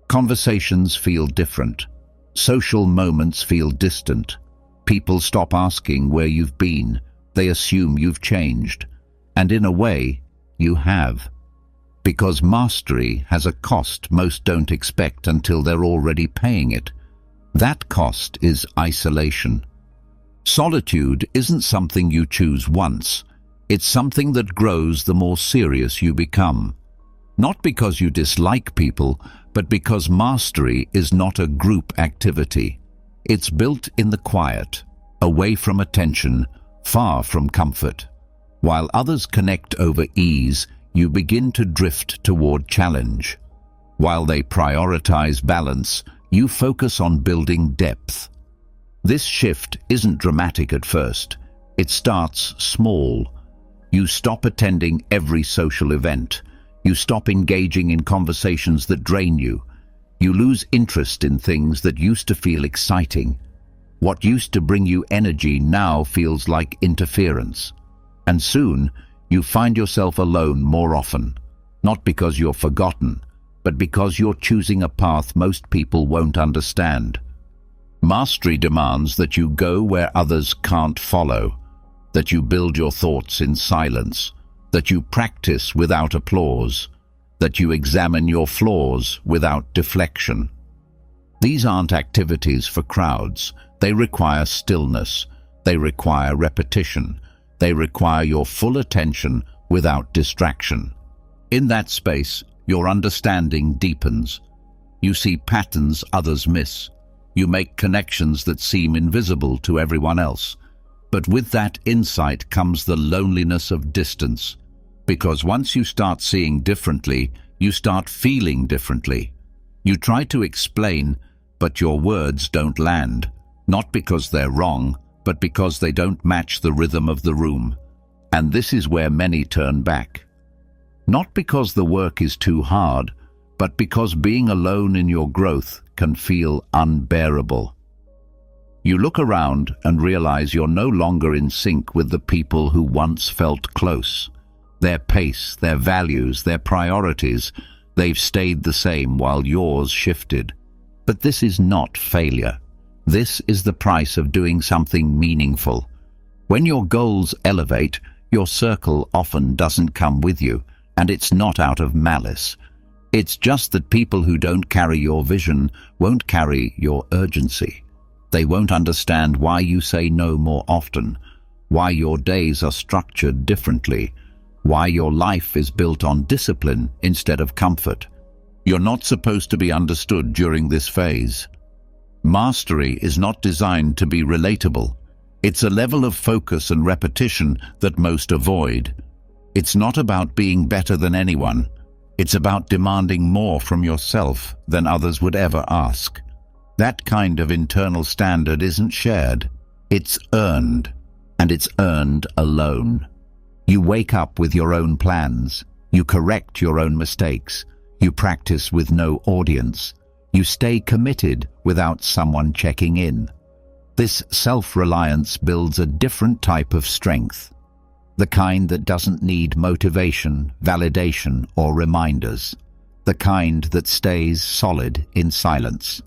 Conversations feel different. Social moments feel distant. People stop asking where you've been. They assume you've changed. And in a way, you have. Because mastery has a cost most don't expect until they're already paying it. That cost is isolation. Solitude isn't something you choose once. It's something that grows the more serious you become. Not because you dislike people, but because mastery is not a group activity. It's built in the quiet, away from attention, far from comfort. While others connect over ease, you begin to drift toward challenge. While they prioritize balance, you focus on building depth. This shift isn't dramatic at first. It starts small. You stop attending every social event. You stop engaging in conversations that drain you. You lose interest in things that used to feel exciting. What used to bring you energy now feels like interference. And soon, you find yourself alone more often. Not because you're forgotten, but because you're choosing a path most people won't understand. Mastery demands that you go where others can't follow, that you build your thoughts in silence, that you practice without applause, that you examine your flaws without deflection. These aren't activities for crowds. They require stillness. They require repetition. They require your full attention without distraction. In that space, your understanding deepens. You see patterns others miss. You make connections that seem invisible to everyone else. But with that insight comes the loneliness of distance. Because once you start seeing differently, you start feeling differently. You try to explain, but your words don't land. Not because they're wrong, but because they don't match the rhythm of the room. And this is where many turn back. Not because the work is too hard, but because being alone in your growth can feel unbearable. You look around and realize you're no longer in sync with the people who once felt close. Their pace, their values, their priorities, they've stayed the same while yours shifted. But this is not failure. This is the price of doing something meaningful. When your goals elevate, your circle often doesn't come with you, and it's not out of malice. It's just that people who don't carry your vision won't carry your urgency. They won't understand why you say no more often, why your days are structured differently, why your life is built on discipline instead of comfort. You're not supposed to be understood during this phase. Mastery is not designed to be relatable. It's a level of focus and repetition that most avoid. It's not about being better than anyone. It's about demanding more from yourself than others would ever ask. That kind of internal standard isn't shared. It's earned, and it's earned alone. You wake up with your own plans. You correct your own mistakes. You practice with no audience. You stay committed without someone checking in. This self-reliance builds a different type of strength. The kind that doesn't need motivation, validation, or reminders. The kind that stays solid in silence.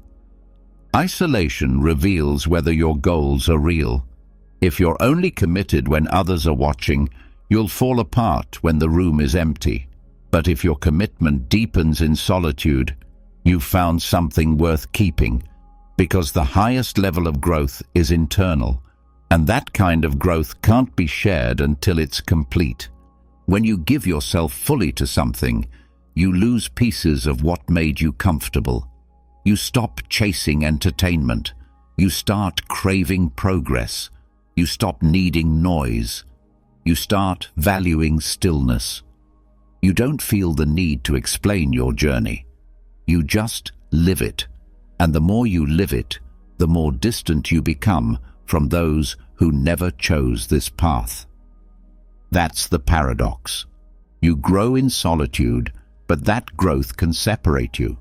Isolation reveals whether your goals are real. If you're only committed when others are watching, you'll fall apart when the room is empty. But if your commitment deepens in solitude, you've found something worth keeping, because the highest level of growth is internal, and that kind of growth can't be shared until it's complete. When you give yourself fully to something, you lose pieces of what made you comfortable. You stop chasing entertainment. You start craving progress. You stop needing noise. You start valuing stillness. You don't feel the need to explain your journey. You just live it. And the more you live it, the more distant you become from those who never chose this path. That's the paradox. You grow in solitude, but that growth can separate you.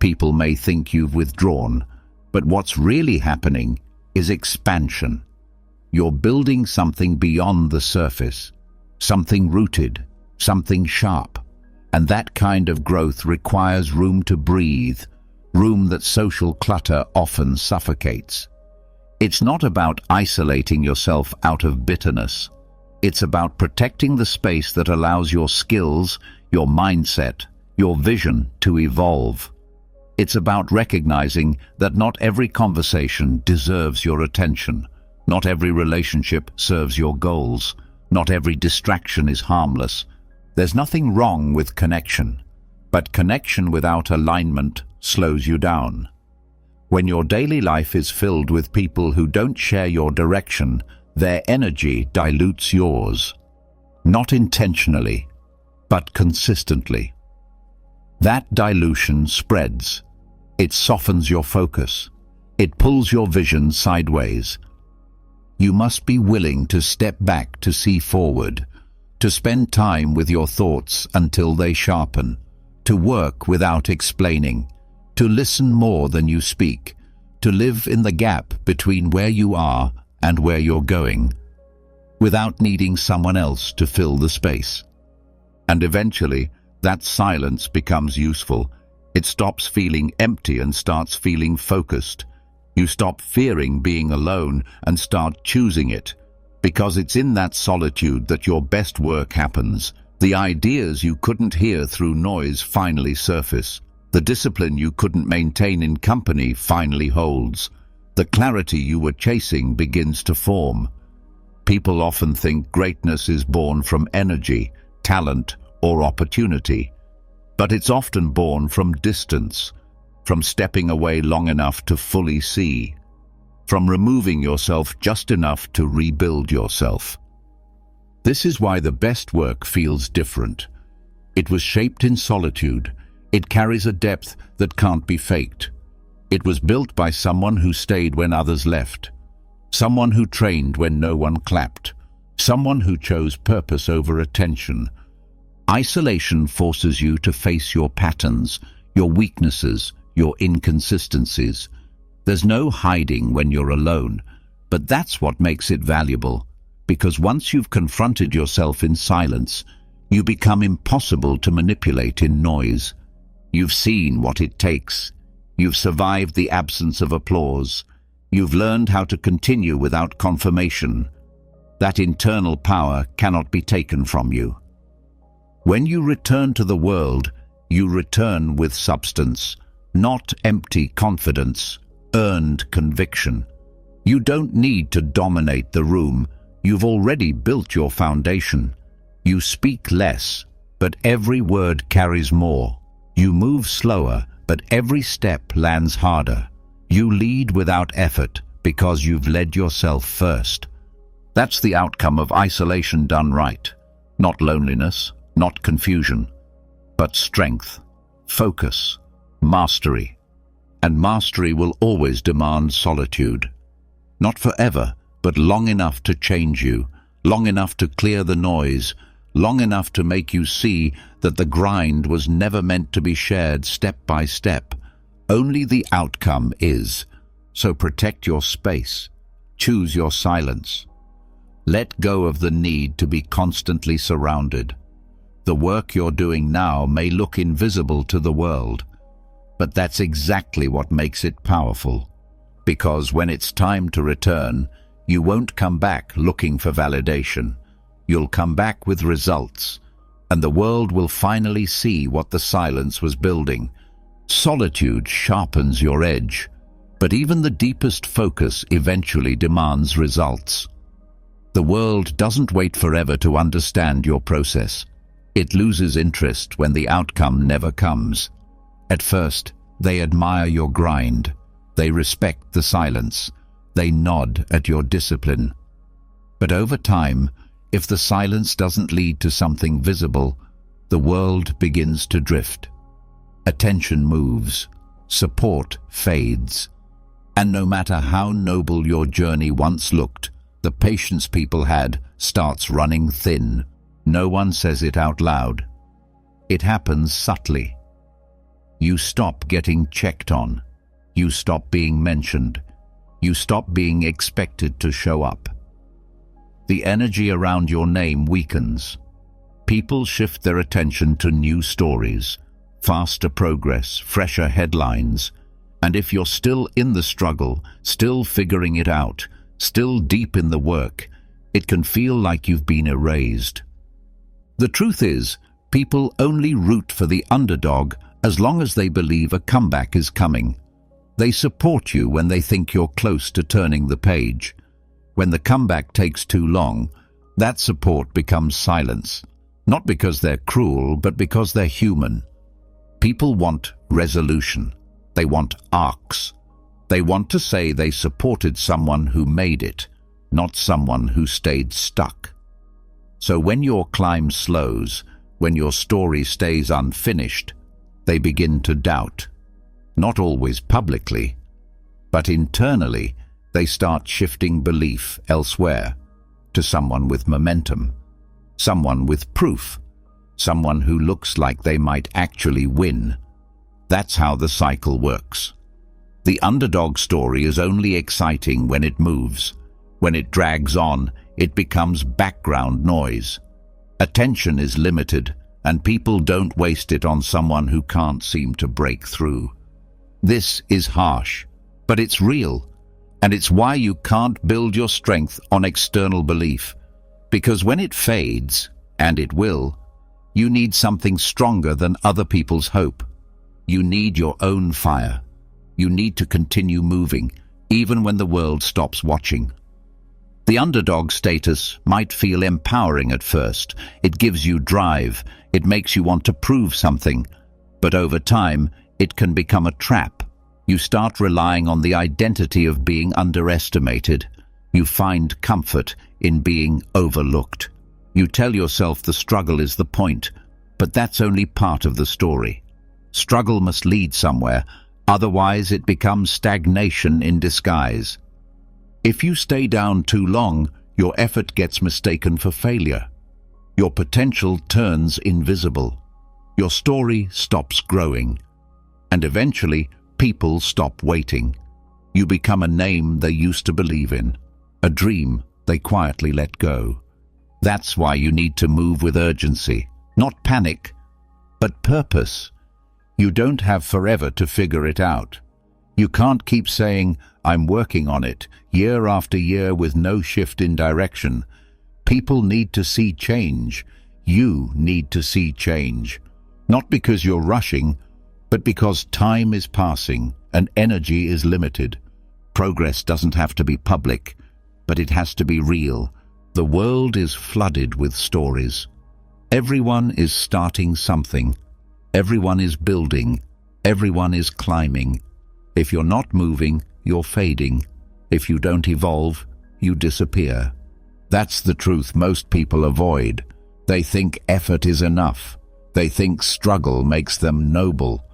People may think you've withdrawn, but what's really happening is expansion. You're building something beyond the surface, something rooted, something sharp, and that kind of growth requires room to breathe, room that social clutter often suffocates. It's not about isolating yourself out of bitterness. It's about protecting the space that allows your skills, your mindset, your vision to evolve. It's about recognizing that not every conversation deserves your attention. Not every relationship serves your goals. Not every distraction is harmless. There's nothing wrong with connection, but connection without alignment slows you down. When your daily life is filled with people who don't share your direction, their energy dilutes yours. Not intentionally, but consistently. That dilution spreads. It softens your focus. It pulls your vision sideways. You must be willing to step back to see forward, to spend time with your thoughts until they sharpen, to work without explaining, to listen more than you speak, to live in the gap between where you are and where you're going, without needing someone else to fill the space. And eventually, that silence becomes useful. It stops feeling empty and starts feeling focused. You stop fearing being alone and start choosing it, because it's in that solitude that your best work happens. The ideas you couldn't hear through noise finally surface. The discipline you couldn't maintain in company finally holds. The clarity you were chasing begins to form. People often think greatness is born from energy, talent, or opportunity. But it's often born from distance. from stepping away long enough to fully see, from removing yourself just enough to rebuild yourself. This is why the best work feels different. It was shaped in solitude. It carries a depth that can't be faked. It was built by someone who stayed when others left, someone who trained when no one clapped, someone who chose purpose over attention. Isolation forces you to face your patterns, your weaknesses, your inconsistencies. There's no hiding when you're alone, but that's what makes it valuable, because once you've confronted yourself in silence, you become impossible to manipulate in noise. You've seen what it takes. You've survived the absence of applause. You've learned how to continue without confirmation. That internal power cannot be taken from you. When you return to the world, you return with substance, not empty confidence, earned conviction. You don't need to dominate the room. You've already built your foundation. You speak less, but every word carries more. You move slower, but every step lands harder. You lead without effort because you've led yourself first. That's the outcome of isolation done right. Not loneliness, not confusion, but strength, focus, mastery. And mastery will always demand solitude. Not forever, but long enough to change you, long enough to clear the noise, long enough to make you see that the grind was never meant to be shared step by step. Only the outcome is. So protect your space. Choose your silence. Let go of the need to be constantly surrounded. The work you're doing now may look invisible to the world, but that's exactly what makes it powerful. Because when it's time to return, you won't come back looking for validation. You'll come back with results, and the world will finally see what the silence was building. Solitude sharpens your edge, but even the deepest focus eventually demands results. The world doesn't wait forever to understand your process. It loses interest when the outcome never comes. At first, they admire your grind. They respect the silence. They nod at your discipline. But over time, if the silence doesn't lead to something visible, the world begins to drift. Attention moves. Support fades. And no matter how noble your journey once looked, the patience people had starts running thin. No one says it out loud. It happens subtly. You stop getting checked on. You stop being mentioned. You stop being expected to show up. The energy around your name weakens. People shift their attention to new stories, faster progress, fresher headlines. And if you're still in the struggle, still figuring it out, still deep in the work, it can feel like you've been erased. The truth is, people only root for the underdog as long as they believe a comeback is coming. They support you when they think you're close to turning the page. When the comeback takes too long, that support becomes silence. Not because they're cruel, but because they're human. People want resolution. They want arcs. They want to say they supported someone who made it, not someone who stayed stuck. So when your climb slows, when your story stays unfinished, they begin to doubt. Not always publicly, but internally, they start shifting belief elsewhere, to someone with momentum, someone with proof, someone who looks like they might actually win. That's how the cycle works. The underdog story is only exciting when it moves. When it drags on, it becomes background noise. Attention is limited, and people don't waste it on someone who can't seem to break through. This is harsh, but it's real, and it's why you can't build your strength on external belief. Because when it fades, and it will, you need something stronger than other people's hope. You need your own fire. You need to continue moving, even when the world stops watching. The underdog status might feel empowering at first. It gives you drive. It makes you want to prove something. But over time, it can become a trap. You start relying on the identity of being underestimated. You find comfort in being overlooked. You tell yourself the struggle is the point, but that's only part of the story. Struggle must lead somewhere, otherwise it becomes stagnation in disguise. If you stay down too long, your effort gets mistaken for failure. Your potential turns invisible. Your story stops growing. And eventually, people stop waiting. You become a name they used to believe in, a dream they quietly let go. That's why you need to move with urgency, not panic, but purpose. You don't have forever to figure it out. You can't keep saying, "I'm working on it," year after year with no shift in direction. People need to see change. You need to see change. Not because you're rushing, but because time is passing and energy is limited. Progress doesn't have to be public, but it has to be real. The world is flooded with stories. Everyone is starting something. Everyone is building. Everyone is climbing. If you're not moving, you're fading. If you don't evolve, you disappear. That's the truth most people avoid. They think effort is enough. They think struggle makes them noble.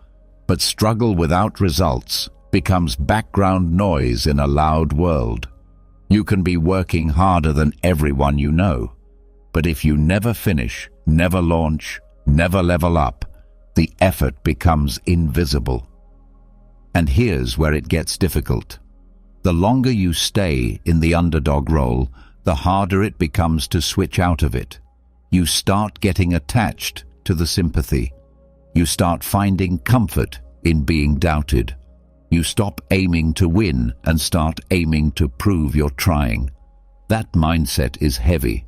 But struggle without results becomes background noise in a loud world. You can be working harder than everyone you know, but if you never finish, never launch, never level up, the effort becomes invisible. And here's where it gets difficult. The longer you stay in the underdog role, the harder it becomes to switch out of it. You start getting attached to the sympathy. You start finding comfort in being doubted. You stop aiming to win and start aiming to prove you're trying. That mindset is heavy,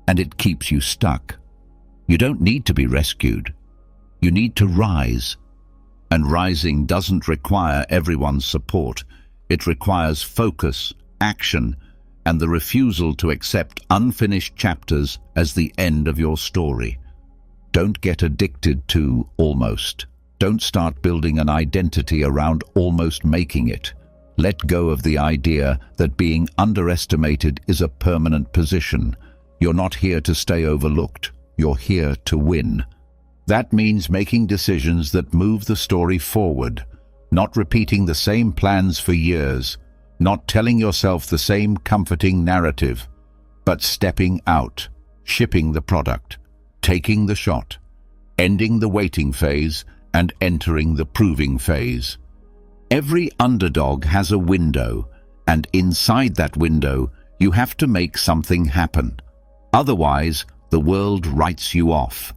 and it keeps you stuck. You don't need to be rescued. You need to rise. And rising doesn't require everyone's support. It requires focus, action, and the refusal to accept unfinished chapters as the end of your story. Don't get addicted to almost. Don't start building an identity around almost making it. Let go of the idea that being underestimated is a permanent position. You're not here to stay overlooked. You're here to win. That means making decisions that move the story forward, not repeating the same plans for years, not telling yourself the same comforting narrative, but stepping out, shipping the product, taking the shot, ending the waiting phase, and entering the proving phase. Every underdog has a window, and inside that window, you have to make something happen. Otherwise, the world writes you off.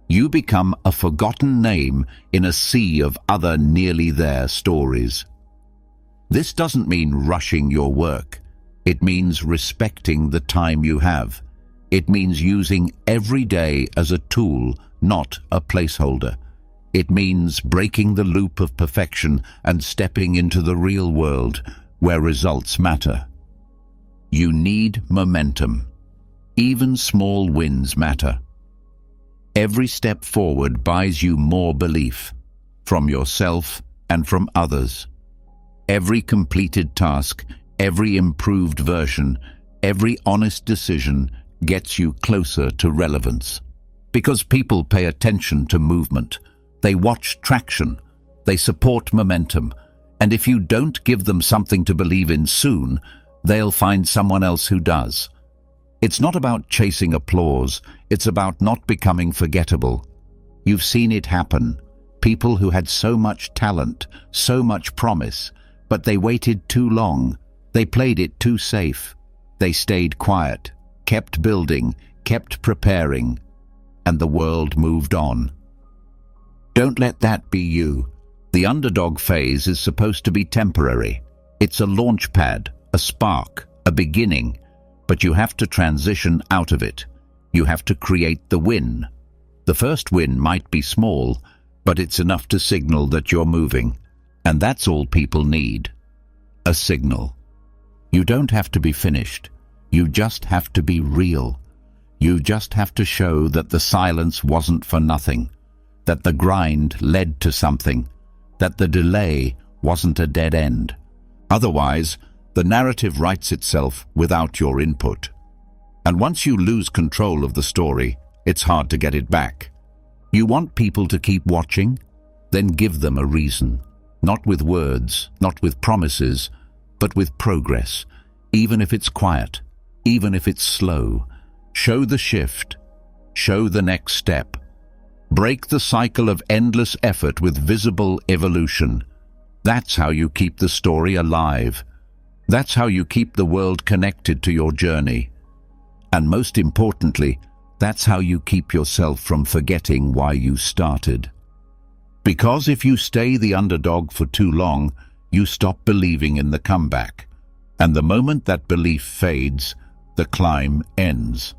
You become a forgotten name in a sea of other nearly there stories. This doesn't mean rushing your work. It means respecting the time you have. It means using every day as a tool, not a placeholder. It means breaking the loop of perfection and stepping into the real world where results matter. You need momentum. Even small wins matter. Every step forward buys you more belief, from yourself and from others. Every completed task, every improved version, every honest decision gets you closer to relevance. Because people pay attention to movement. They watch traction, they support momentum, and if you don't give them something to believe in soon, they'll find someone else who does. It's not about chasing applause, it's about not becoming forgettable. You've seen it happen. People who had so much talent, so much promise, but they waited too long. They played it too safe. They stayed quiet, kept building, kept preparing, and the world moved on. Don't let that be you. The underdog phase is supposed to be temporary. It's a launch pad, a spark, a beginning, but you have to transition out of it. You have to create the win. The first win might be small, but it's enough to signal that you're moving. And that's all people need. A signal. You don't have to be finished. You just have to be real. You just have to show that the silence wasn't for nothing, that the grind led to something, that the delay wasn't a dead end. Otherwise, the narrative writes itself without your input. And once you lose control of the story, it's hard to get it back. You want people to keep watching? Then give them a reason. Not with words, not with promises, but with progress. Even if it's quiet, even if it's slow. Show the shift. Show the next step. Break the cycle of endless effort with visible evolution. That's how you keep the story alive. That's how you keep the world connected to your journey. And most importantly, that's how you keep yourself from forgetting why you started. Because if you stay the underdog for too long, you stop believing in the comeback. And the moment that belief fades, the climb ends.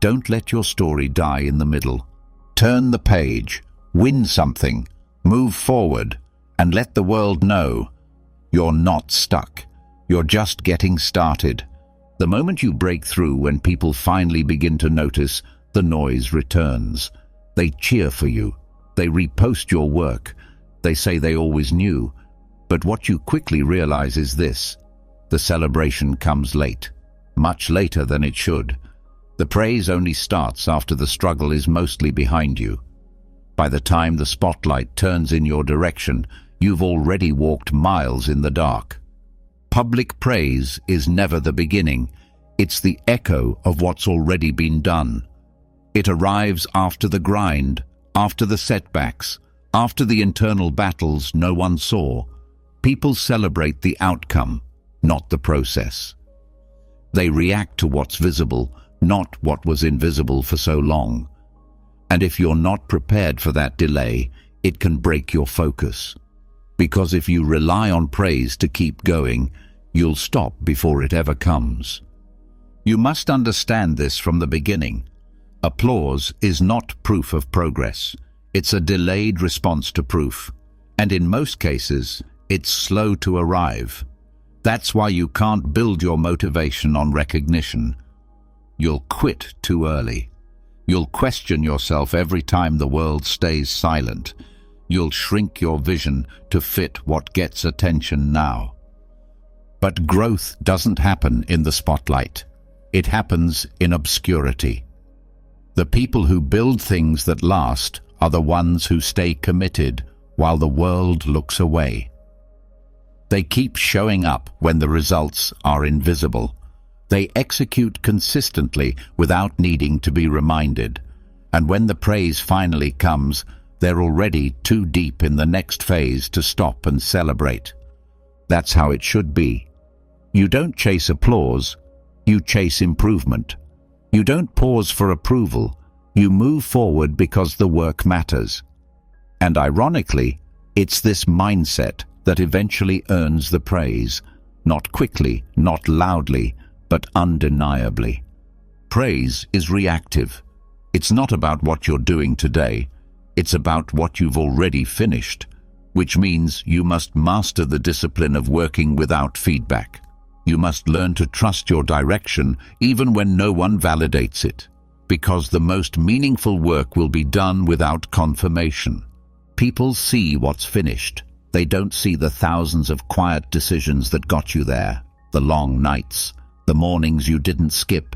Don't let your story die in the middle. Turn the page, win something, move forward, and let the world know you're not stuck. You're just getting started. The moment you break through, when people finally begin to notice, the noise returns. They cheer for you. They repost your work. They say they always knew. But what you quickly realize is this: the celebration comes late, much later than it should. The praise only starts after the struggle is mostly behind you. By the time the spotlight turns in your direction, you've already walked miles in the dark. Public praise is never the beginning. It's the echo of what's already been done. It arrives after the grind, after the setbacks, after the internal battles no one saw. People celebrate the outcome, not the process. They react to what's visible, not what was invisible for so long. And if you're not prepared for that delay, it can break your focus. Because if you rely on praise to keep going, you'll stop before it ever comes. You must understand this from the beginning. Applause is not proof of progress. It's a delayed response to proof. And in most cases, it's slow to arrive. That's why you can't build your motivation on recognition. You'll quit too early. You'll question yourself every time the world stays silent. You'll shrink your vision to fit what gets attention now. But growth doesn't happen in the spotlight. It happens in obscurity. The people who build things that last are the ones who stay committed while the world looks away. They keep showing up when the results are invisible. They execute consistently without needing to be reminded. And when the praise finally comes, they're already too deep in the next phase to stop and celebrate. That's how it should be. You don't chase applause, you chase improvement. You don't pause for approval, you move forward because the work matters. And ironically, it's this mindset that eventually earns the praise, not quickly, not loudly, but undeniably. Praise is reactive. It's not about what you're doing today, it's about what you've already finished, which means you must master the discipline of working without feedback. You must learn to trust your direction even when no one validates it, because the most meaningful work will be done without confirmation. People see what's finished. They don't see the thousands of quiet decisions that got you there, the long nights, the mornings you didn't skip,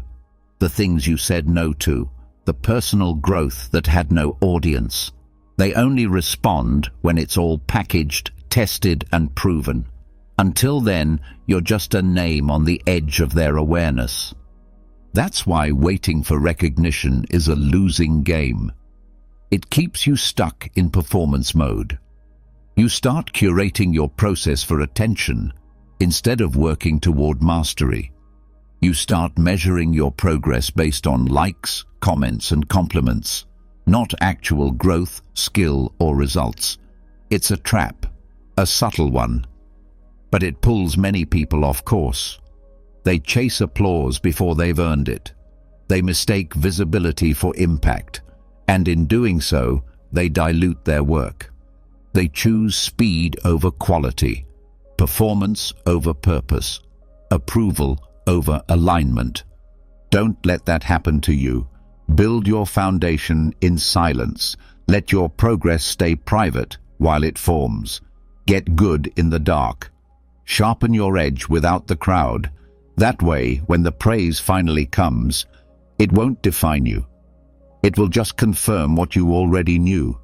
the things you said no to, the personal growth that had no audience. They only respond when it's all packaged, tested, and proven. Until then, you're just a name on the edge of their awareness. That's why waiting for recognition is a losing game. It keeps you stuck in performance mode. You start curating your process for attention instead of working toward mastery. You start measuring your progress based on likes, comments, and compliments, not actual growth, skill, or results. It's a trap, a subtle one, but it pulls many people off course. They chase applause before they've earned it. They mistake visibility for impact, and in doing so, they dilute their work. They choose speed over quality, performance over purpose, approval over alignment. Don't let that happen to you. Build your foundation in silence. Let your progress stay private, while it forms. Get good in the dark. Sharpen your edge without the crowd. That way, when the praise finally comes, it won't define you. It will just confirm what you already knew.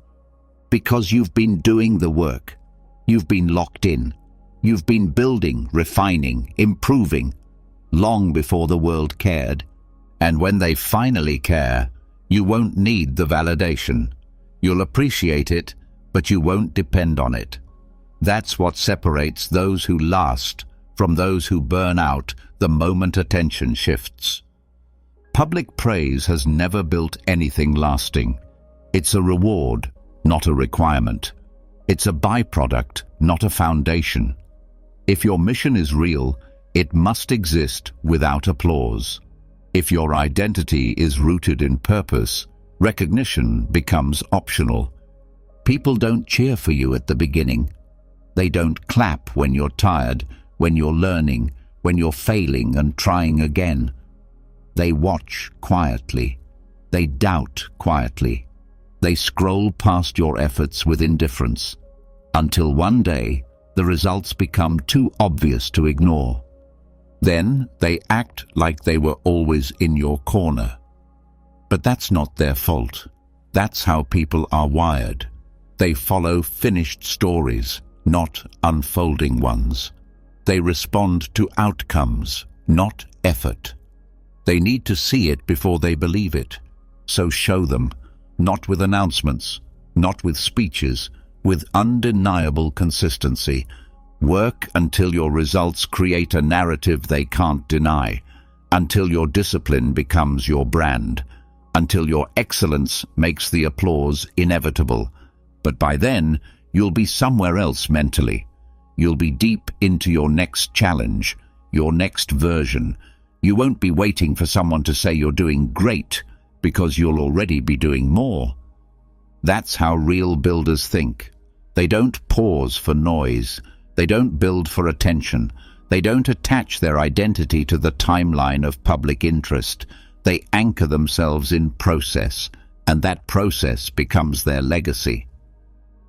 Because you've been doing the work. You've been locked in. You've been building, refining, improving, long before the world cared. And when they finally care, you won't need the validation. You'll appreciate it, but you won't depend on it. That's what separates those who last from those who burn out the moment attention shifts. Public praise has never built anything lasting. It's a reward, not a requirement. It's a byproduct, not a foundation. If your mission is real, it must exist without applause. If your identity is rooted in purpose, recognition becomes optional. People don't cheer for you at the beginning. They don't clap when you're tired, when you're learning, when you're failing and trying again. They watch quietly. They doubt quietly. They scroll past your efforts with indifference, until one day the results become too obvious to ignore. Then they act like they were always in your corner. But that's not their fault. That's how people are wired. They follow finished stories, not unfolding ones. They respond to outcomes, not effort. They need to see it before they believe it. So show them, not with announcements, not with speeches, with undeniable consistency. Work until your results create a narrative they can't deny, until your discipline becomes your brand, until your excellence makes the applause inevitable. But by then, you'll be somewhere else mentally. You'll be deep into your next challenge, your next version. You won't be waiting for someone to say you're doing great, because you'll already be doing more. That's how real builders think. They don't pause for noise. They don't build for attention. They don't attach their identity to the timeline of public interest. They anchor themselves in process, and that process becomes their legacy.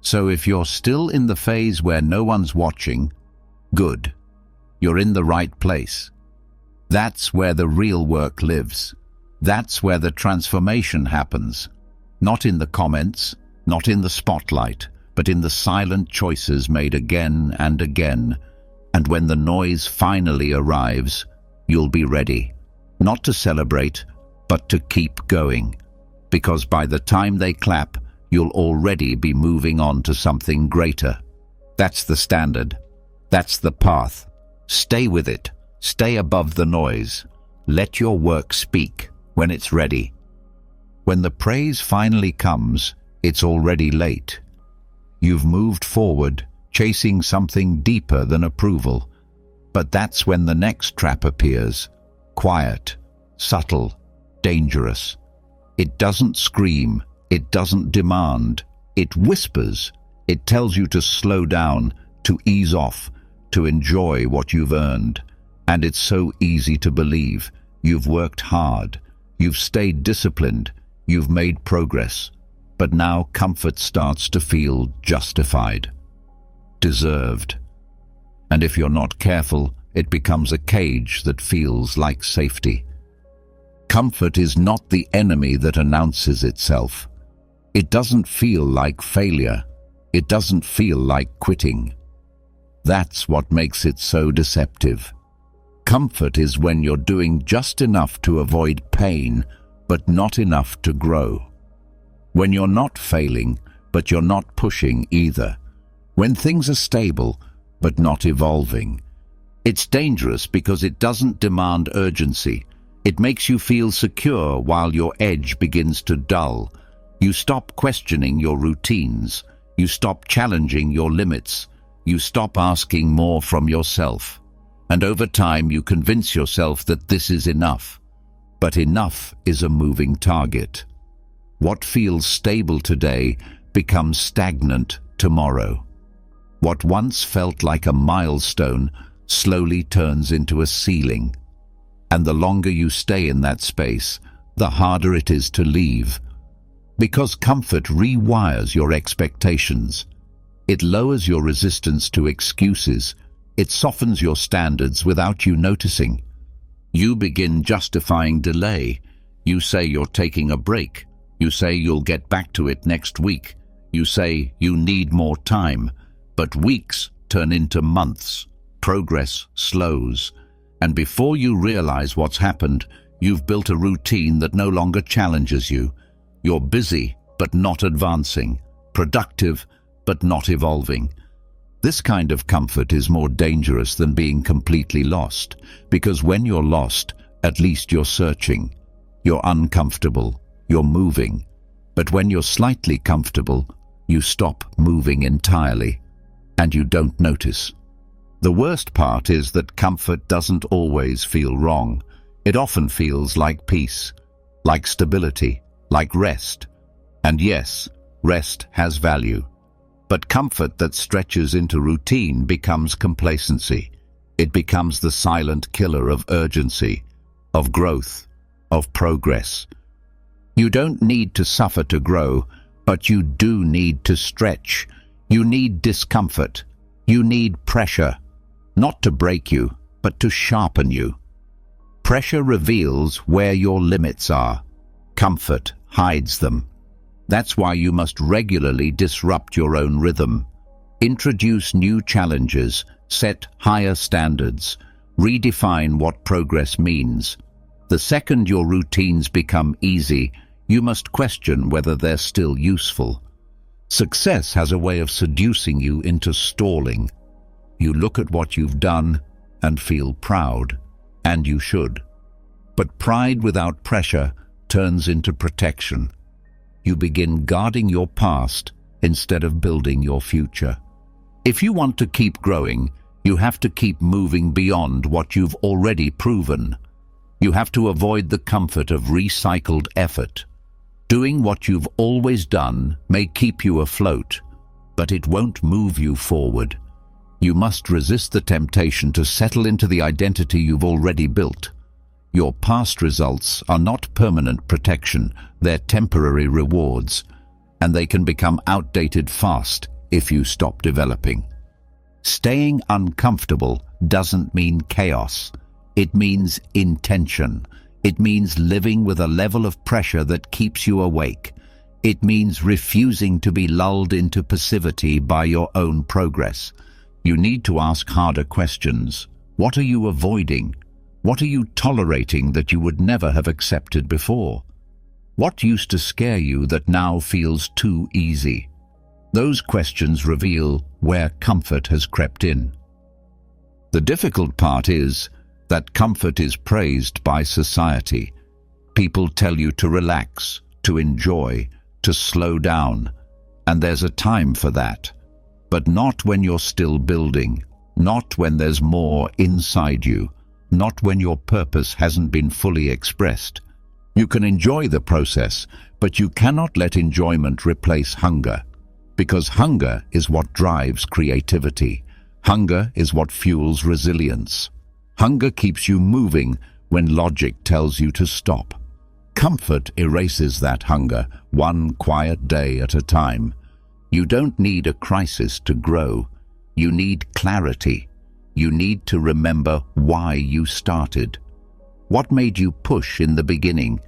So if you're still in the phase where no one's watching, good. You're in the right place. That's where the real work lives. That's where the transformation happens. Not in the comments, not in the spotlight, but in the silent choices made again and again. And when the noise finally arrives, you'll be ready, not to celebrate, but to keep going. Because by the time they clap, you'll already be moving on to something greater. That's the standard. That's the path. Stay with it. Stay above the noise. Let your work speak when it's ready. When the praise finally comes, it's already late. You've moved forward, chasing something deeper than approval. But that's when the next trap appears. Quiet, subtle, dangerous. It doesn't scream. It doesn't demand. It whispers. It tells you to slow down, to ease off, to enjoy what you've earned. And it's so easy to believe. You've worked hard. You've stayed disciplined. You've made progress. But now comfort starts to feel justified, deserved. And if you're not careful, it becomes a cage that feels like safety. Comfort is not the enemy that announces itself. It doesn't feel like failure. It doesn't feel like quitting. That's what makes it so deceptive. Comfort is when you're doing just enough to avoid pain, but not enough to grow. When you're not failing, but you're not pushing either. When things are stable, but not evolving. It's dangerous because it doesn't demand urgency. It makes you feel secure while your edge begins to dull. You stop questioning your routines. You stop challenging your limits. You stop asking more from yourself. And over time you convince yourself that this is enough. But enough is a moving target. What feels stable today becomes stagnant tomorrow. What once felt like a milestone slowly turns into a ceiling. And the longer you stay in that space, the harder it is to leave. Because comfort rewires your expectations. It lowers your resistance to excuses. It softens your standards without you noticing. You begin justifying delay. You say you're taking a break. You say you'll get back to it next week. You say you need more time. But weeks turn into months. Progress slows. And before you realize what's happened, you've built a routine that no longer challenges you. You're busy, but not advancing. Productive, but not evolving. This kind of comfort is more dangerous than being completely lost, because when you're lost, at least you're searching. You're uncomfortable. You're moving. But when you're slightly comfortable, you stop moving entirely, and you don't notice. The worst part is that comfort doesn't always feel wrong. It often feels like peace, like stability, like rest. And yes, rest has value. But comfort that stretches into routine becomes complacency. It becomes the silent killer of urgency, of growth, of progress. You don't need to suffer to grow, but you do need to stretch. You need discomfort. You need pressure. Not to break you, but to sharpen you. Pressure reveals where your limits are. Comfort hides them. That's why you must regularly disrupt your own rhythm. Introduce new challenges, set higher standards, redefine what progress means. The second your routines become easy, you must question whether they're still useful. Success has a way of seducing you into stalling. You look at what you've done and feel proud, and you should. But pride without pressure turns into protection. You begin guarding your past instead of building your future. If you want to keep growing, you have to keep moving beyond what you've already proven. You have to avoid the comfort of recycled effort. Doing what you've always done may keep you afloat, but it won't move you forward. You must resist the temptation to settle into the identity you've already built. Your past results are not permanent protection, they're temporary rewards, and they can become outdated fast if you stop developing. Staying uncomfortable doesn't mean chaos. It means intention. It means living with a level of pressure that keeps you awake. It means refusing to be lulled into passivity by your own progress. You need to ask harder questions. What are you avoiding? What are you tolerating that you would never have accepted before? What used to scare you that now feels too easy? Those questions reveal where comfort has crept in. The difficult part is that comfort is praised by society. People tell you to relax, to enjoy, to slow down, and there's a time for that. But not when you're still building, not when there's more inside you, not when your purpose hasn't been fully expressed. You can enjoy the process, but you cannot let enjoyment replace hunger, because hunger is what drives creativity. Hunger is what fuels resilience. Hunger keeps you moving when logic tells you to stop. Comfort erases that hunger, one quiet day at a time. You don't need a crisis to grow. You need clarity. You need to remember why you started. What made you push in the beginning?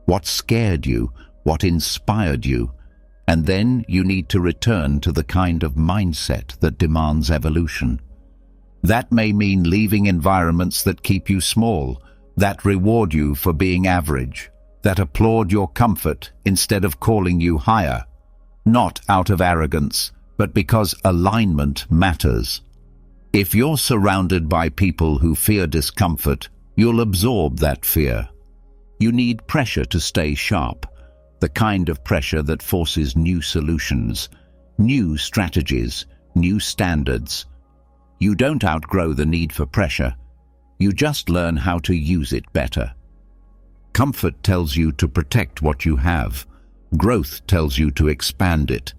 What scared you? What inspired you? And then you need to return to the kind of mindset that demands evolution. That may mean leaving environments that keep you small, that reward you for being average, that applaud your comfort instead of calling you higher. Not out of arrogance, but because alignment matters. If you're surrounded by people who fear discomfort, you'll absorb that fear. You need pressure to stay sharp, the kind of pressure that forces new solutions, new strategies, new standards. You don't outgrow the need for pressure. You just learn how to use it better. Comfort tells you to protect what you have. Growth tells you to expand it.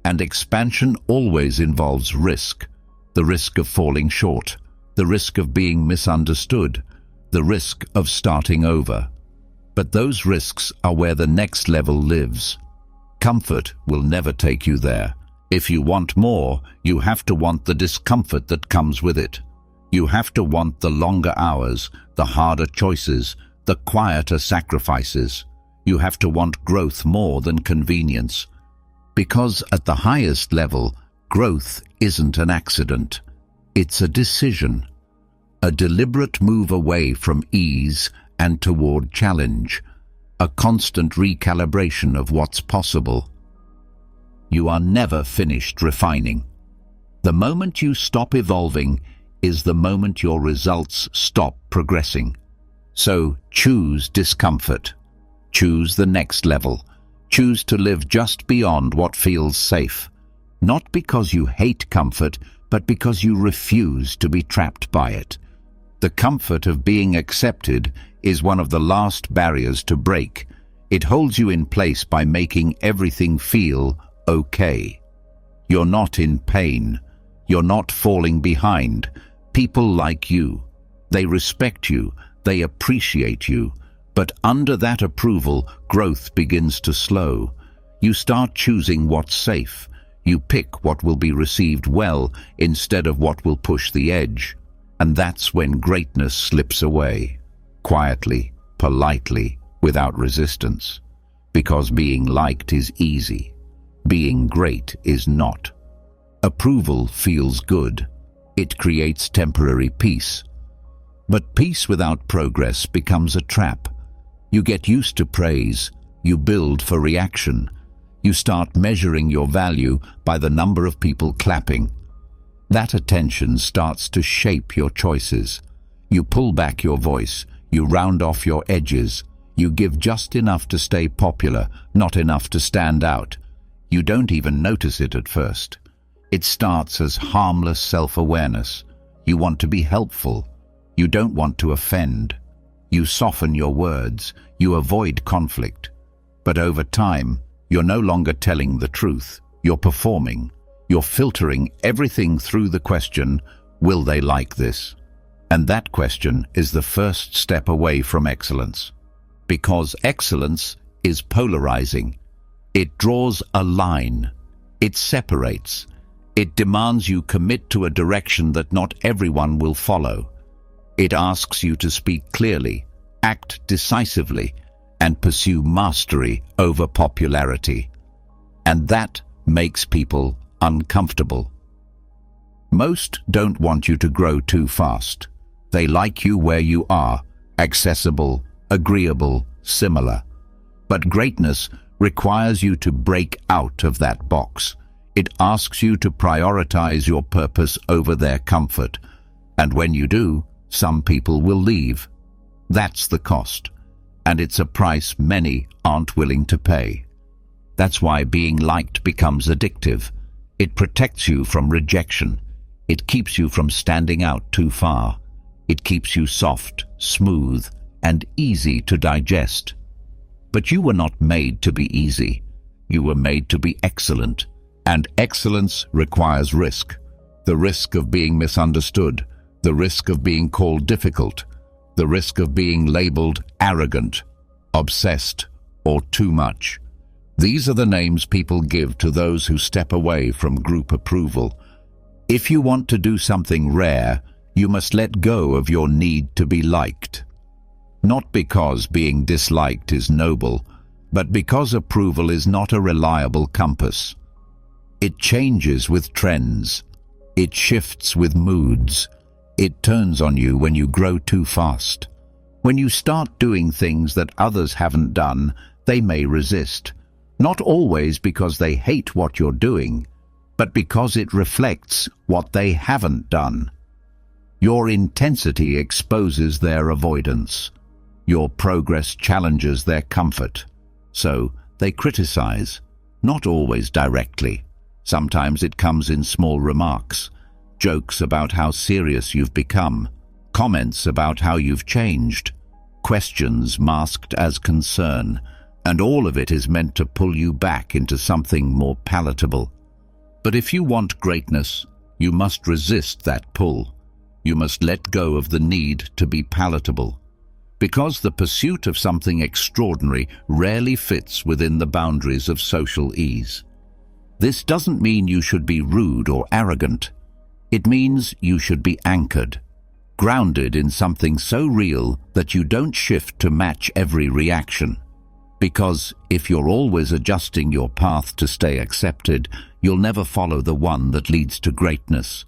And expansion always involves risk. The risk of falling short, the risk of being misunderstood, the risk of starting over. But those risks are where the next level lives. Comfort will never take you there. If you want more, you have to want the discomfort that comes with it. You have to want the longer hours, the harder choices, the quieter sacrifices. You have to want growth more than convenience. Because at the highest level, growth isn't an accident. It's a decision. A deliberate move away from ease and toward challenge. A constant recalibration of what's possible. You are never finished refining. The moment you stop evolving is the moment your results stop progressing. So choose discomfort. Choose the next level. Choose to live just beyond what feels safe. Not because you hate comfort, but because you refuse to be trapped by it. The comfort of being accepted is one of the last barriers to break. It holds you in place by making everything feel okay. You're not in pain. You're not falling behind. People like you. They respect you. They appreciate you. But under that approval, growth begins to slow. You start choosing what's safe. You pick what will be received well instead of what will push the edge. And that's when greatness slips away. Quietly, politely, without resistance. Because being liked is easy. Being great is not. Approval feels good. It creates temporary peace. But peace without progress becomes a trap. You get used to praise. You build for reaction. You start measuring your value by the number of people clapping. That attention starts to shape your choices. You pull back your voice. You round off your edges. You give just enough to stay popular, not enough to stand out. You don't even notice it at first. It starts as harmless self-awareness. You want to be helpful. You don't want to offend. You soften your words. You avoid conflict. But over time, you're no longer telling the truth. You're performing. You're filtering everything through the question, will they like this? And that question is the first step away from excellence. Because excellence is polarizing. It draws a line. It separates. It demands you commit to a direction that not everyone will follow. It asks you to speak clearly, act decisively, and pursue mastery over popularity. And that makes people uncomfortable. Most don't want you to grow too fast. They like you where you are, accessible, agreeable, similar. But greatness requires you to break out of that box. It asks you to prioritize your purpose over their comfort. And when you do, some people will leave. That's the cost. And it's a price many aren't willing to pay. That's why being liked becomes addictive. It protects you from rejection. It keeps you from standing out too far. It keeps you soft, smooth, and easy to digest. But you were not made to be easy. You were made to be excellent. And excellence requires risk. The risk of being misunderstood. The risk of being called difficult. The risk of being labeled arrogant, obsessed, or too much. These are the names people give to those who step away from group approval. If you want to do something rare, you must let go of your need to be liked. Not because being disliked is noble, but because approval is not a reliable compass. It changes with trends. It shifts with moods. It turns on you when you grow too fast. When you start doing things that others haven't done, they may resist. Not always because they hate what you're doing, but because it reflects what they haven't done. Your intensity exposes their avoidance. Your progress challenges their comfort. So they criticize, not always directly. Sometimes it comes in small remarks, jokes about how serious you've become, comments about how you've changed, questions masked as concern, and all of it is meant to pull you back into something more palatable. But if you want greatness, you must resist that pull. You must let go of the need to be palatable. Because the pursuit of something extraordinary rarely fits within the boundaries of social ease. This doesn't mean you should be rude or arrogant. It means you should be anchored, grounded in something so real that you don't shift to match every reaction. Because if you're always adjusting your path to stay accepted, you'll never follow the one that leads to greatness.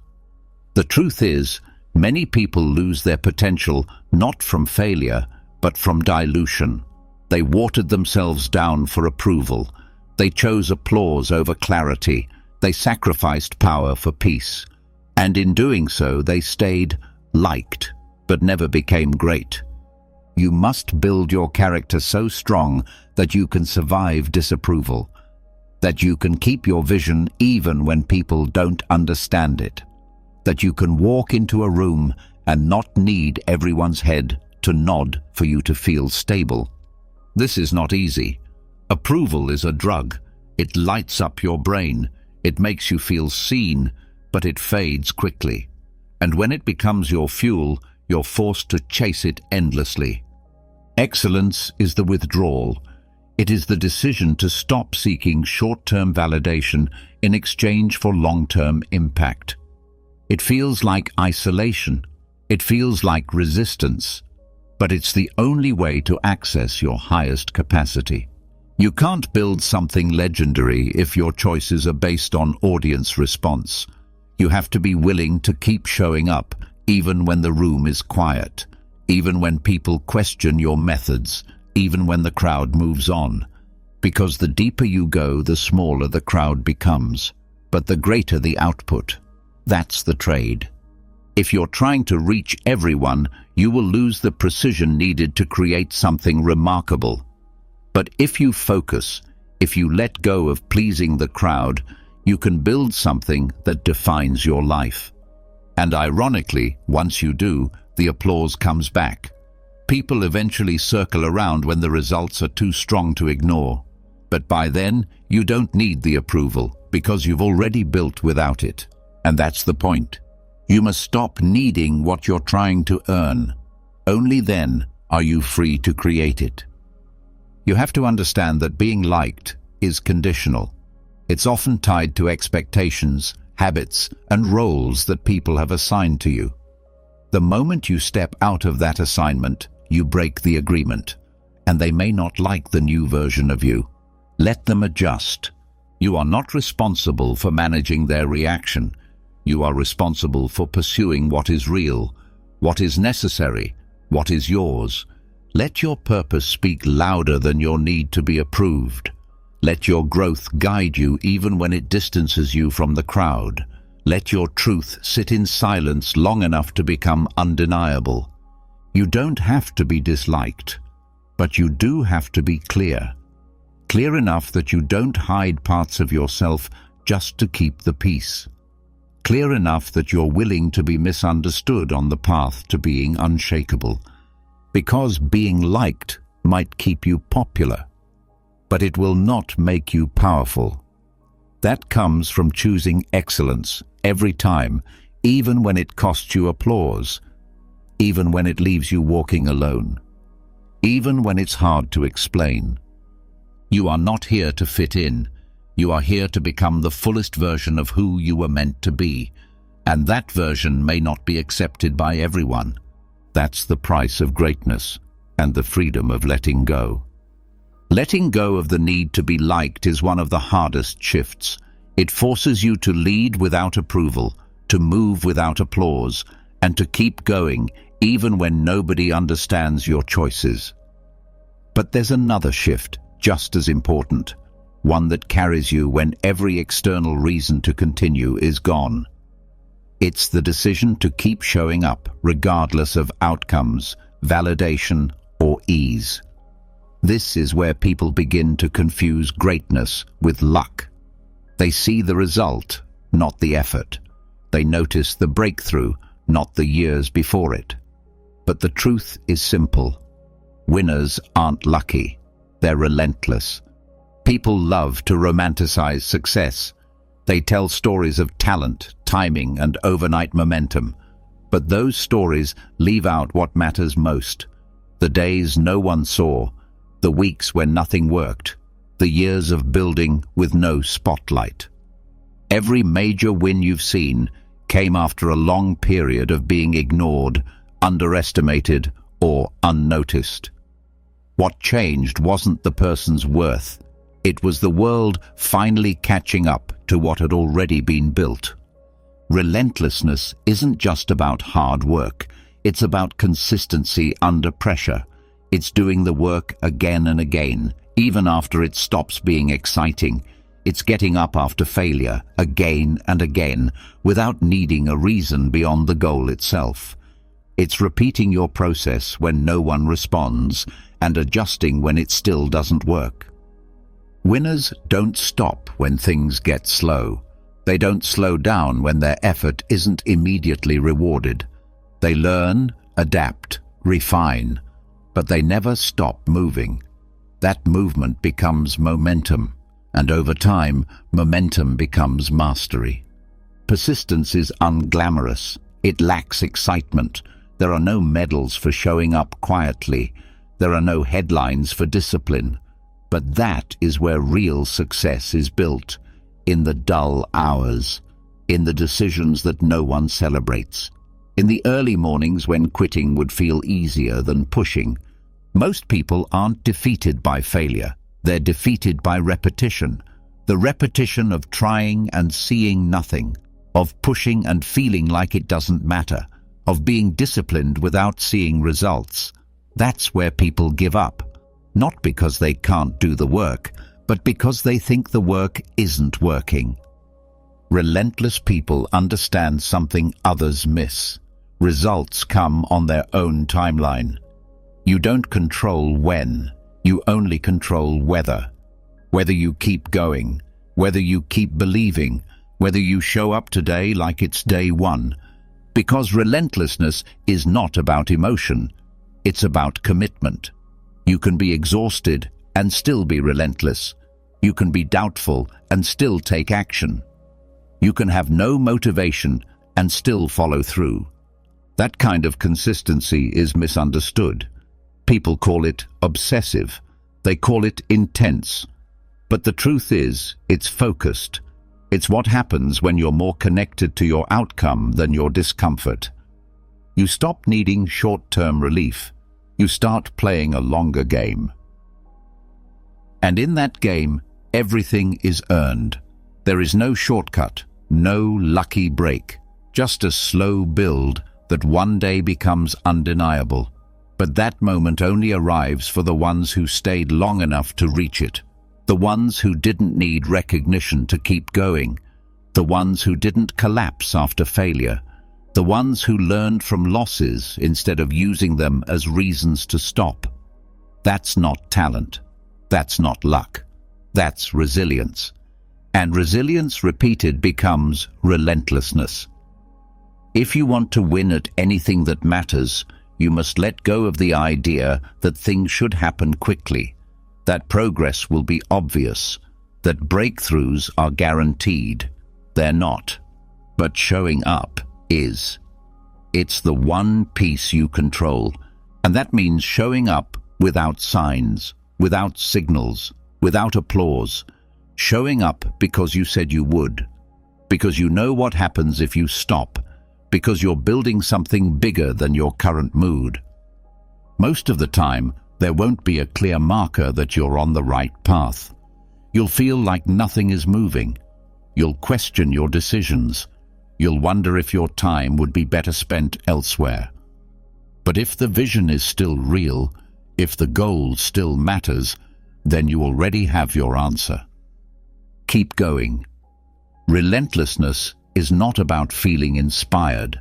The truth is, many people lose their potential not from failure, but from dilution. They watered themselves down for approval. They chose applause over clarity. They sacrificed power for peace. And in doing so, they stayed liked, but never became great. You must build your character so strong that you can survive disapproval, that you can keep your vision even when people don't understand it, that you can walk into a room and not need everyone's head to nod for you to feel stable. This is not easy. Approval is a drug. It lights up your brain. It makes you feel seen, but it fades quickly. And when it becomes your fuel, you're forced to chase it endlessly. Excellence is the withdrawal. It is the decision to stop seeking short-term validation in exchange for long-term impact. It feels like isolation. It feels like resistance. But it's the only way to access your highest capacity. You can't build something legendary if your choices are based on audience response. You have to be willing to keep showing up, even when the room is quiet, even when people question your methods, even when the crowd moves on. Because the deeper you go, the smaller the crowd becomes, but the greater the output. That's the trade. If you're trying to reach everyone, you will lose the precision needed to create something remarkable. But if you focus, if you let go of pleasing the crowd, you can build something that defines your life. And ironically, once you do, the applause comes back. People eventually circle around when the results are too strong to ignore. But by then, you don't need the approval, because you've already built without it. And that's the point. You must stop needing what you're trying to earn. Only then are you free to create it. You have to understand that being liked is conditional. It's often tied to expectations, habits, and roles that people have assigned to you. The moment you step out of that assignment, you break the agreement, and they may not like the new version of you. Let them adjust. You are not responsible for managing their reaction. You are responsible for pursuing what is real, what is necessary, what is yours. Let your purpose speak louder than your need to be approved. Let your growth guide you even when it distances you from the crowd. Let your truth sit in silence long enough to become undeniable. You don't have to be disliked, but you do have to be clear. Clear enough that you don't hide parts of yourself just to keep the peace. Clear enough that you're willing to be misunderstood on the path to being unshakable. Because being liked might keep you popular, but it will not make you powerful. That comes from choosing excellence every time, even when it costs you applause, even when it leaves you walking alone, even when it's hard to explain. You are not here to fit in. You are here to become the fullest version of who you were meant to be, and that version may not be accepted by everyone. That's the price of greatness and the freedom of letting go. Letting go of the need to be liked is one of the hardest shifts. It forces you to lead without approval, to move without applause, and to keep going even when nobody understands your choices. But there's another shift, just as important, one that carries you when every external reason to continue is gone. It's the decision to keep showing up regardless of outcomes, validation, or ease. This is where people begin to confuse greatness with luck. They see the result, not the effort. They notice the breakthrough, not the years before it. But the truth is simple. Winners aren't lucky. They're relentless. People love to romanticize success. They tell stories of talent, timing, and overnight momentum. But those stories leave out what matters most. The days no one saw, the weeks when nothing worked, the years of building with no spotlight. Every major win you've seen came after a long period of being ignored, underestimated, or unnoticed. What changed wasn't the person's worth. It was the world finally catching up to what had already been built. Relentlessness isn't just about hard work. It's about consistency under pressure. It's doing the work again and again, even after it stops being exciting. It's getting up after failure, again and again, without needing a reason beyond the goal itself. It's repeating your process when no one responds, and adjusting when it still doesn't work. Winners don't stop when things get slow. They don't slow down when their effort isn't immediately rewarded. They learn, adapt, refine, but they never stop moving. That movement becomes momentum, and over time, momentum becomes mastery. Persistence is unglamorous. It lacks excitement. There are no medals for showing up quietly. There are no headlines for discipline. But that is where real success is built, in the dull hours, in the decisions that no one celebrates, in the early mornings when quitting would feel easier than pushing. Most people aren't defeated by failure. They're defeated by repetition. The repetition of trying and seeing nothing, of pushing and feeling like it doesn't matter, of being disciplined without seeing results. That's where people give up. Not because they can't do the work, but because they think the work isn't working. Relentless people understand something others miss. Results come on their own timeline. You don't control when, you only control whether. Whether you keep going, whether you keep believing, whether you show up today like it's day one. Because relentlessness is not about emotion, it's about commitment. You can be exhausted and still be relentless. You can be doubtful and still take action. You can have no motivation and still follow through. That kind of consistency is misunderstood. People call it obsessive. They call it intense. But the truth is, it's focused. It's what happens when you're more connected to your outcome than your discomfort. You stop needing short-term relief. You start playing a longer game. And in that game, everything is earned. There is no shortcut, no lucky break, just a slow build that one day becomes undeniable. But that moment only arrives for the ones who stayed long enough to reach it, the ones who didn't need recognition to keep going, the ones who didn't collapse after failure, the ones who learned from losses instead of using them as reasons to stop. That's not talent. That's not luck. That's resilience. And resilience repeated becomes relentlessness. If you want to win at anything that matters, you must let go of the idea that things should happen quickly, that progress will be obvious, that breakthroughs are guaranteed. They're not. But showing up is. It's the one piece you control, and that means showing up without signs, without signals, without applause, showing up because you said you would, because you know what happens if you stop, because you're building something bigger than your current mood. Most of the time, there won't be a clear marker that you're on the right path. You'll feel like nothing is moving. You'll question your decisions. You'll wonder if your time would be better spent elsewhere. But if the vision is still real, if the goal still matters, then you already have your answer. Keep going. Relentlessness is not about feeling inspired.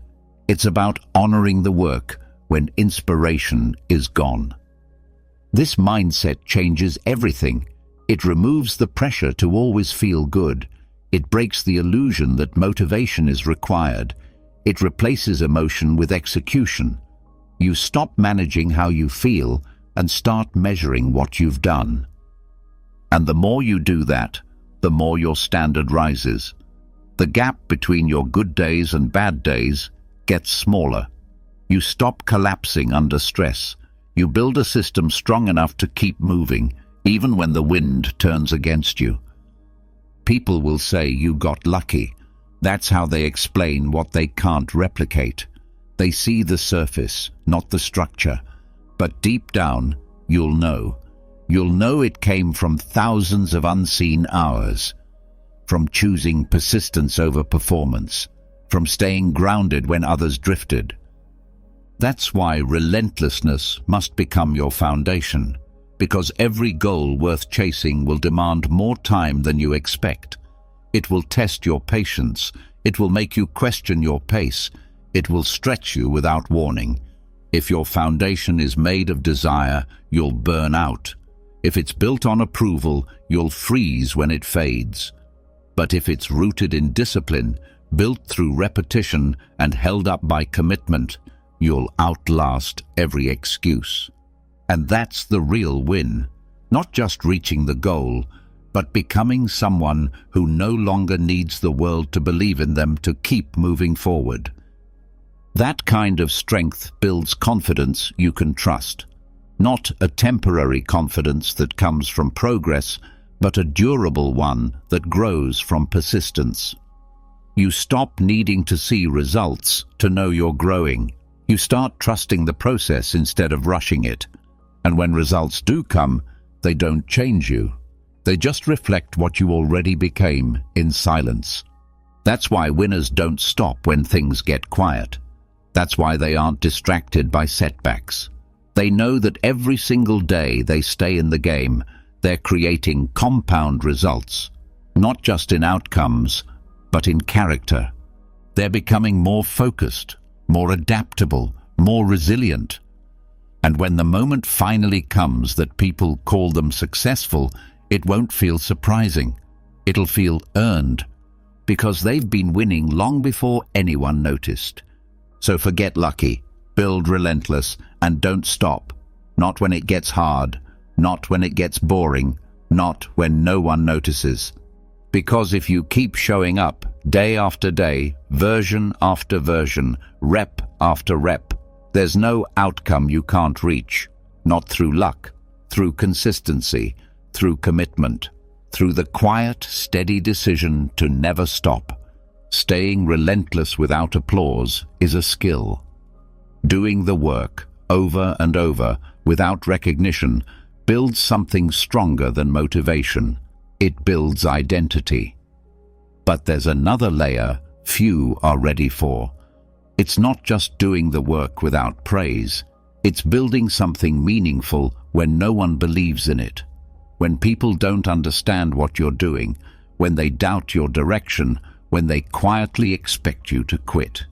It's about honoring the work when inspiration is gone. This mindset changes everything. It removes the pressure to always feel good. It breaks the illusion that motivation is required. It replaces emotion with execution. You stop managing how you feel and start measuring what you've done. And the more you do that, the more your standard rises. The gap between your good days and bad days gets smaller. You stop collapsing under stress. You build a system strong enough to keep moving, even when the wind turns against you. People will say you got lucky. That's how they explain what they can't replicate. They see the surface, not the structure. But deep down, you'll know. You'll know it came from thousands of unseen hours, from choosing persistence over performance, from staying grounded when others drifted. That's why relentlessness must become your foundation, because every goal worth chasing will demand more time than you expect. It will test your patience. It will make you question your pace. It will stretch you without warning. If your foundation is made of desire, you'll burn out. If it's built on approval, you'll freeze when it fades. But if it's rooted in discipline, built through repetition and held up by commitment, you'll outlast every excuse. And that's the real win. Not just reaching the goal, but becoming someone who no longer needs the world to believe in them to keep moving forward. That kind of strength builds confidence you can trust. Not a temporary confidence that comes from progress, but a durable one that grows from persistence. You stop needing to see results to know you're growing. You start trusting the process instead of rushing it. And when results do come, they don't change you. They just reflect what you already became in silence. That's why winners don't stop when things get quiet. That's why they aren't distracted by setbacks. They know that every single day they stay in the game, they're creating compound results, not just in outcomes, but in character. They're becoming more focused, more adaptable, more resilient. And when the moment finally comes that people call them successful, it won't feel surprising. It'll feel earned, because they've been winning long before anyone noticed. So forget lucky, build relentless, and don't stop. Not when it gets hard, not when it gets boring, not when no one notices. Because if you keep showing up, day after day, version after version, rep after rep, there's no outcome you can't reach. Not through luck, through consistency, through commitment, through the quiet, steady decision to never stop. Staying relentless without applause is a skill. Doing the work over and over without recognition builds something stronger than motivation. It builds identity. But there's another layer few are ready for. It's not just doing the work without praise. It's building something meaningful when no one believes in it. When people don't understand what you're doing, when they doubt your direction, when they quietly expect you to quit.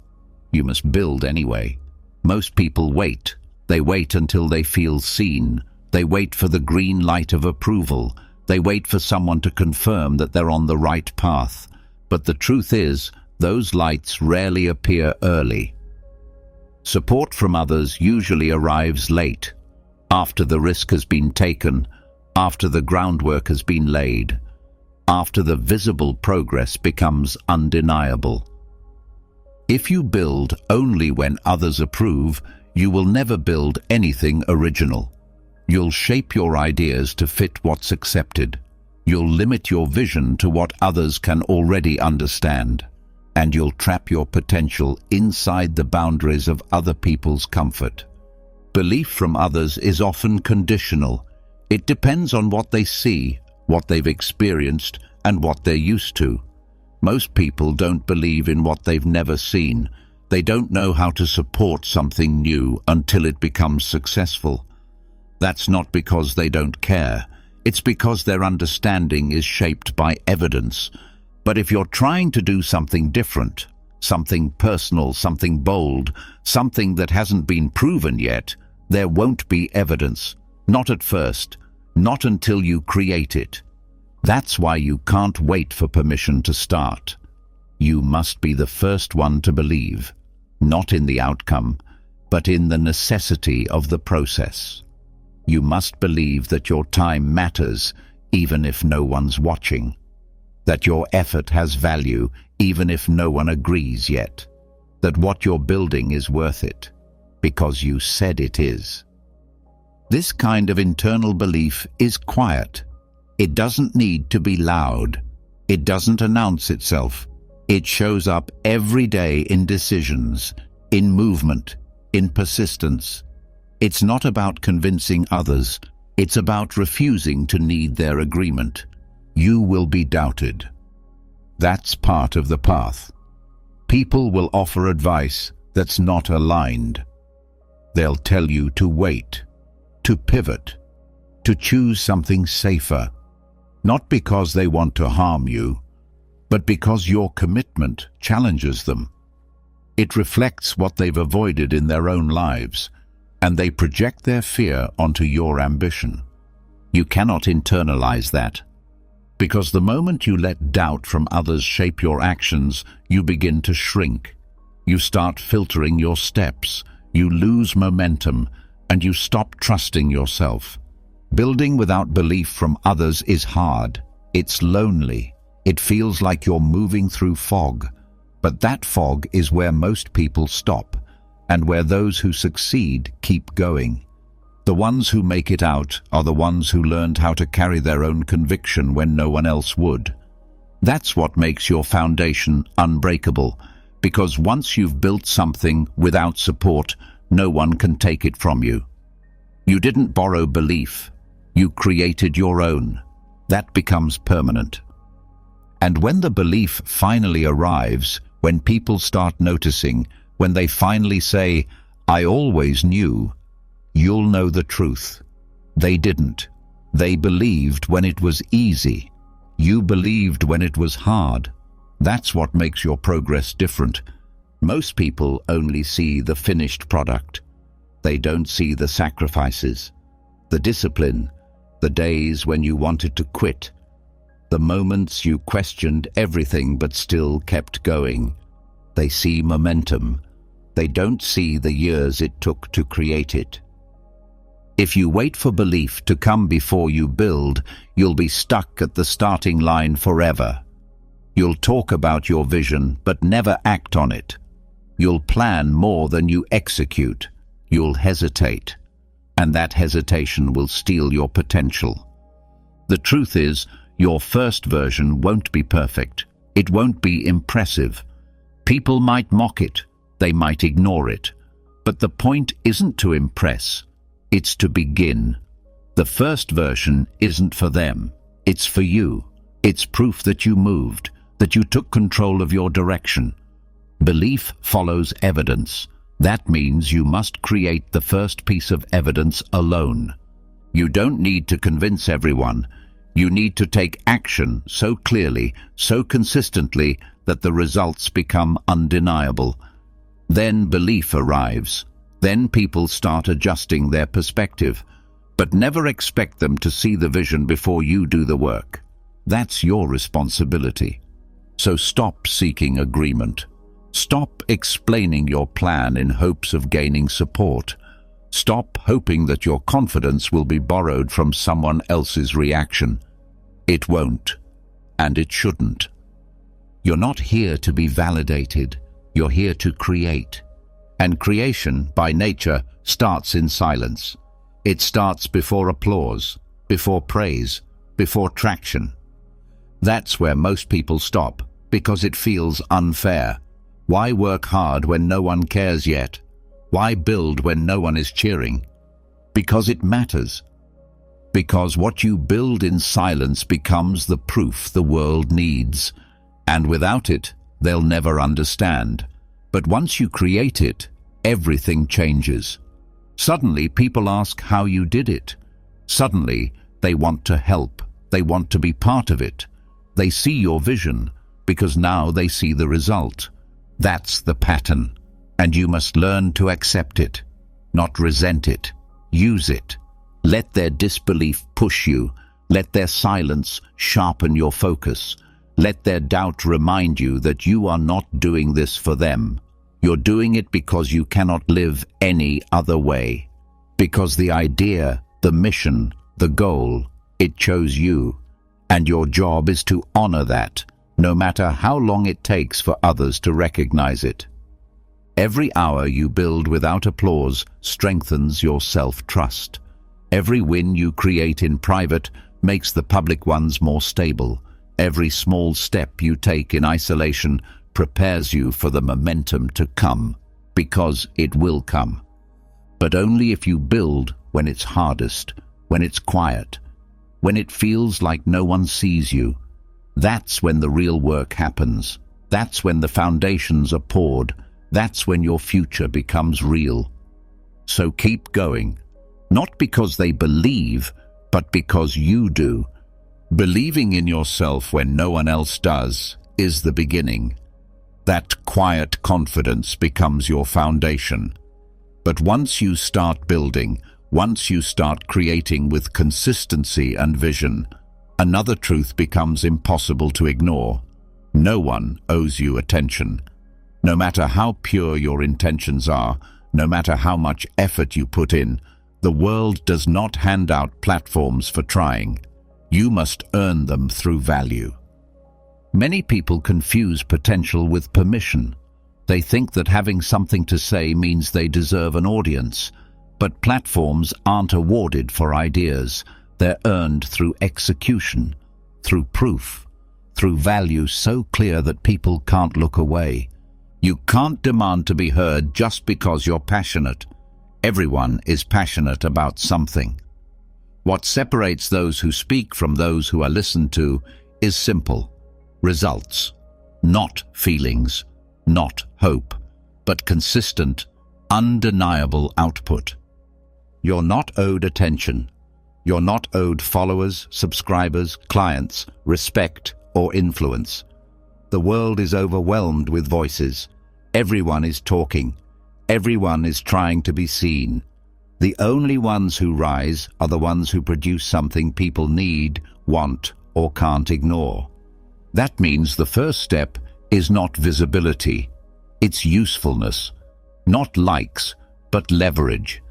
You must build anyway. Most people wait. They wait until they feel seen. They wait for the green light of approval. They wait for someone to confirm that they're on the right path. But the truth is, those lights rarely appear early. Support from others usually arrives late, after the risk has been taken, after the groundwork has been laid, after the visible progress becomes undeniable. If you build only when others approve, you will never build anything original. You'll shape your ideas to fit what's accepted. You'll limit your vision to what others can already understand. And you'll trap your potential inside the boundaries of other people's comfort. Belief from others is often conditional. It depends on what they see, what they've experienced, and what they're used to. Most people don't believe in what they've never seen. They don't know how to support something new until it becomes successful. That's not because they don't care. It's because their understanding is shaped by evidence. But if you're trying to do something different, something personal, something bold, something that hasn't been proven yet, there won't be evidence. Not at first, not until you create it. That's why you can't wait for permission to start. You must be the first one to believe, not in the outcome, but in the necessity of the process. You must believe that your time matters, even if no one's watching. That your effort has value, even if no one agrees yet. That what you're building is worth it, because you said it is. This kind of internal belief is quiet. It doesn't need to be loud. It doesn't announce itself. It shows up every day in decisions, in movement, in persistence. It's not about convincing others. It's about refusing to need their agreement. You will be doubted. That's part of the path. People will offer advice that's not aligned. They'll tell you to wait, to pivot, to choose something safer, not because they want to harm you, but because your commitment challenges them. It reflects what they've avoided in their own lives, and they project their fear onto your ambition. You cannot internalize that, because the moment you let doubt from others shape your actions, you begin to shrink. You start filtering your steps, you lose momentum, and you stop trusting yourself. Building without belief from others is hard. It's lonely. It feels like you're moving through fog. But that fog is where most people stop, and where those who succeed keep going. The ones who make it out are the ones who learned how to carry their own conviction when no one else would. That's what makes your foundation unbreakable, because once you've built something without support, no one can take it from you. You didn't borrow belief. You created your own. That becomes permanent. And when the belief finally arrives, when people start noticing, when they finally say, "I always knew," you'll know the truth. They didn't. They believed when it was easy. You believed when it was hard. That's what makes your progress different. Most people only see the finished product. They don't see the sacrifices, the discipline, the days when you wanted to quit, the moments you questioned everything but still kept going. They see momentum. They don't see the years it took to create it. If you wait for belief to come before you build, you'll be stuck at the starting line forever. You'll talk about your vision but never act on it. You'll plan more than you execute. You'll hesitate. And that hesitation will steal your potential. The truth is, your first version won't be perfect. It won't be impressive. People might mock it. They might ignore it. But the point isn't to impress. It's to begin. The first version isn't for them. It's for you. It's proof that you moved, that you took control of your direction. Belief follows evidence. That means you must create the first piece of evidence alone. You don't need to convince everyone. You need to take action so clearly, so consistently, that the results become undeniable. Then belief arrives. Then people start adjusting their perspective. But never expect them to see the vision before you do the work. That's your responsibility. So stop seeking agreement. Stop explaining your plan in hopes of gaining support. Stop hoping that your confidence will be borrowed from someone else's reaction. It won't, and it shouldn't. You're not here to be validated. You're here to create. And creation, by nature, starts in silence. It starts before applause, before praise, before traction. That's where most people stop, because it feels unfair. Why work hard when no one cares yet? Why build when no one is cheering? Because it matters. Because what you build in silence becomes the proof the world needs. And without it, they'll never understand. But once you create it, everything changes. Suddenly, people ask how you did it. Suddenly, they want to help. They want to be part of it. They see your vision, because now they see the result. That's the pattern, and you must learn to accept it, not resent it. Use it. Let their disbelief push you. Let their silence sharpen your focus. Let their doubt remind you that you are not doing this for them. You're doing it because you cannot live any other way. Because the idea, the mission, the goal, it chose you. And your job is to honor that, no matter how long it takes for others to recognize it. Every hour you build without applause strengthens your self-trust. Every win you create in private makes the public ones more stable. Every small step you take in isolation prepares you for the momentum to come, because it will come. But only if you build when it's hardest, when it's quiet, when it feels like no one sees you. That's when the real work happens. That's when the foundations are poured. That's when your future becomes real. So keep going, not because they believe, but because you do. Believing in yourself when no one else does is the beginning. That quiet confidence becomes your foundation. But once you start building, once you start creating with consistency and vision, another truth becomes impossible to ignore. No one owes you attention. No matter how pure your intentions are, no matter how much effort you put in, the world does not hand out platforms for trying. You must earn them through value. Many people confuse potential with permission. They think that having something to say means they deserve an audience. But platforms aren't awarded for ideas. They're earned through execution, through proof, through value so clear that people can't look away. You can't demand to be heard just because you're passionate. Everyone is passionate about something. What separates those who speak from those who are listened to is simple. Results. Not feelings, not hope, but consistent, undeniable output. You're not owed attention. You're not owed followers, subscribers, clients, respect, or influence. The world is overwhelmed with voices. Everyone is talking. Everyone is trying to be seen. The only ones who rise are the ones who produce something people need, want, or can't ignore. That means the first step is not visibility. It's usefulness. Not likes, but leverage.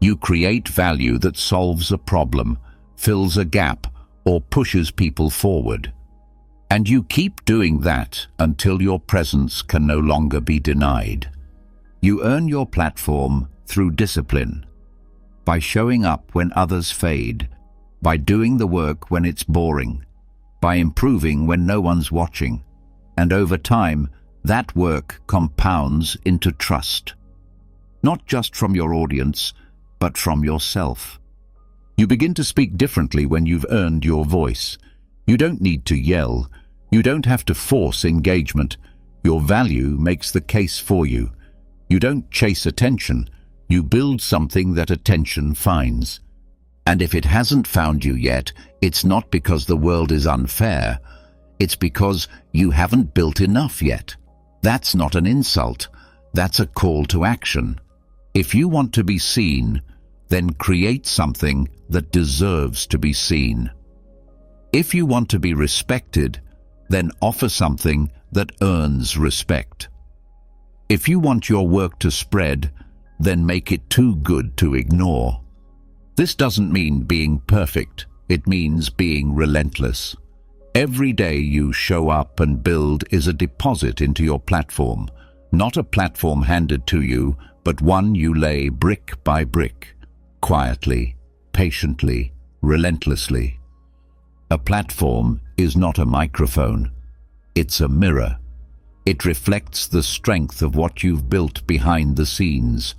You create value that solves a problem, fills a gap, or pushes people forward. And you keep doing that until your presence can no longer be denied. You earn your platform through discipline, by showing up when others fade, by doing the work when it's boring, by improving when no one's watching. And over time, that work compounds into trust. Not just from your audience, but from yourself. You begin to speak differently when you've earned your voice. You don't need to yell. You don't have to force engagement. Your value makes the case for you. You don't chase attention. You build something that attention finds. And if it hasn't found you yet, it's not because the world is unfair. It's because you haven't built enough yet. That's not an insult. That's a call to action. If you want to be seen, then create something that deserves to be seen. If you want to be respected, then offer something that earns respect. If you want your work to spread, then make it too good to ignore. This doesn't mean being perfect. It means being relentless. Every day you show up and build is a deposit into your platform, not a platform handed to you, but one you lay brick by brick, quietly, patiently, relentlessly. A platform is not a microphone. It's a mirror. It reflects the strength of what you've built behind the scenes.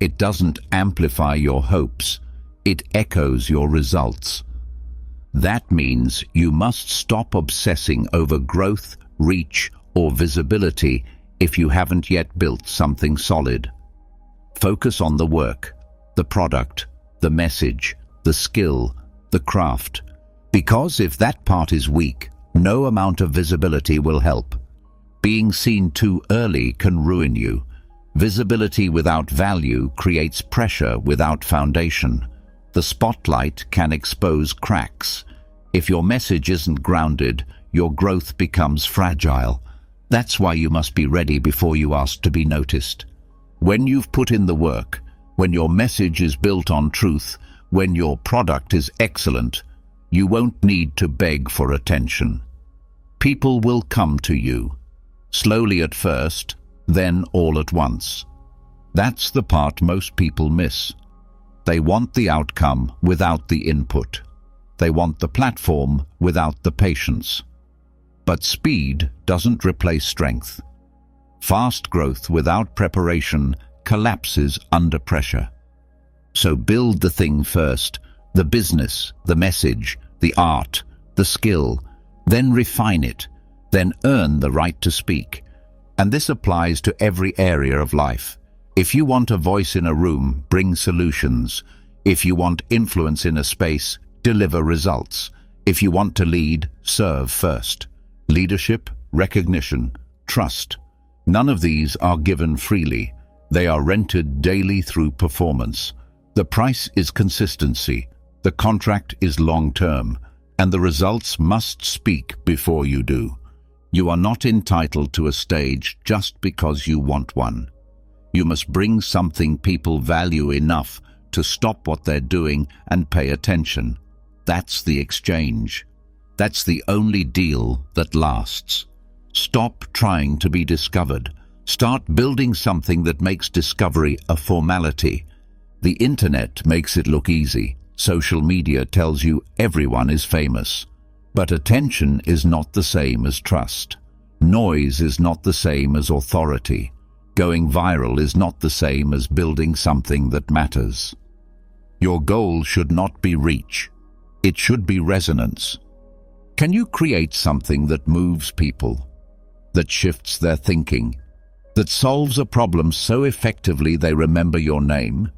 It doesn't amplify your hopes. It echoes your results. That means you must stop obsessing over growth, reach, or visibility if you haven't yet built something solid. Focus on the work, the product, the message, the skill, the craft. Because if that part is weak, no amount of visibility will help. Being seen too early can ruin you. Visibility without value creates pressure without foundation. The spotlight can expose cracks. If your message isn't grounded, your growth becomes fragile. That's why you must be ready before you ask to be noticed. When you've put in the work, when your message is built on truth, when your product is excellent, you won't need to beg for attention. People will come to you, slowly at first, then all at once. That's the part most people miss. They want the outcome without the input. They want the platform without the patience. But speed doesn't replace strength. Fast growth without preparation collapses under pressure. So build the thing first, the business, the message, the art, the skill, then refine it, then earn the right to speak. And this applies to every area of life. If you want a voice in a room, bring solutions. If you want influence in a space, deliver results. If you want to lead, serve first. Leadership, recognition, trust. None of these are given freely. They are rented daily through performance. The price is consistency. The contract is long-term. And the results must speak before you do. You are not entitled to a stage just because you want one. You must bring something people value enough to stop what they're doing and pay attention. That's the exchange. That's the only deal that lasts. Stop trying to be discovered. Start building something that makes discovery a formality. The internet makes it look easy. Social media tells you everyone is famous. But attention is not the same as trust. Noise is not the same as authority. Going viral is not the same as building something that matters. Your goal should not be reach. It should be resonance. Can you create something that moves people, that shifts their thinking, that solves a problem so effectively they remember your name?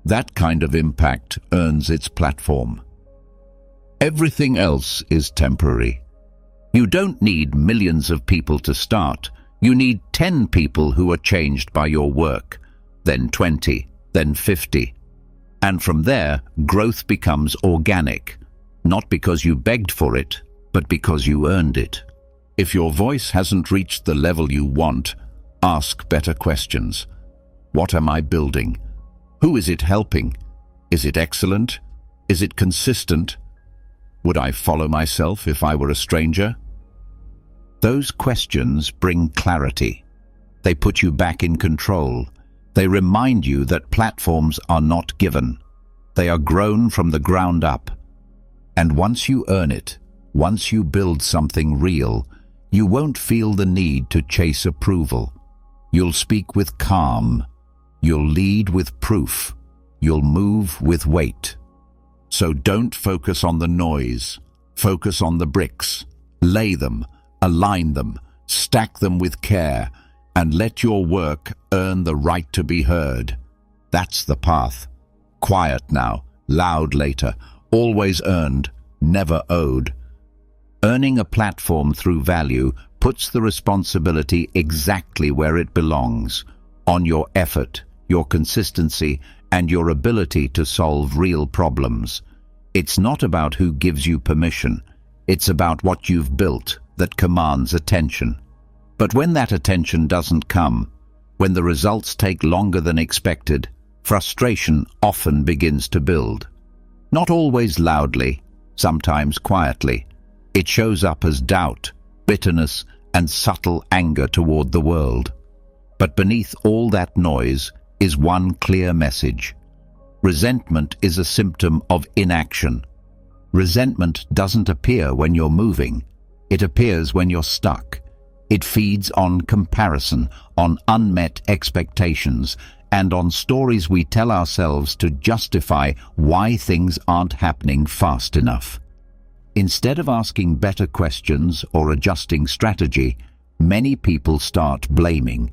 That kind of impact earns its platform. Everything else is temporary. You don't need millions of people to start. You need 10 people who are changed by your work, then 20, then 50. And from there, growth becomes organic, not because you begged for it, but because you earned it. If your voice hasn't reached the level you want, ask better questions. What am I building? Who is it helping? Is it excellent? Is it consistent? Would I follow myself if I were a stranger? Those questions bring clarity. They put you back in control. They remind you that platforms are not given. They are grown from the ground up. And once you earn it, once you build something real, you won't feel the need to chase approval. You'll speak with calm. You'll lead with proof. You'll move with weight. So don't focus on the noise. Focus on the bricks. Lay them, align them, stack them with care, and let your work earn the right to be heard. That's the path. Quiet now, loud later, always earned, never owed. Earning a platform through value puts the responsibility exactly where it belongs, on your effort, your consistency, and your ability to solve real problems. It's not about who gives you permission. It's about what you've built that commands attention. But when that attention doesn't come, when the results take longer than expected, frustration often begins to build. Not always loudly, sometimes quietly. It shows up as doubt, bitterness, and subtle anger toward the world. But beneath all that noise is one clear message. Resentment is a symptom of inaction. Resentment doesn't appear when you're moving. It appears when you're stuck. It feeds on comparison, on unmet expectations, and on stories we tell ourselves to justify why things aren't happening fast enough. Instead of asking better questions or adjusting strategy, many people start blaming.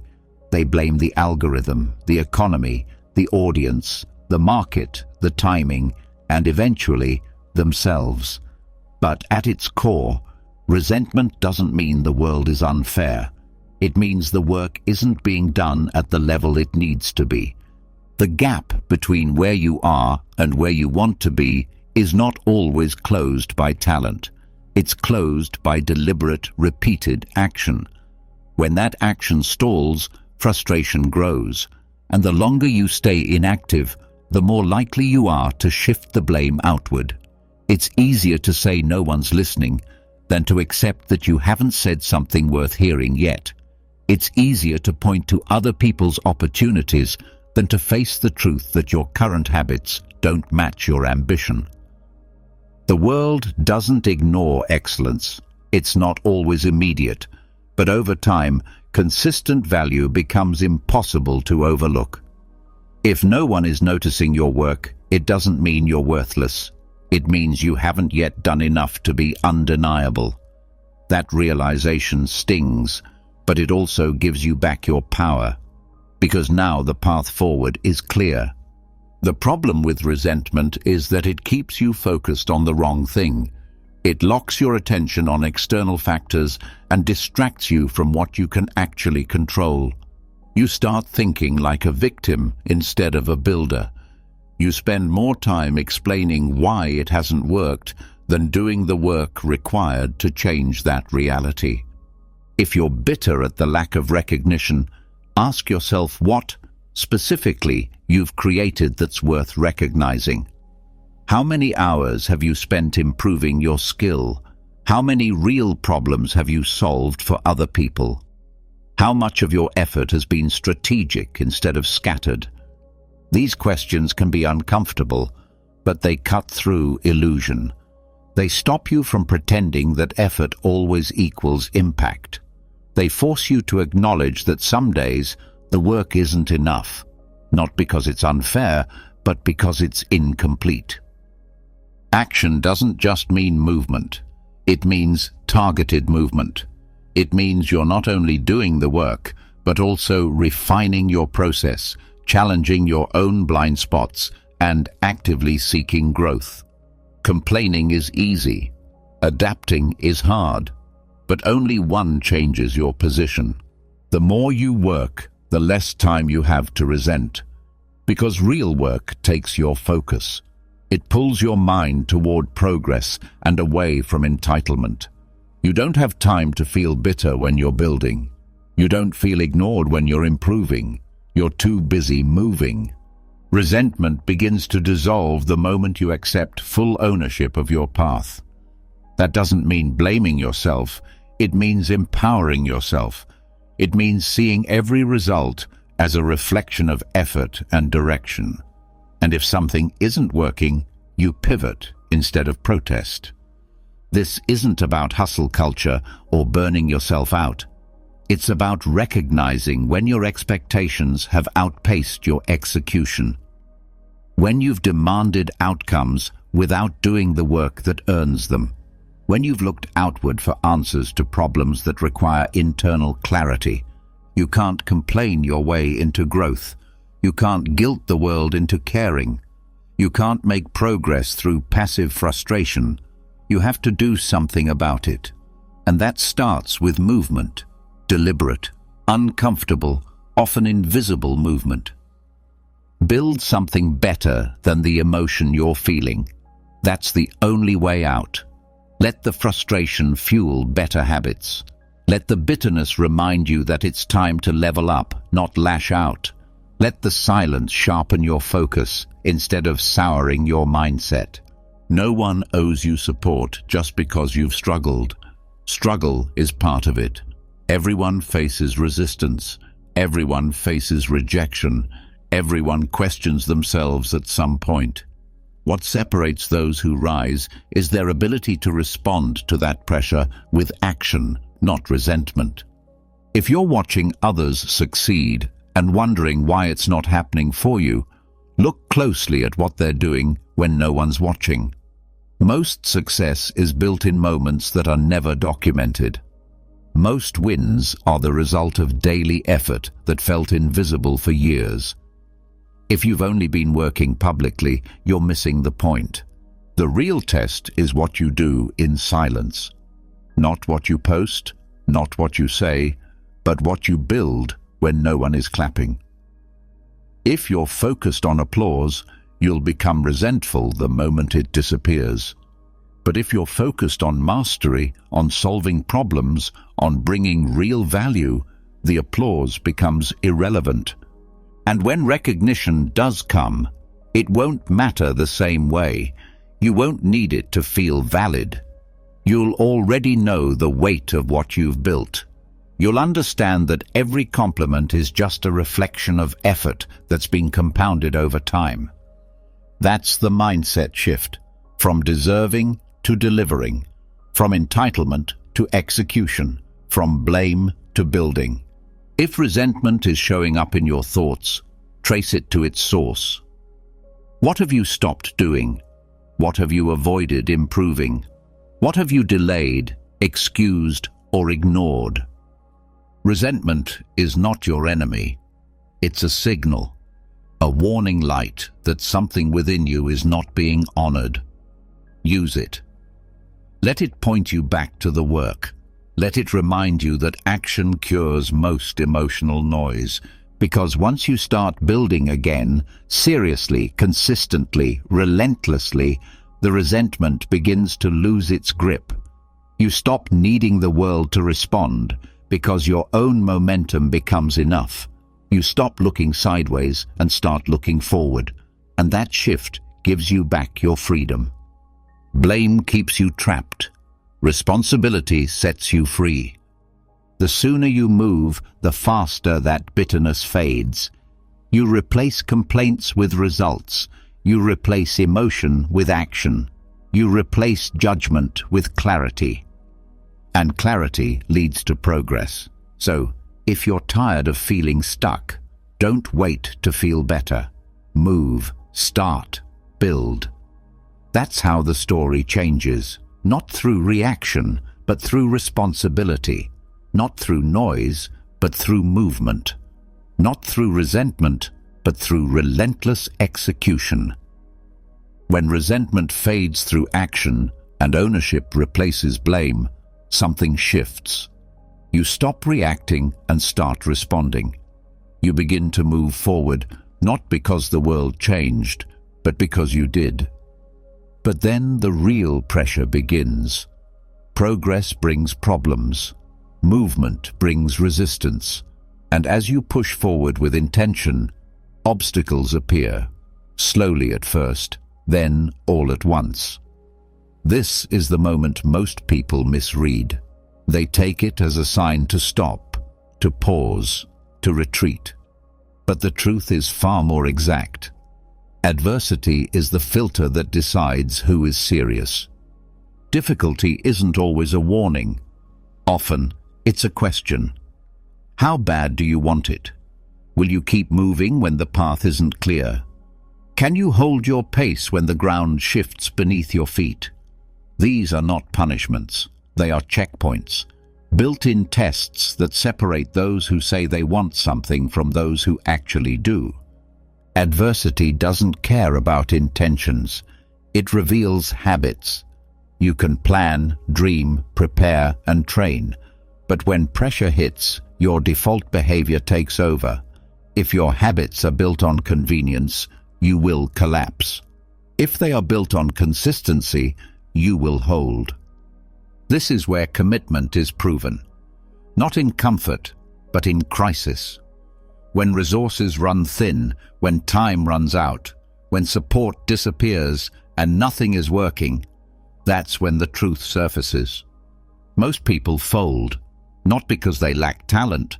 They blame the algorithm, the economy, the audience, the market, the timing, and eventually themselves. But at its core, resentment doesn't mean the world is unfair. It means the work isn't being done at the level it needs to be. The gap between where you are and where you want to be is not always closed by talent. It's closed by deliberate, repeated action. When that action stalls, frustration grows, and the longer you stay inactive, the more likely you are to shift the blame outward. It's easier to say no one's listening than to accept that you haven't said something worth hearing yet. It's easier to point to other people's opportunities than to face the truth that your current habits don't match your ambition. The world doesn't ignore excellence. It's not always immediate, but over time, consistent value becomes impossible to overlook. If no one is noticing your work, it doesn't mean you're worthless. It means you haven't yet done enough to be undeniable. That realization stings, but it also gives you back your power, because now the path forward is clear. The problem with resentment is that it keeps you focused on the wrong thing. It locks your attention on external factors and distracts you from what you can actually control. You start thinking like a victim instead of a builder. You spend more time explaining why it hasn't worked than doing the work required to change that reality. If you're bitter at the lack of recognition, ask yourself what, specifically, you've created that's worth recognizing. How many hours have you spent improving your skill? How many real problems have you solved for other people? How much of your effort has been strategic instead of scattered? These questions can be uncomfortable, but they cut through illusion. They stop you from pretending that effort always equals impact. They force you to acknowledge that some days the work isn't enough, not because it's unfair, but because it's incomplete. Action doesn't just mean movement. It means targeted movement. It means you're not only doing the work, but also refining your process, challenging your own blind spots, and actively seeking growth. Complaining is easy. Adapting is hard. But only one changes your position. The more you work, the less time you have to resent. Because real work takes your focus. It pulls your mind toward progress and away from entitlement. You don't have time to feel bitter when you're building. You don't feel ignored when you're improving. You're too busy moving. Resentment begins to dissolve the moment you accept full ownership of your path. That doesn't mean blaming yourself. It means empowering yourself. It means seeing every result as a reflection of effort and direction. And if something isn't working, you pivot instead of protest. This isn't about hustle culture or burning yourself out. It's about recognizing when your expectations have outpaced your execution. When you've demanded outcomes without doing the work that earns them. When you've looked outward for answers to problems that require internal clarity. You can't complain your way into growth. You can't guilt the world into caring. You can't make progress through passive frustration. You have to do something about it. And that starts with movement. Deliberate, uncomfortable, often invisible movement. Build something better than the emotion you're feeling. That's the only way out. Let the frustration fuel better habits. Let the bitterness remind you that it's time to level up, not lash out. Let the silence sharpen your focus instead of souring your mindset. No one owes you support just because you've struggled. Struggle is part of it. Everyone faces resistance. Everyone faces rejection. Everyone questions themselves at some point. What separates those who rise is their ability to respond to that pressure with action, not resentment. If you're watching others succeed and wondering why it's not happening for you, look closely at what they're doing when no one's watching. Most success is built in moments that are never documented. Most wins are the result of daily effort that felt invisible for years. If you've only been working publicly, you're missing the point. The real test is what you do in silence. Not what you post, not what you say, but what you build when no one is clapping. If you're focused on applause, you'll become resentful the moment it disappears. But if you're focused on mastery, on solving problems, on bringing real value, the applause becomes irrelevant. And when recognition does come, it won't matter the same way. You won't need it to feel valid. You'll already know the weight of what you've built. You'll understand that every compliment is just a reflection of effort that's been compounded over time. That's the mindset shift, from deserving to delivering, from entitlement to execution, from blame to building. If resentment is showing up in your thoughts, trace it to its source. What have you stopped doing? What have you avoided improving? What have you delayed, excused, or ignored? Resentment is not your enemy. It's a signal, a warning light that something within you is not being honored. Use it. Let it point you back to the work. Let it remind you that action cures most emotional noise, because once you start building again, seriously, consistently, relentlessly, the resentment begins to lose its grip. You stop needing the world to respond, because your own momentum becomes enough. You stop looking sideways and start looking forward, and that shift gives you back your freedom. Blame keeps you trapped. Responsibility sets you free. The sooner you move, the faster that bitterness fades. You replace complaints with results. You replace emotion with action. You replace judgment with clarity. And clarity leads to progress. So, if you're tired of feeling stuck, don't wait to feel better. Move, start, build. That's how the story changes, not through reaction, but through responsibility. Not through noise, but through movement. Not through resentment, but through relentless execution. When resentment fades through action and ownership replaces blame, something shifts. You stop reacting and start responding. You begin to move forward, not because the world changed, but because you did. But then the real pressure begins. Progress brings problems. Movement brings resistance. And as you push forward with intention, obstacles appear, slowly at first, then all at once. This is the moment most people misread. They take it as a sign to stop, to pause, to retreat. But the truth is far more exact. Adversity is the filter that decides who is serious. Difficulty isn't always a warning. Often, it's a question. How bad do you want it? Will you keep moving when the path isn't clear? Can you hold your pace when the ground shifts beneath your feet? These are not punishments. They are checkpoints, built-in tests that separate those who say they want something from those who actually do. Adversity doesn't care about intentions. It reveals habits. You can plan, dream, prepare, and train. But when pressure hits, your default behavior takes over. If your habits are built on convenience, you will collapse. If they are built on consistency, you will hold. This is where commitment is proven. Not in comfort, but in crisis. When resources run thin, when time runs out, when support disappears and nothing is working, that's when the truth surfaces. Most people fold, not because they lack talent,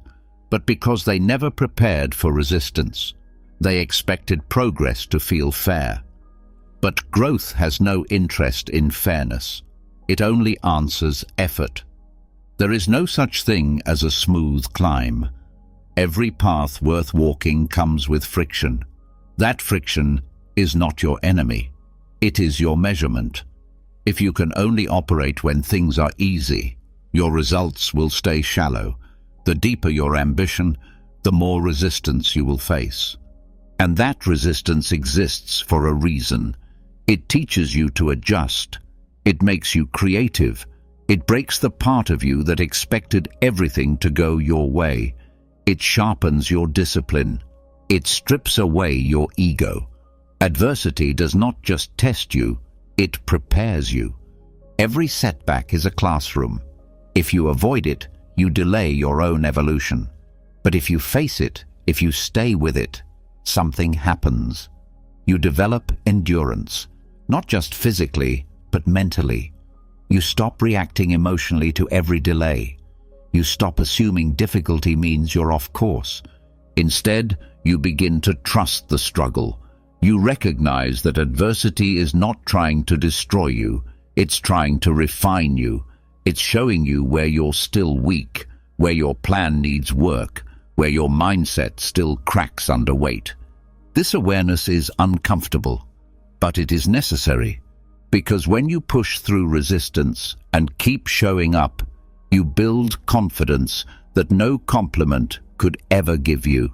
but because they never prepared for resistance. They expected progress to feel fair. But growth has no interest in fairness. It only answers effort. There is no such thing as a smooth climb. Every path worth walking comes with friction. That friction is not your enemy. It is your measurement. If you can only operate when things are easy, your results will stay shallow. The deeper your ambition, the more resistance you will face. And that resistance exists for a reason. It teaches you to adjust. It makes you creative. It breaks the part of you that expected everything to go your way. It sharpens your discipline. It strips away your ego. Adversity does not just test you, it prepares you. Every setback is a classroom. If you avoid it, you delay your own evolution. But if you face it, if you stay with it, something happens. You develop endurance, not just physically, but mentally. You stop reacting emotionally to every delay. You stop assuming difficulty means you're off course. Instead, you begin to trust the struggle. You recognize that adversity is not trying to destroy you, it's trying to refine you. It's showing you where you're still weak, where your plan needs work, where your mindset still cracks under weight. This awareness is uncomfortable, but it is necessary, because when you push through resistance and keep showing up, you build confidence that no compliment could ever give you.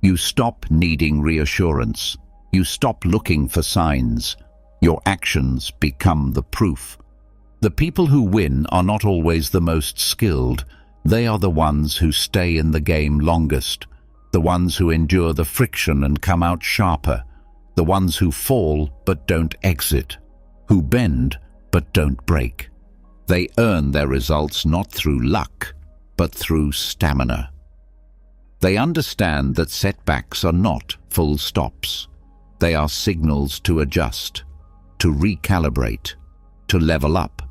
You stop needing reassurance. You stop looking for signs. Your actions become the proof. The people who win are not always the most skilled. They are the ones who stay in the game longest, the ones who endure the friction and come out sharper, the ones who fall but don't exit, who bend but don't break. They earn their results not through luck, but through stamina. They understand that setbacks are not full stops. They are signals to adjust, to recalibrate, to level up.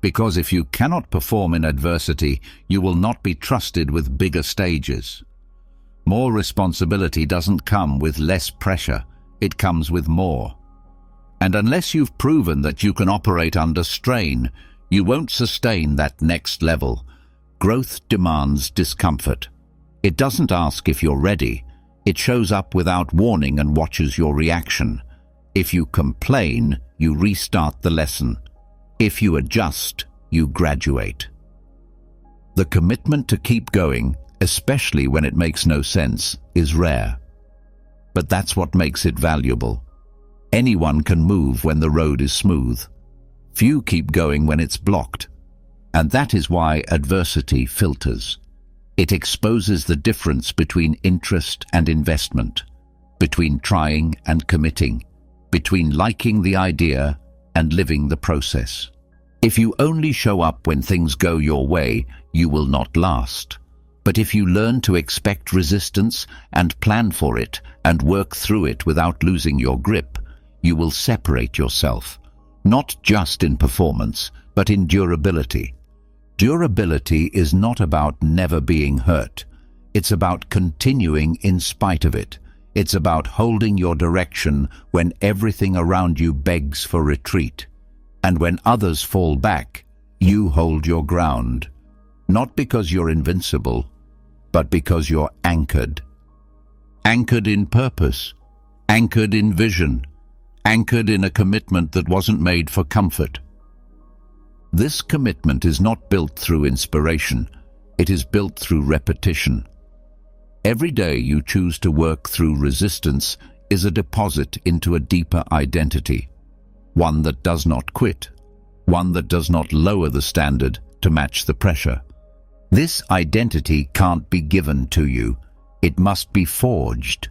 Because if you cannot perform in adversity, you will not be trusted with bigger stages. More responsibility doesn't come with less pressure, it comes with more. And unless you've proven that you can operate under strain, you won't sustain that next level. Growth demands discomfort. It doesn't ask if you're ready. It shows up without warning and watches your reaction. If you complain, you restart the lesson. If you adjust, you graduate. The commitment to keep going, especially when it makes no sense, is rare. But that's what makes it valuable. Anyone can move when the road is smooth. Few keep going when it's blocked. And that is why adversity filters. It exposes the difference between interest and investment, between trying and committing, between liking the idea and living the process. If you only show up when things go your way, you will not last. But if you learn to expect resistance and plan for it and work through it without losing your grip, you will separate yourself, not just in performance, but in durability. Durability is not about never being hurt. It's about continuing in spite of it. It's about holding your direction when everything around you begs for retreat. And when others fall back, you hold your ground. Not because you're invincible, but because you're anchored. Anchored in purpose, anchored in vision, anchored in a commitment that wasn't made for comfort. This commitment is not built through inspiration. It is built through repetition. Every day you choose to work through resistance is a deposit into a deeper identity. One that does not quit. One that does not lower the standard to match the pressure. This identity can't be given to you. It must be forged.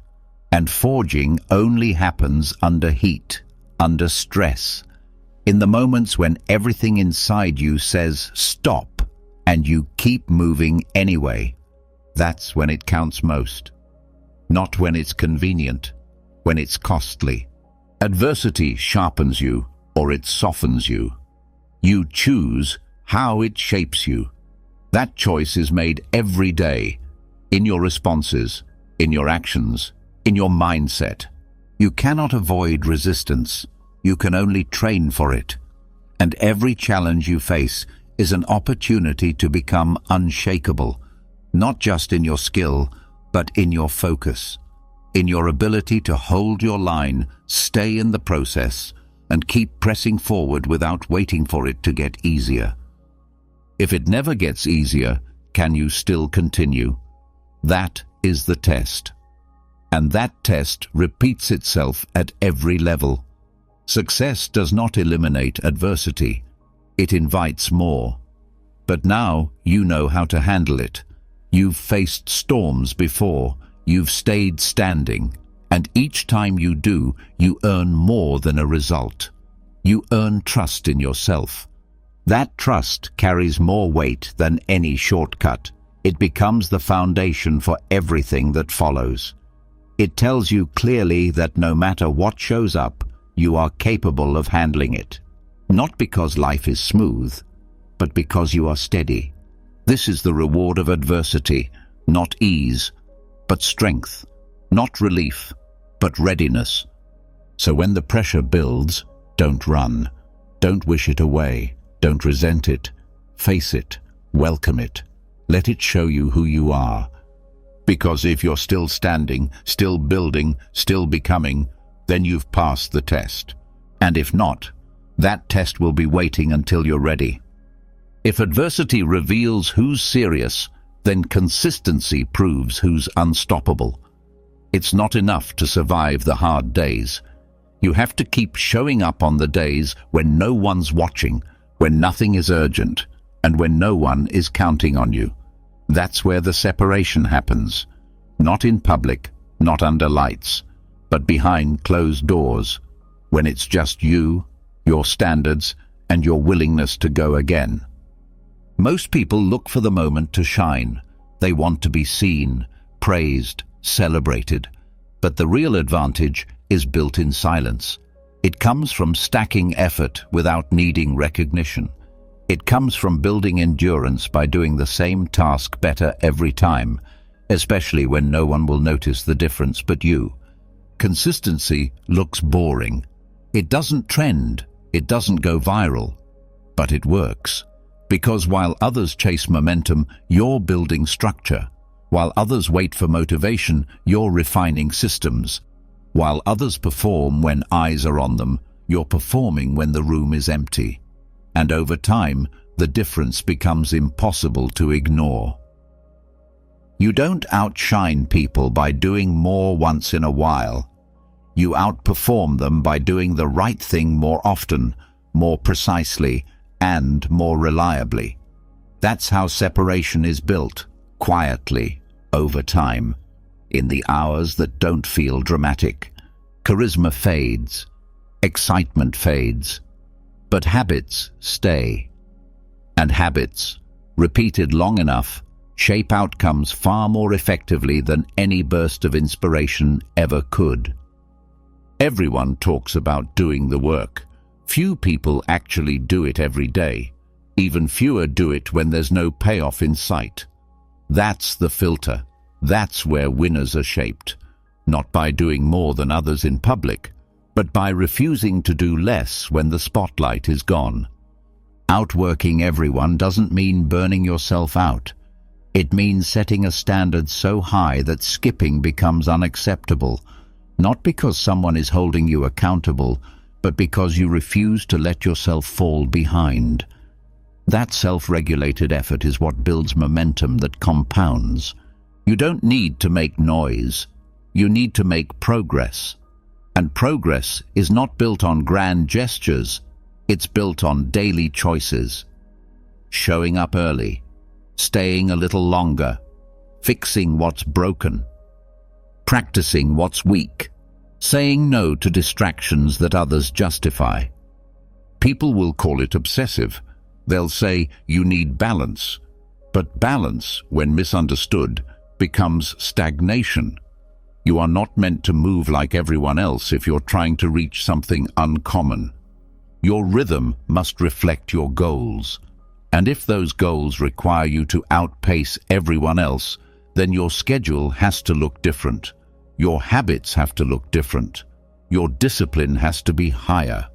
And forging only happens under heat, under stress. In the moments when everything inside you says stop and you keep moving anyway, that's when it counts most. Not when it's convenient, when it's costly. Adversity sharpens you or it softens you. You choose how it shapes you. That choice is made every day, in your responses, in your actions, in your mindset. You cannot avoid resistance. You can only train for it. And every challenge you face is an opportunity to become unshakable, not just in your skill, but in your focus, in your ability to hold your line, stay in the process, and keep pressing forward without waiting for it to get easier. If it never gets easier, can you still continue? That is the test. And that test repeats itself at every level. Success does not eliminate adversity. It invites more. But now you know how to handle it. You've faced storms before. You've stayed standing. And each time you do, you earn more than a result. You earn trust in yourself. That trust carries more weight than any shortcut. It becomes the foundation for everything that follows. It tells you clearly that no matter what shows up, you are capable of handling it. Not because life is smooth, but because you are steady. This is the reward of adversity, not ease, but strength, not relief, but readiness. So when the pressure builds, don't run. Don't wish it away. Don't resent it. face it, welcome it, let it show you who you are. Because if you're still standing, still building, still becoming, then you've passed the test. And if not, that test will be waiting until you're ready. If adversity reveals who's serious, then consistency proves who's unstoppable. It's not enough to survive the hard days. You have to keep showing up on the days when no one's watching, when nothing is urgent, and when no one is counting on you. That's where the separation happens. Not in public, not under lights, but behind closed doors, when it's just you, your standards, and your willingness to go again. Most people look for the moment to shine. They want to be seen, praised, celebrated. But the real advantage is built in silence. It comes from stacking effort without needing recognition. It comes from building endurance by doing the same task better every time, especially when no one will notice the difference but you. Consistency looks boring. It doesn't trend, it doesn't go viral, but it works. Because while others chase momentum, you're building structure. While others wait for motivation, you're refining systems. While others perform when eyes are on them, you're performing when the room is empty. And over time, the difference becomes impossible to ignore. You don't outshine people by doing more once in a while. You outperform them by doing the right thing more often, more precisely, and more reliably. That's how separation is built, quietly, over time, in the hours that don't feel dramatic. Charisma fades, excitement fades, but habits stay. And habits, repeated long enough, shape outcomes far more effectively than any burst of inspiration ever could. Everyone talks about doing the work. Few people actually do it every day. Even fewer do it when there's no payoff in sight. That's the filter. That's where winners are shaped. Not by doing more than others in public, but by refusing to do less when the spotlight is gone. Outworking everyone doesn't mean burning yourself out. It means setting a standard so high that skipping becomes unacceptable, not because someone is holding you accountable, but because you refuse to let yourself fall behind. That self-regulated effort is what builds momentum that compounds. You don't need to make noise. You need to make progress. And progress is not built on grand gestures. It's built on daily choices. Showing up early, staying a little longer, fixing what's broken, practicing what's weak, saying no to distractions that others justify. People will call it obsessive. They'll say you need balance. But balance, when misunderstood, becomes stagnation. You are not meant to move like everyone else if you're trying to reach something uncommon. Your rhythm must reflect your goals. And if those goals require you to outpace everyone else, then your schedule has to look different. Your habits have to look different. Your discipline has to be higher.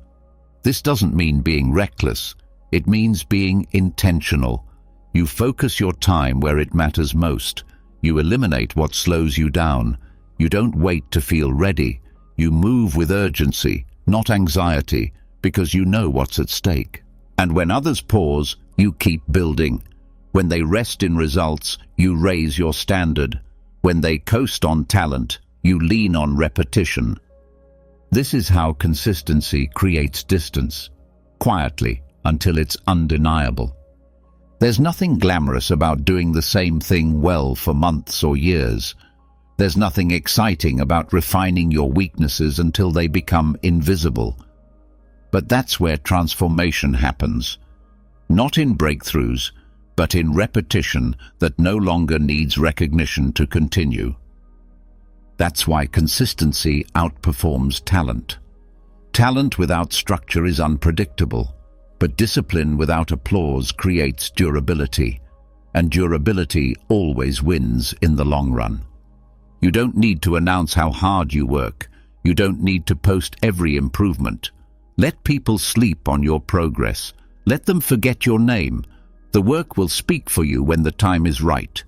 This doesn't mean being reckless. It means being intentional. You focus your time where it matters most. You eliminate what slows you down. You don't wait to feel ready. You move with urgency, not anxiety, because you know what's at stake. And when others pause, you keep building. When they rest in results, you raise your standard. When they coast on talent, you lean on repetition. This is how consistency creates distance, quietly, until it's undeniable. There's nothing glamorous about doing the same thing well for months or years. There's nothing exciting about refining your weaknesses until they become invisible. But that's where transformation happens. Not in breakthroughs, but in repetition that no longer needs recognition to continue. That's why consistency outperforms talent. Talent without structure is unpredictable, but discipline without applause creates durability, and durability always wins in the long run. You don't need to announce how hard you work. You don't need to post every improvement. Let people sleep on your progress. Let them forget your name. The work will speak for you when the time is right.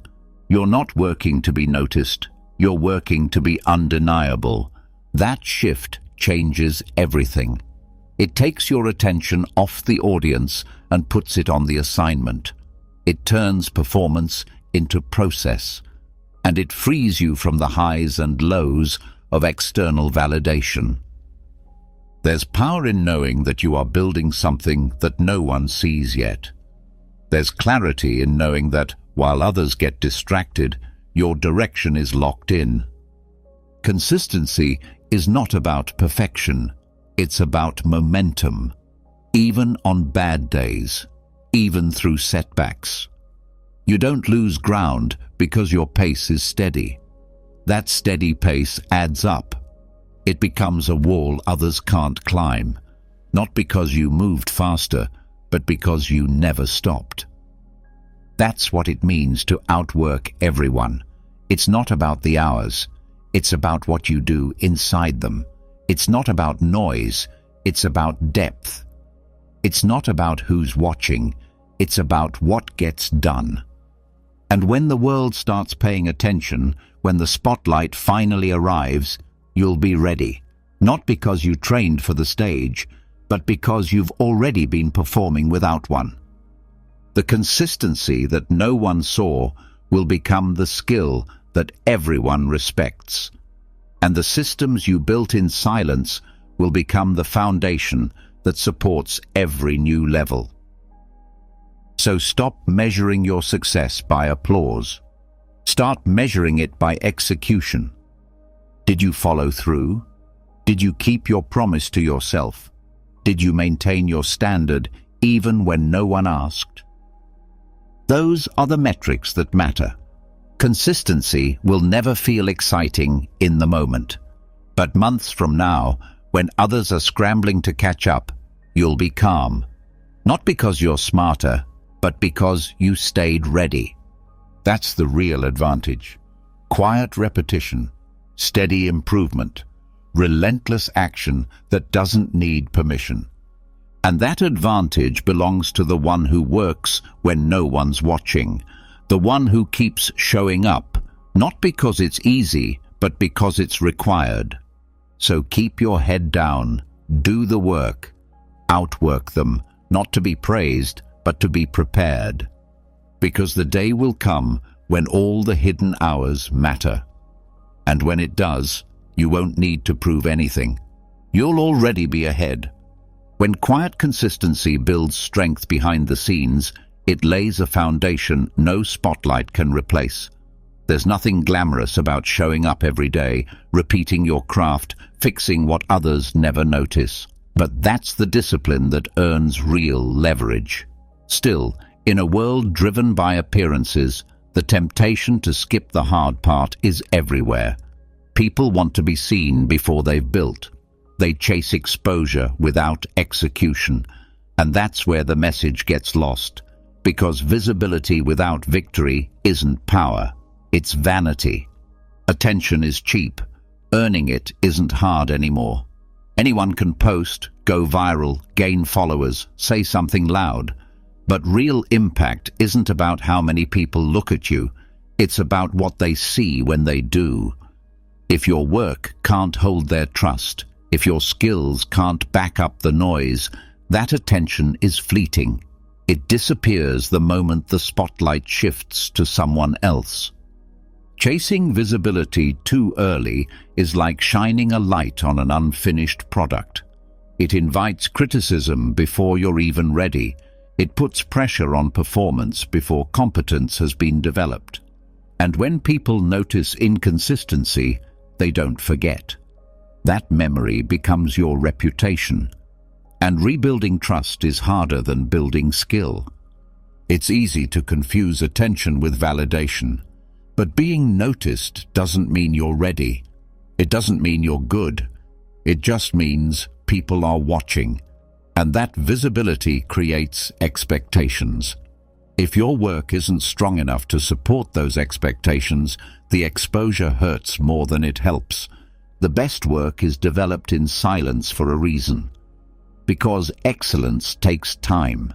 You're not working to be noticed. You're working to be undeniable. That shift changes everything. It takes your attention off the audience and puts it on the assignment. It turns performance into process, and it frees you from the highs and lows of external validation. There's power in knowing that you are building something that no one sees yet. There's clarity in knowing that, while others get distracted, your direction is locked in. Consistency is not about perfection. It's about momentum, even on bad days, even through setbacks. You don't lose ground because your pace is steady. That steady pace adds up. It becomes a wall others can't climb, not because you moved faster, but because you never stopped. That's what it means to outwork everyone. It's not about the hours. It's about what you do inside them. It's not about noise. It's about depth. It's not about who's watching. It's about what gets done. And when the world starts paying attention, when the spotlight finally arrives, you'll be ready. Not because you trained for the stage, but because you've already been performing without one. The consistency that no one saw will become the skill that everyone respects. And the systems you built in silence will become the foundation that supports every new level. So stop measuring your success by applause. Start measuring it by execution. Did you follow through? Did you keep your promise to yourself? Did you maintain your standard even when no one asked? Those are the metrics that matter. Consistency will never feel exciting in the moment. But months from now, when others are scrambling to catch up, you'll be calm. Not because you're smarter, but because you stayed ready. That's the real advantage. Quiet repetition, steady improvement, relentless action that doesn't need permission. And that advantage belongs to the one who works when no one's watching, the one who keeps showing up, not because it's easy, but because it's required. So keep your head down, do the work, outwork them, not to be praised, but to be prepared. Because the day will come when all the hidden hours matter. And when it does, you won't need to prove anything. You'll already be ahead. When quiet consistency builds strength behind the scenes, it lays a foundation no spotlight can replace. There's nothing glamorous about showing up every day, repeating your craft, fixing what others never notice. But that's the discipline that earns real leverage. Still, in a world driven by appearances, the temptation to skip the hard part is everywhere. People want to be seen before they've built. They chase exposure without execution, and that's where the message gets lost, because visibility without victory isn't power, it's vanity. Attention is cheap. Earning it isn't hard anymore. Anyone can post, go viral, gain followers, say something loud. But real impact isn't about how many people look at you, it's about what they see when they do. If your work can't hold their trust, if your skills can't back up the noise, that attention is fleeting. It disappears the moment the spotlight shifts to someone else. Chasing visibility too early is like shining a light on an unfinished product. It invites criticism before you're even ready. It puts pressure on performance before competence has been developed. And when people notice inconsistency, they don't forget. That memory becomes your reputation. And rebuilding trust is harder than building skill. It's easy to confuse attention with validation. But being noticed doesn't mean you're ready. It doesn't mean you're good. It just means people are watching. And that visibility creates expectations. If your work isn't strong enough to support those expectations, the exposure hurts more than it helps. The best work is developed in silence for a reason. Because excellence takes time.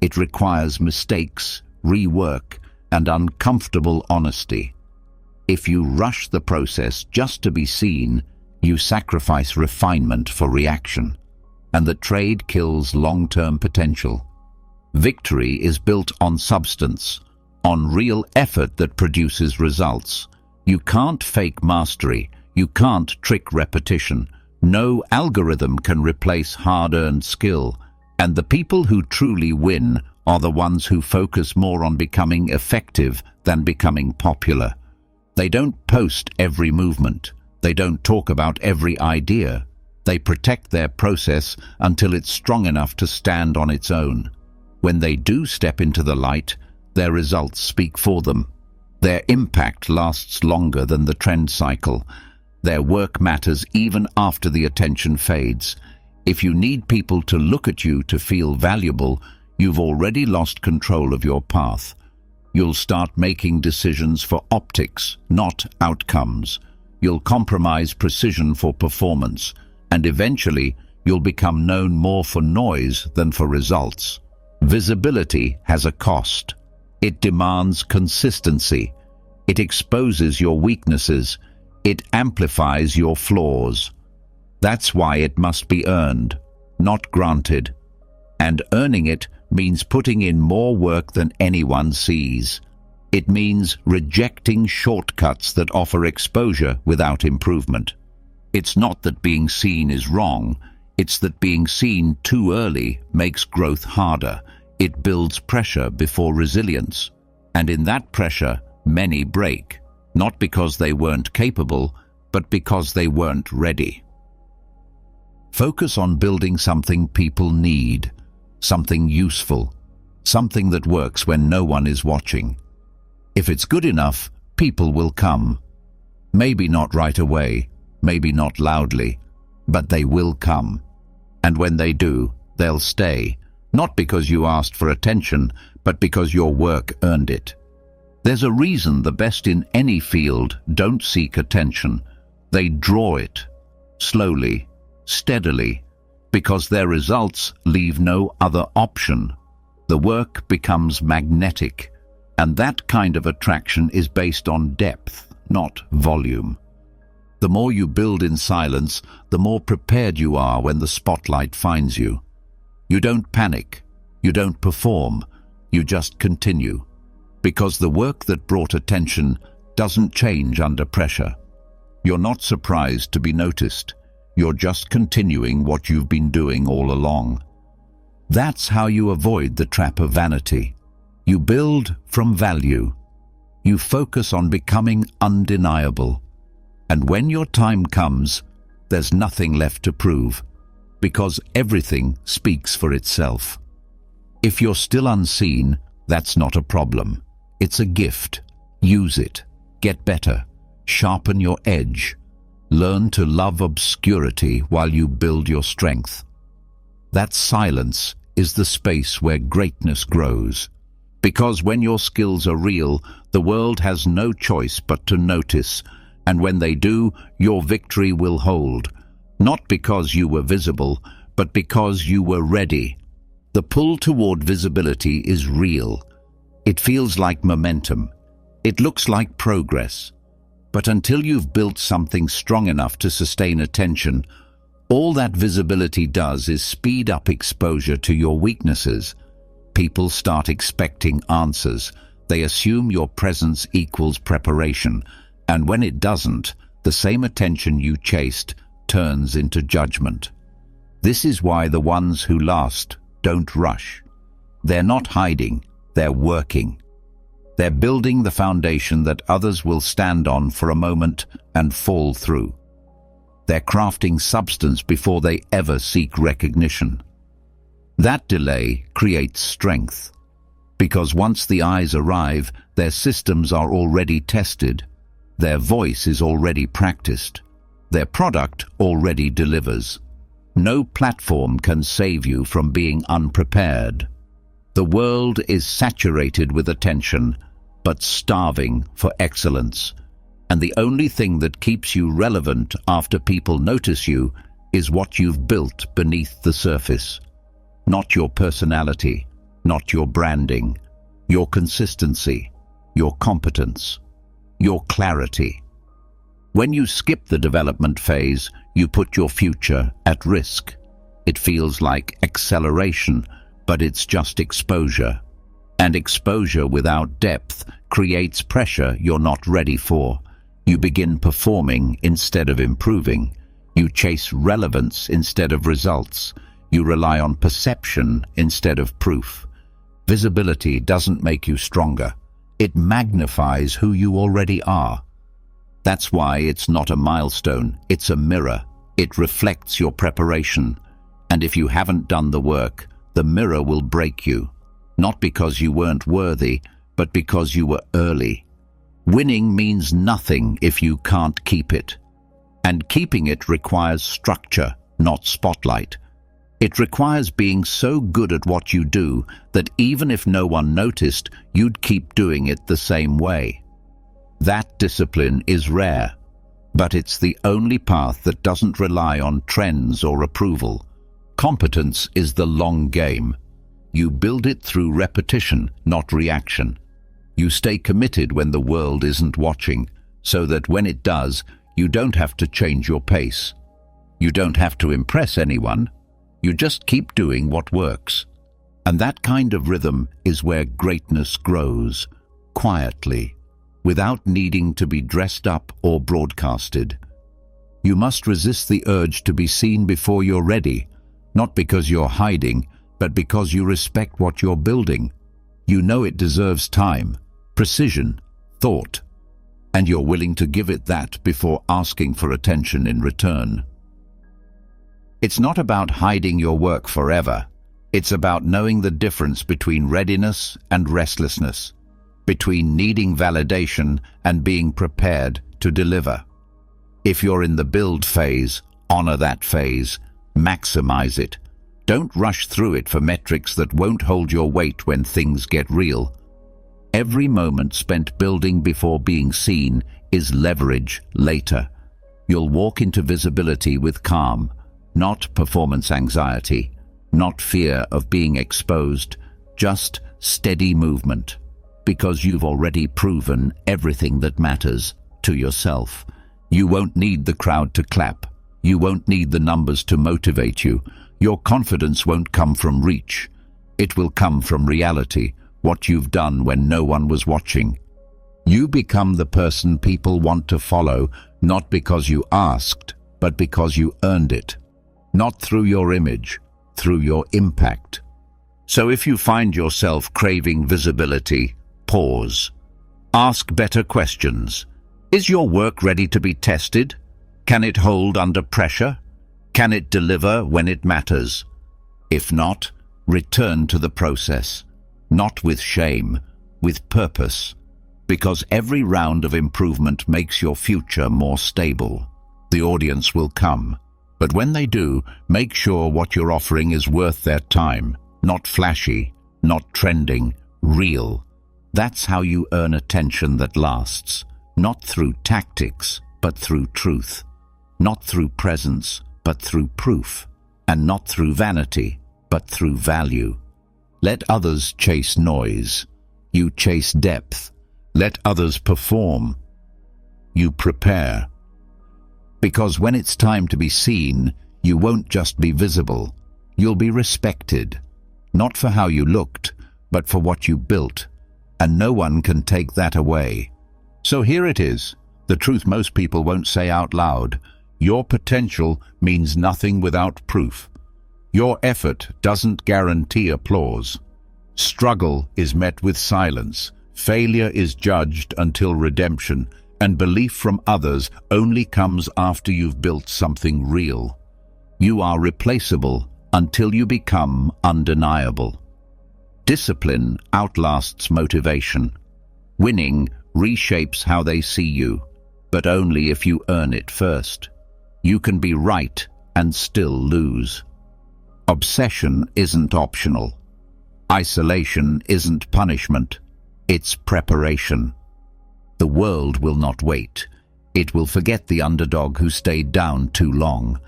It requires mistakes, rework, and uncomfortable honesty. If you rush the process just to be seen, you sacrifice refinement for reaction, and the trade kills long-term potential. Victory is built on substance, on real effort that produces results. You can't fake mastery, you can't trick repetition. No algorithm can replace hard-earned skill, and the people who truly win are the ones who focus more on becoming effective than becoming popular. They don't post every movement. They don't talk about every idea. They protect their process until it's strong enough to stand on its own. When they do step into the light, their results speak for them. Their impact lasts longer than the trend cycle. Their work matters even after the attention fades. If you need people to look at you to feel valuable, you've already lost control of your path. You'll start making decisions for optics, not outcomes. You'll compromise precision for performance, and eventually you'll become known more for noise than for results. Visibility has a cost. It demands consistency. It exposes your weaknesses. It amplifies your flaws. That's why it must be earned, not granted. And earning it means putting in more work than anyone sees. It means rejecting shortcuts that offer exposure without improvement. It's not that being seen is wrong. It's that being seen too early makes growth harder. It builds pressure before resilience. And in that pressure, many break, not because they weren't capable, but because they weren't ready. Focus on building something people need, something useful, something that works when no one is watching. If it's good enough, people will come. Maybe not right away, maybe not loudly, but they will come. And when they do, they'll stay, not because you asked for attention, but because your work earned it. There's a reason the best in any field don't seek attention. They draw it, slowly, steadily, because their results leave no other option. The work becomes magnetic, and that kind of attraction is based on depth, not volume. The more you build in silence, the more prepared you are when the spotlight finds you. You don't panic, you don't perform, you just continue. Because the work that brought attention doesn't change under pressure. You're not surprised to be noticed. You're just continuing what you've been doing all along. That's how you avoid the trap of vanity. You build from value. You focus on becoming undeniable. And when your time comes, there's nothing left to prove, because everything speaks for itself. If you're still unseen, that's not a problem. It's a gift. Use it. Get better. Sharpen your edge. Learn to love obscurity while you build your strength. That silence is the space where greatness grows. Because when your skills are real, the world has no choice but to notice, and when they do, your victory will hold. Not because you were visible, but because you were ready. The pull toward visibility is real. It feels like momentum. It looks like progress. But until you've built something strong enough to sustain attention, all that visibility does is speed up exposure to your weaknesses. People start expecting answers. They assume your presence equals preparation, and when it doesn't, the same attention you chased turns into judgment. This is why the ones who last don't rush. They're not hiding, they're working. They're building the foundation that others will stand on for a moment and fall through. They're crafting substance before they ever seek recognition. That delay creates strength, because once the eyes arrive, their systems are already tested, their voice is already practiced, their product already delivers. No platform can save you from being unprepared. The world is saturated with attention, but starving for excellence. And the only thing that keeps you relevant after people notice you is what you've built beneath the surface. Not your personality, not your branding, your consistency, your competence, your clarity. When you skip the development phase, you put your future at risk. It feels like acceleration, but it's just exposure. And exposure without depth creates pressure you're not ready for. You begin performing instead of improving. You chase relevance instead of results. You rely on perception instead of proof. Visibility doesn't make you stronger. It magnifies who you already are. That's why it's not a milestone, it's a mirror. It reflects your preparation. And if you haven't done the work, the mirror will break you. Not because you weren't worthy, but because you were early. Winning means nothing if you can't keep it. And keeping it requires structure, not spotlight. It requires being so good at what you do that even if no one noticed, you'd keep doing it the same way. That discipline is rare, but it's the only path that doesn't rely on trends or approval. Competence is the long game. You build it through repetition, not reaction. You stay committed when the world isn't watching, so that when it does, you don't have to change your pace. You don't have to impress anyone. You just keep doing what works. And that kind of rhythm is where greatness grows, quietly, without needing to be dressed up or broadcasted. You must resist the urge to be seen before you're ready, not because you're hiding, but because you respect what you're building. You know it deserves time, precision, thought, and you're willing to give it that before asking for attention in return. It's not about hiding your work forever. It's about knowing the difference between readiness and restlessness, between needing validation and being prepared to deliver. If you're in the build phase, honor that phase, maximize it. Don't rush through it for metrics that won't hold your weight when things get real. Every moment spent building before being seen is leverage later. You'll walk into visibility with calm, not performance anxiety, not fear of being exposed, just steady movement, because you've already proven everything that matters to yourself. You won't need the crowd to clap. You won't need the numbers to motivate you. Your confidence won't come from reach. It will come from reality, what you've done when no one was watching. You become the person people want to follow, not because you asked, but because you earned it. Not through your image, through your impact. So if you find yourself craving visibility, pause. Ask better questions. Is your work ready to be tested? Can it hold under pressure? Can it deliver when it matters? If not, return to the process. Not with shame, with purpose. Because every round of improvement makes your future more stable. The audience will come. But when they do, make sure what you're offering is worth their time. Not flashy, not trending, real. That's how you earn attention that lasts. Not through tactics, but through truth. Not through presence, but through proof. And not through vanity, but through value. Let others chase noise. You chase depth. Let others perform. You prepare. Because when it's time to be seen, you won't just be visible. You'll be respected. Not for how you looked, but for what you built. And no one can take that away. So here it is, the truth most people won't say out loud. Your potential means nothing without proof. Your effort doesn't guarantee applause. Struggle is met with silence. Failure is judged until redemption, and belief from others only comes after you've built something real. You are replaceable until you become undeniable. Discipline outlasts motivation. Winning reshapes how they see you, but only if you earn it first. You can be right and still lose. Obsession isn't optional. Isolation isn't punishment. It's preparation. The world will not wait. It will forget the underdog who stayed down too long.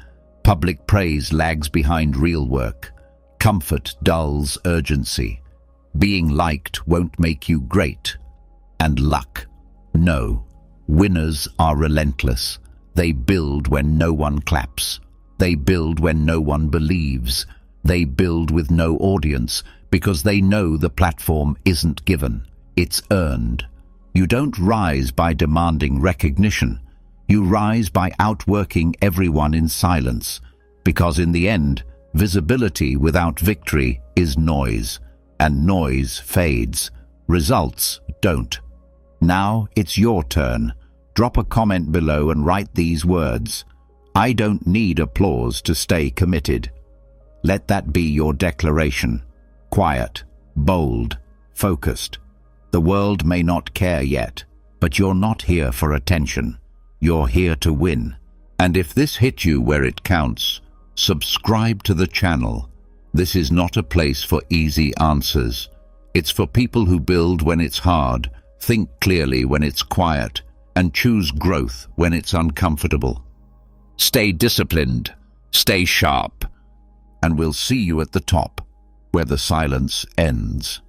Public praise lags behind real work. Comfort dulls urgency. Being liked won't make you great. And luck. No. Winners are relentless. They build when no one claps. They build when no one believes. They build with no audience because they know the platform isn't given. It's earned. You don't rise by demanding recognition. You rise by outworking everyone in silence, because in the end, visibility without victory is noise, and noise fades. Results don't. Now it's your turn. Drop a comment below and write these words. I don't need applause to stay committed. Let that be your declaration. Quiet, bold, focused. The world may not care yet, but you're not here for attention. You're here to win. And if this hit you where it counts, subscribe to the channel. This is not a place for easy answers. It's for people who build when it's hard, think clearly when it's quiet, and choose growth when it's uncomfortable. Stay disciplined, stay sharp, and we'll see you at the top, where the silence ends.